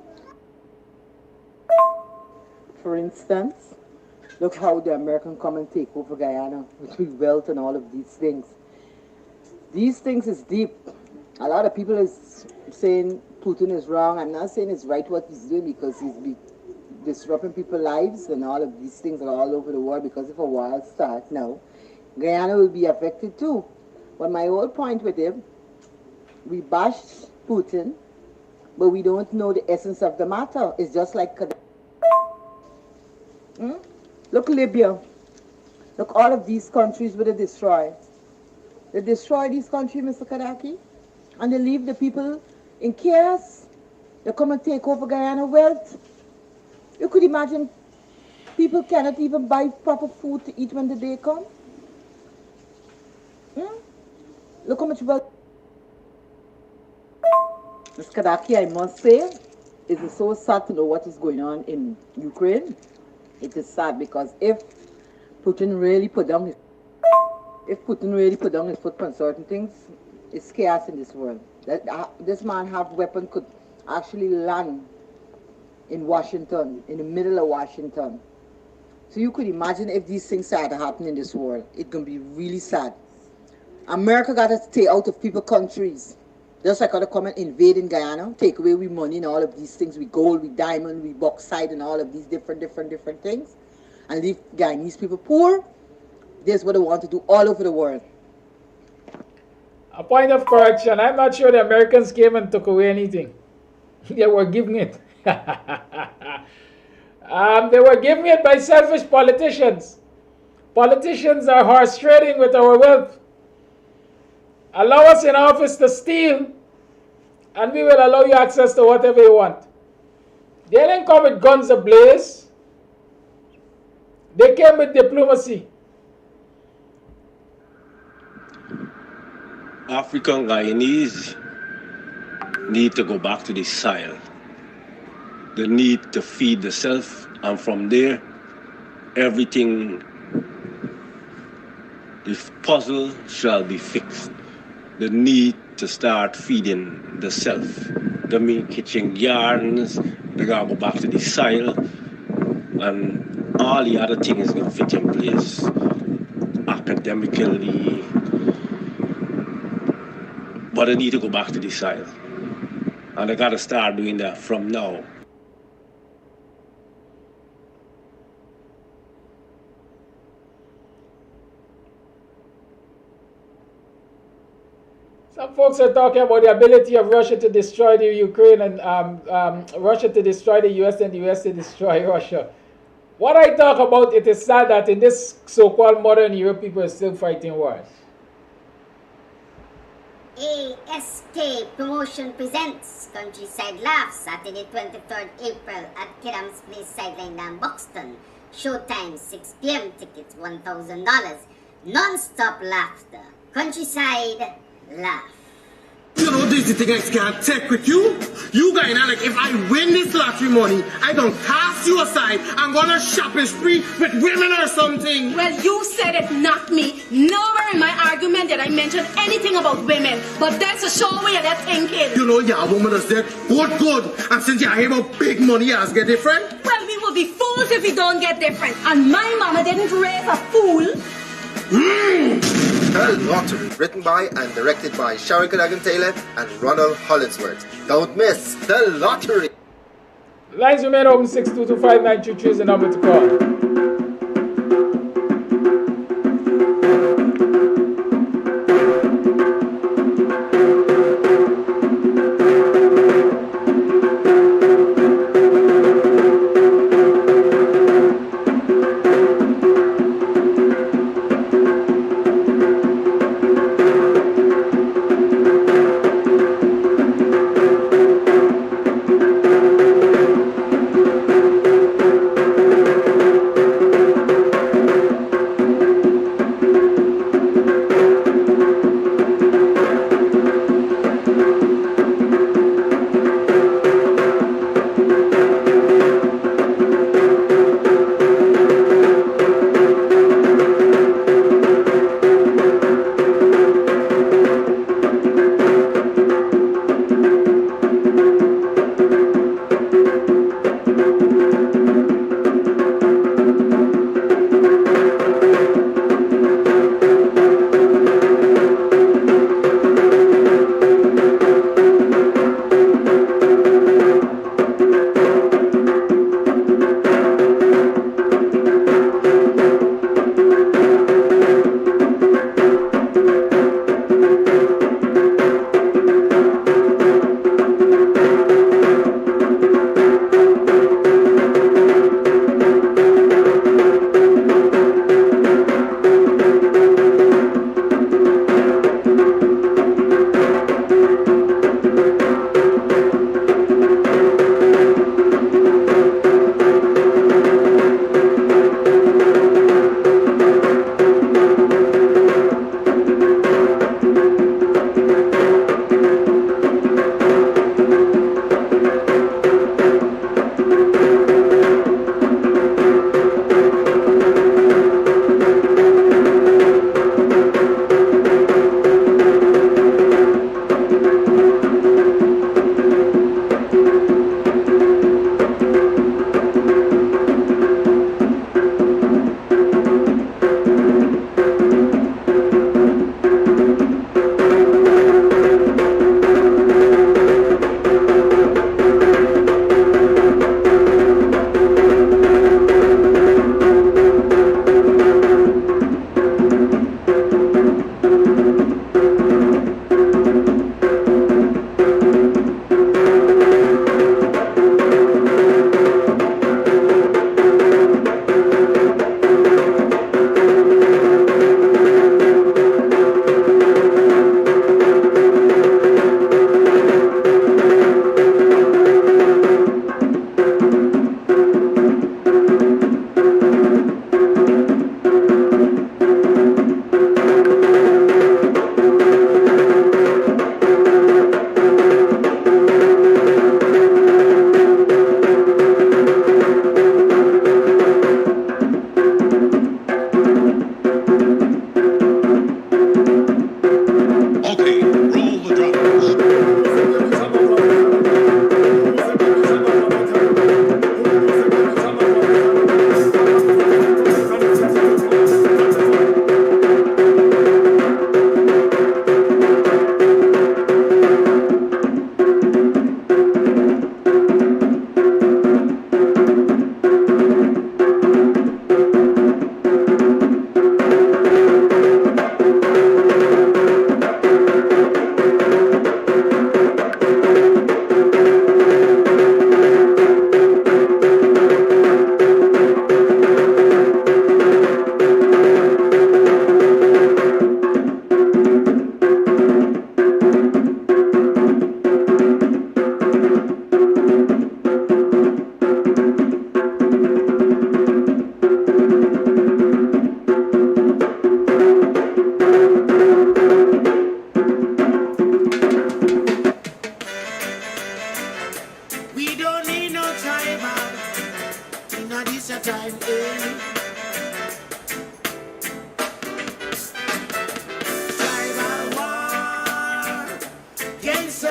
For instance, look how the American come and take over Guyana with wealth and all of these things. These things is deep. A lot of people is saying Putin is wrong. I'm not saying it's right what he's doing, because he's disrupting people's lives, and all of these things are all over the world because if a war starts now, Guyana will be affected too. But my whole point with him, we bash Putin, but we don't know the essence of the matter. It's just like Look Libya. Look all of these countries where they destroy. They destroy this country, Mr. Kadaki, and they leave the people in chaos. They come and take over Guyana wealth. You could imagine people cannot even buy proper food to eat when the day comes. Look how much wealth. Mr. Kadaki, I must say, it is so sad to know what is going on in Ukraine. It is sad because if Putin really put down his foot on certain things, it's chaos in this world. This man have weapon could actually land in Washington, in the middle of Washington. So you could imagine if these things started to happen in this world, it's gonna be really sad. America got to stay out of people's countries. Just like other come and invade in Guyana, take away we money and all of these things, we gold, we diamond, we bauxite and all of these different things, and leave Guyanese people poor. This is what they want to do all over the world. A point of correction, I'm not sure the Americans came and took away anything. They were giving it. They were giving it by selfish politicians. Politicians are horse trading with our wealth. Allow us in office to steal, and we will allow you access to whatever you want. They didn't come with guns ablaze. They came with diplomacy. African Guyanese need to go back to the soil. They need to feed themselves, and from there, everything, the puzzle shall be fixed. They need to start feeding themselves. They mean kitchen gardens, they gotta go back to the soil, and all the other things gonna fit in place academically. But they need to go back to the soil. And they gotta start doing that from now. Some folks are talking about the ability of Russia to destroy the Ukraine and Russia to destroy the US and the US to destroy Russia. What I talk about, it is sad that in this so-called modern Europe, people are still fighting wars. ASK Promotion presents Countryside Laughs Saturday 23rd April at KAMS Place Sideline ng Buxton. Showtime 6 p.m. Tickets $1,000. Non-stop laughter. Countryside Laugh. You know this is the thing I can't take with you. You guys, like if I win this lottery money, I don't cast you aside. I'm gonna shopping spree with women or something. Well, you said it, not me. Nowhere in my argument did I mention anything about women. But that's a show way of that thinking. You know, yeah, woman is dead. Good. And since you hear about big money, you get different. Well, we will be fools if we don't get different. And my mama didn't raise a fool. The Lottery, written by and directed by Sharon Cadogan-Taylor and Ronald Hollinsworth. Don't miss The Lottery. Lines remain open. 6225923 is the number to call.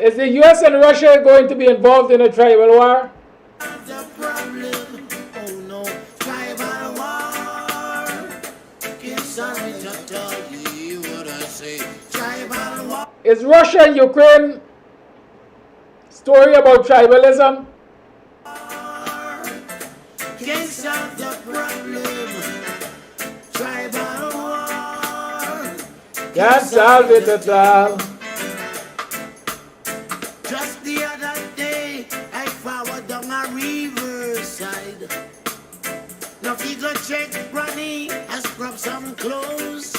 Is the US and Russia going to be involved in a tribal war? Is Russia and Ukraine story about tribalism? Can't solve the problem. Tribal war. Can't solve it at all. Just the other day, I forward down a riverside. Now if you go check Ronnie, I scrub some clothes.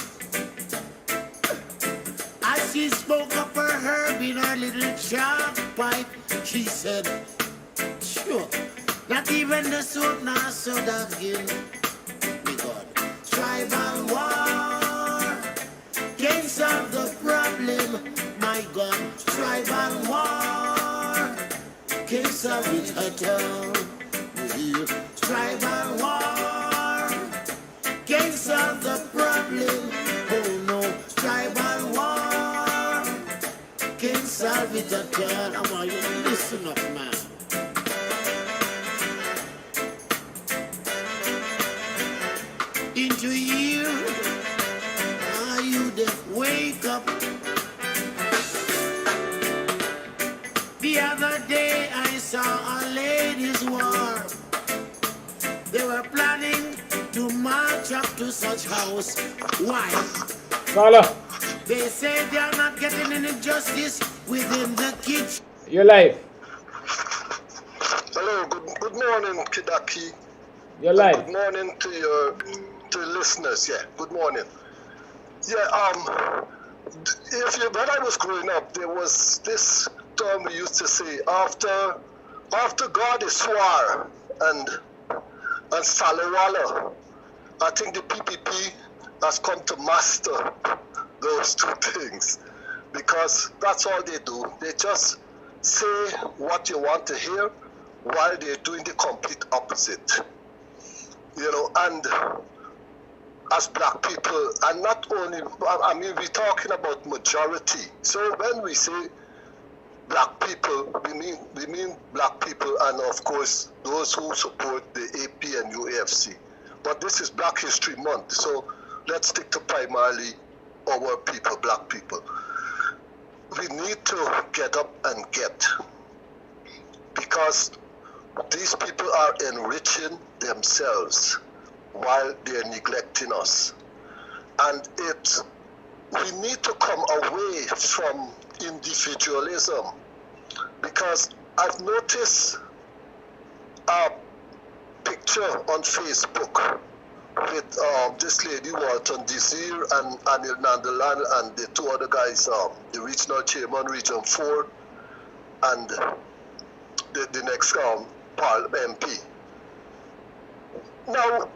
As she spoke up her herb in her little chalk pipe, she said, sure, not even the soap nor soda again. Me God, tribal war can't solve the problem. My God, tribal war can't solve it at all. Tribal war can't solve the problem. Oh no, tribal war can't solve it at all. I want you to listen up, man. Into you, are you deaf? Wake up. The other day I saw a ladies' war. They were planning to march up to such house. Why? Caller. They say they are not getting any justice within the kitchen. You're live. Hello, good morning, Kidaki. You're live. Good morning to your listeners. Yeah, good morning. Yeah, when I was growing up, there was this term we used to say, after God is swar and Salawala, I think the PPP has come to master those two things, because that's all they do. They just say what you want to hear while they're doing the complete opposite. You know, and as black people, and not only, I mean, we're talking about majority. So when we say black people, we mean black people, and of course those who support the AP and UAFC. But this is Black History Month, so let's stick to primarily our people, black people. We need to get up and get, because these people are enriching themselves while they're neglecting us. And we need to come away from individualism, because I've noticed a picture on Facebook with this lady Walton Desir and Anil Nandalan and the two other guys, the regional chairman, Region 4, and the next MP. Now,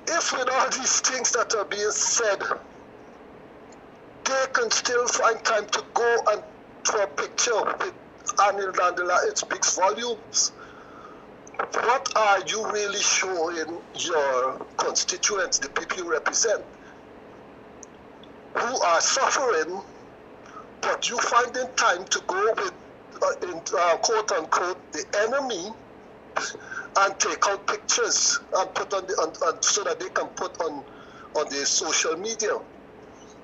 if with all these things that are being said, they can still find time to go and for a picture with Anil Nandala, it speaks volumes. What are you really showing your constituents, the people you represent, who are suffering, but you finding time to go with, quote unquote, the enemy, and take out pictures and put on so that they can put on the social media?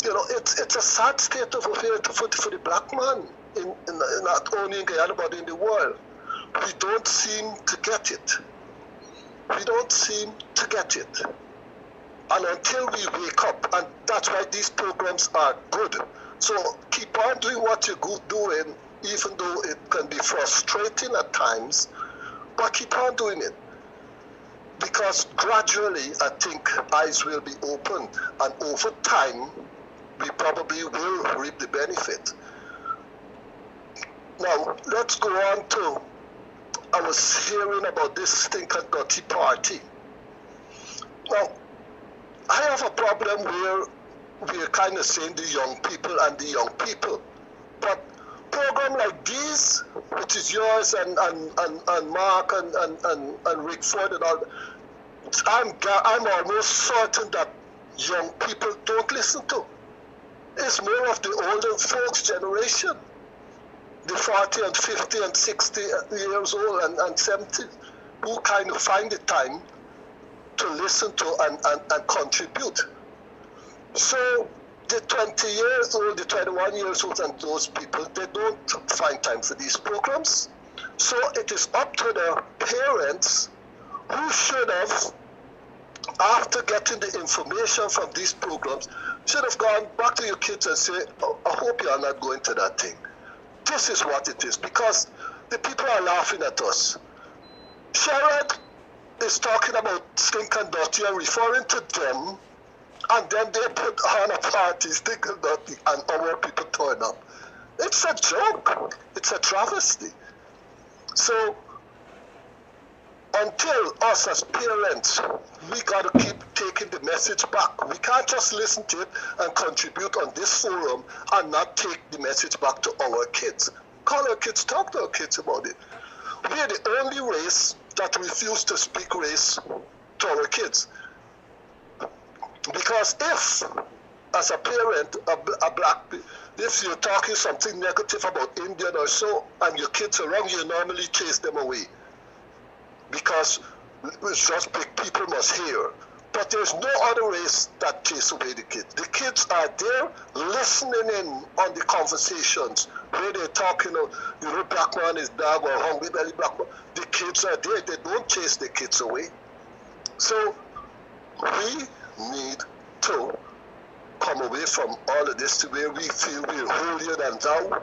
You know, it's a sad state of affairs for the black man, in not only in Guyana but in the world. We don't seem to get it. We don't seem to get it. And until we wake up, and that's why these programs are good. So keep on doing what you're doing, even though it can be frustrating at times, but keep on doing it. Because gradually, I think eyes will be opened, and over time, we probably will reap the benefit. Now, let's go on to, I was hearing about this thing called Tea Party. Now, I have a problem where we're kind of saying the young people and the young people. But program like these, which is yours and Mark and Rick Ford and all, I'm almost certain that young people don't listen to. It's more of the older folks' generation. the 40 and 50 and 60 years old and 70 who kind of find the time to listen to and contribute. So the 20 years old, the 21 years old and those people, they don't find time for these programs. So it is up to the parents who should have, after getting the information from these programs, should have gone back to your kids and say, oh, I hope you are not going to that thing. This is what it is, because the people are laughing at us. Sherrod is talking about Stink and Dirty and referring to them, and then they put on a party, Stink and Dirty, and our people turn up. It's a joke. It's a travesty. So, until us as parents, we got to keep taking the message back. We can't just listen to it and contribute on this forum and not take the message back to our kids. Call our kids, talk to our kids about it. We are the only race that refuse to speak race to our kids. Because if, as a parent, a black, if you're talking something negative about Indian or so, and your kids are wrong, you normally chase them away. Because it's just big people must hear. But there's no other race that chase away the kids. The kids are there listening in on the conversations where they're talking, black man is dog or hungry belly black man. The kids are there. They don't chase the kids away. So we need to come away from all of this to where we feel we're holier than thou.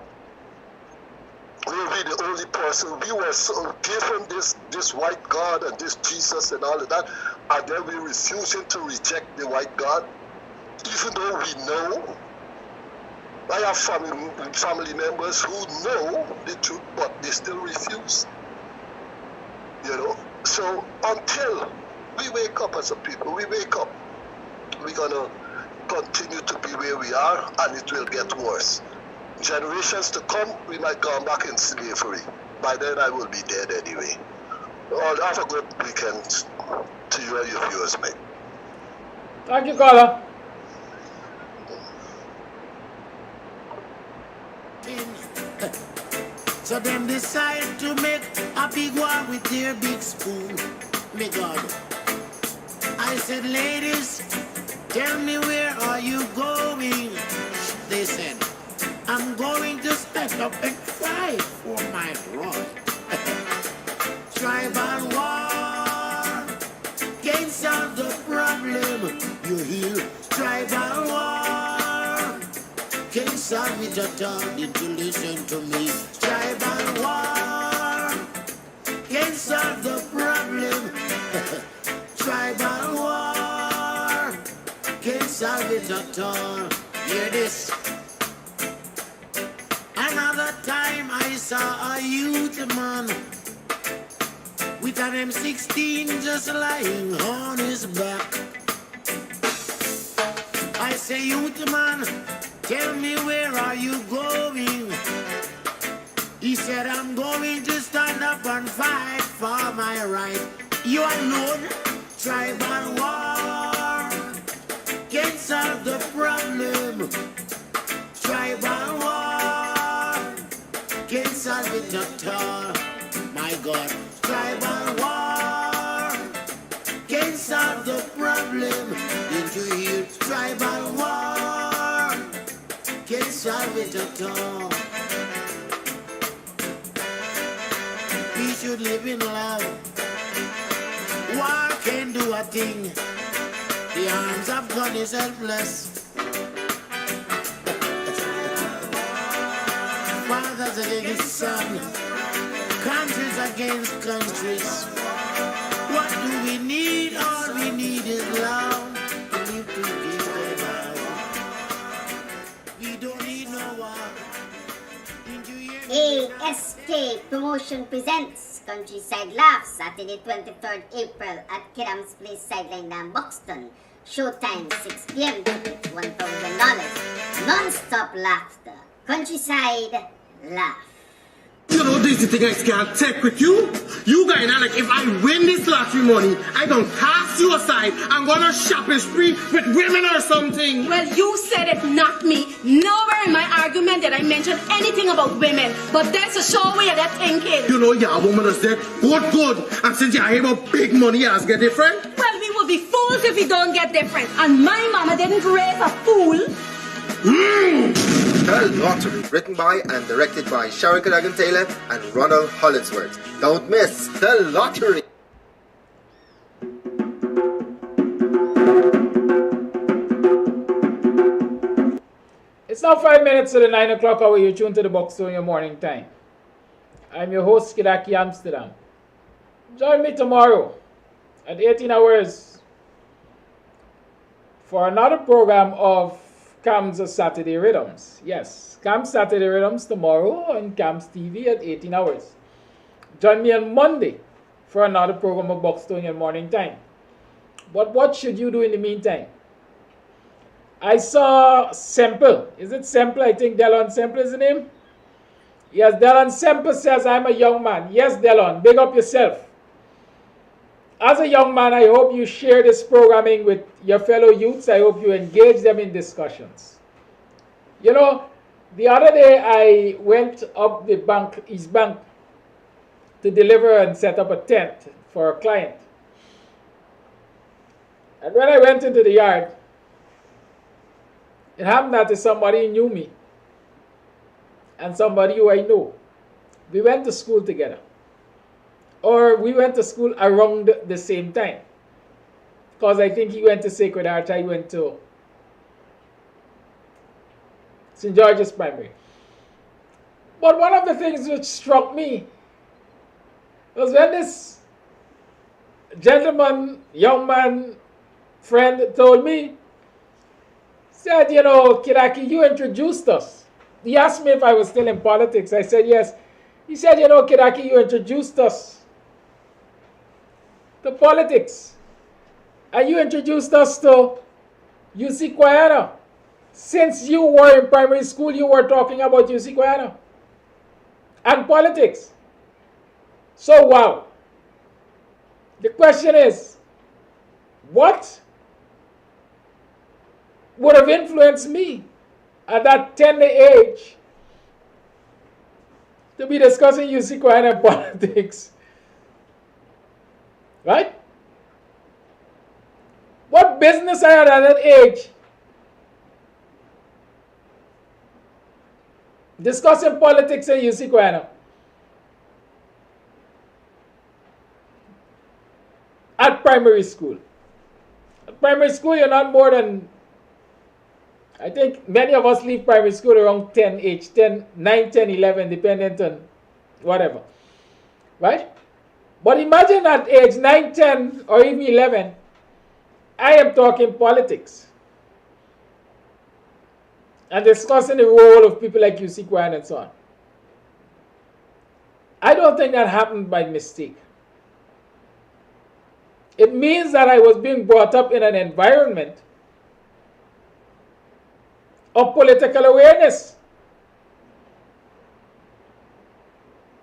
We're the only person. We were so given this white God and this Jesus and all of that, and then we're refusing to reject the white God, even though we know. I have family members who know the truth, but they still refuse. So until we wake up as a people, we're gonna continue to be where we are, and it will get worse. Generations to come, we might go back in slavery. By then, I will be dead anyway. Well, have a good weekend to you and your viewers, mate. Thank you, caller. So them decide to make a big war with their big spoon. Me God. I said, ladies, tell me where are you going? They said, I'm going to step up and fight for my Lord. Tribal war can't solve the problem. You hear? Tribal war can't solve it at all. Did you listen to me? Tribal war can't solve the problem. Tribal war can't solve it at all. Hear this. Another time I saw a youth man with an M16 just lying on his back. I say, youth man, tell me where are you going? He said, I'm going to stand up and fight for my right. You alone, tribal war can't solve the problem. Tribal war can't solve it at all. My God, tribal war can't solve the problem. Didn't you hear? Tribal war can't solve it at all. We should live in love. War can't do a thing. The arms of God is helpless. Fathers against sons, countries against countries. What do we need? All we need is love to live together. We don't need no war. ASK Promotion presents Countryside Laughs, Saturday 23rd April at KAMS Place, sideline ng Buxton. Showtime 6 p.m. Tickets $1,000. Non-stop laughter. Countryside Laugh. You know, this is the thing I can't take with you. You guys are like, if I win this lottery money, I don't cast you aside. I'm gonna shopping spree with women or something. Well, you said it, not me. Nowhere in my argument did I mention anything about women. But that's a sure way of that thinking. You know, yeah, woman is there. Good. And since you're here about big money, you get different. Well, we will be fools if we don't get different. And my mama didn't raise a fool. The Lottery, written by and directed by Sharika Dagan-Taylor and Ronald Hollingsworth. Don't miss The Lottery. It's now 5 minutes to the 9 o'clock hour. You tune to the Buxtonian Morning Time. I'm your host, Kidaki Amsterdam. Join me tomorrow at 18 hours for another program of KAMS Saturday Rhythms. Yes, KAMS Saturday Rhythms tomorrow on KAMS TV at 18 hours. Join me on Monday for another program of Buxtonian Morning Time. But what should you do in the meantime? I saw Semple. Is it Semple? I think Delon Semple is the name. Yes, Delon Semple says, I'm a young man. Yes, Delon, big up yourself. As a young man, I hope you share this programming with your fellow youths. I hope you engage them in discussions. You know, the other day I went up the bank, East Bank, to deliver and set up a tent for a client. And when I went into the yard, it happened that somebody knew me and somebody who I know. We went to school together. Or we went to school around the same time. Because I think he went to Sacred Heart, I went to St. George's Primary. But one of the things which struck me was when this gentleman, young man, friend told me, said, you know, Kidaki, you introduced us. He asked me if I was still in politics. I said, yes. He said, you know, Kidaki, you introduced us to politics. And you introduced us to UC Guyana. Since you were in primary school, you were talking about UC Guyana and politics. So, wow. The question is, what would have influenced me at that tender age to be discussing UC Guyana politics? Right? What business I had at that age discussing politics in UC Guyana? At primary school. At primary school, you're not more than, I think many of us leave primary school around 10 age, 9, 10, 11, dependent on whatever. Right? But imagine at age 9, 10, or even 11, I am talking politics and discussing the role of people like UC Guyana and so on. I don't think that happened by mistake. It means that I was being brought up in an environment of political awareness.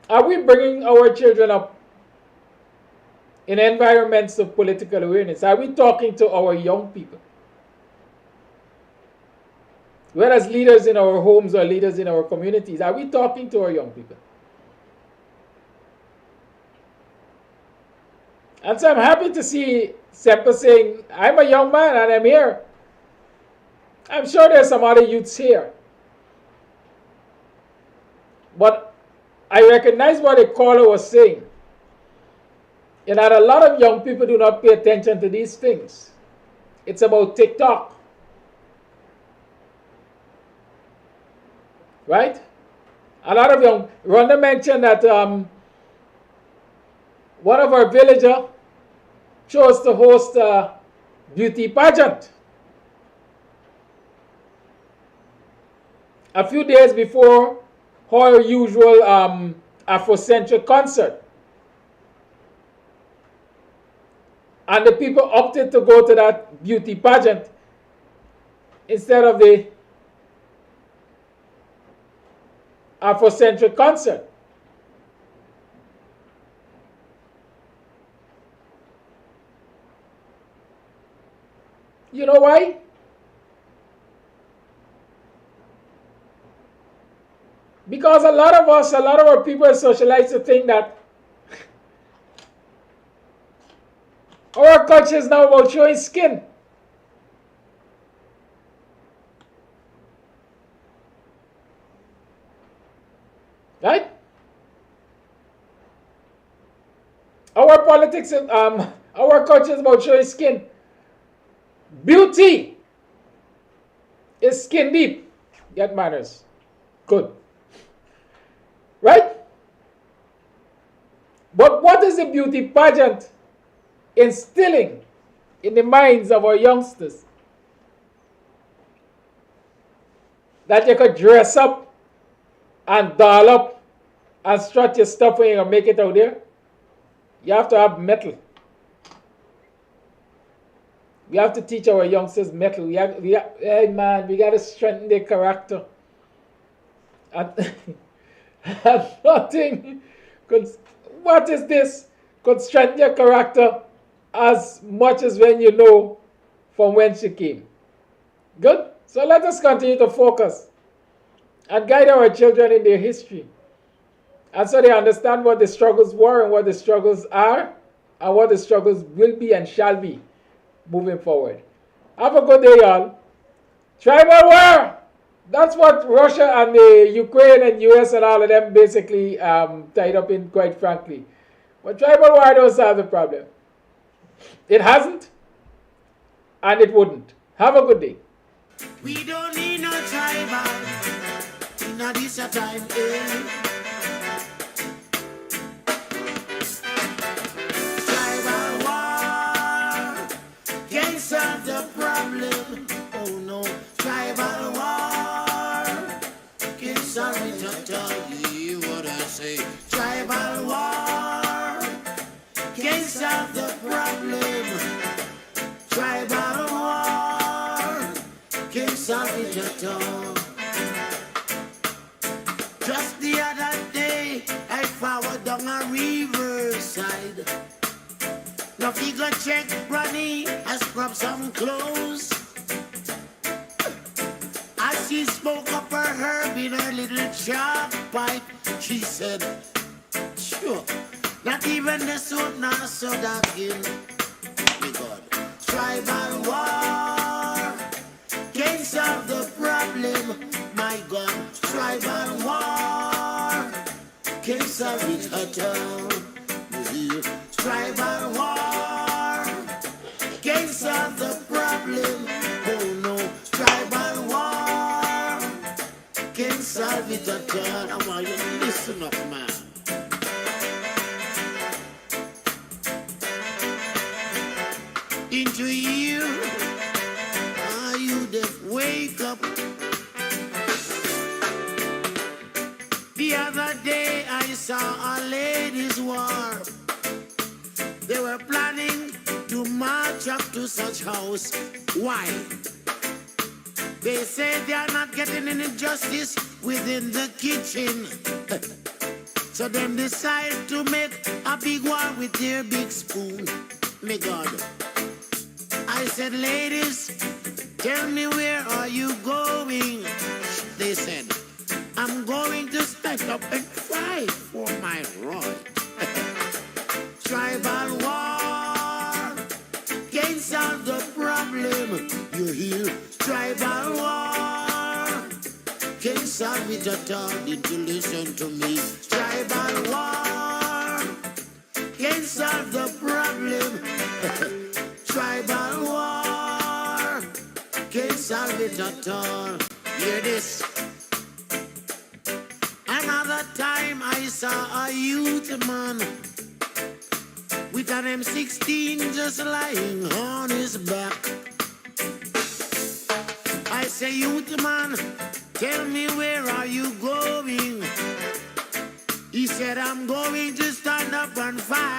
Are we bringing our children up in environments of political awareness? Are we talking to our young people? Whereas leaders in our homes or leaders in our communities, are we talking to our young people? And so I'm happy to see Semper saying, I'm a young man and I'm here. I'm sure there's some other youths here. But I recognize what the caller was saying. And that a lot of young people do not pay attention to these things. It's about TikTok. Right? A lot of young, Rhonda mentioned that one of our villagers chose to host a beauty pageant a few days before her usual Afrocentric concert. And the people opted to go to that beauty pageant instead of the Afrocentric concert. You know why? Because a lot of our people are socialized to think that our culture is now about showing skin. Right? Our politics, our culture is about showing skin. Beauty is skin deep. Get manners. Good. Right? But what is the beauty pageant instilling in the minds of our youngsters? That you could dress up and doll up and strut your stuff when you make it out there? You have to have metal. We have to teach our youngsters metal. Hey man, we got to strengthen their character. And nothing could, what is this? Could strengthen your character as much as when you know from whence you came. Good? So let us continue to focus and guide our children in their history. And so they understand what the struggles were and what the struggles are and what the struggles will be and shall be moving forward. Have a good day, y'all. Tribal war! That's what Russia and the Ukraine and US and all of them basically tied up in, quite frankly. But tribal war don't solve the problem. It hasn't, and it wouldn't. Have a good day. We don't need no tribal in this time. Tribal war can't solve the problem. Oh no, tribal war can't solve it at all. You hear what I say? Tribal war can't solve the problem. Tribal war can't solve it at all. Just the other day, I forward down a riverside. Now he go check Ronnie and scrub some clothes. As she spoke up her herb in her little chalk pipe, she said, sure, not even the soap nor soda again. Me God, tribal war can't solve the problem. My God, tribal war can't solve it at all. Tribal war can't solve the problem. Oh no, tribal war can't solve it at all. I want you to listen up, man. Into you, are you deaf? Wake up. The other day I saw a ladies' war. They were planning to march up to such house. Why? They say they are not getting any justice within the kitchen. So them decide to make a big war with their big spoon. Me God. I said, ladies, tell me where are you going? They said, I'm going to stand up and fight for my right. Tribal war can't solve the problem. You hear? Tribal war can't solve it at all. Did you listen to me? Tribal war can't solve the problem. Tribal war can't solve it at all. Hear this. Another time I saw a youth man with an M16 just lying on his back. I say, youth man, tell me where are you going? He said, I'm going to stand up and fight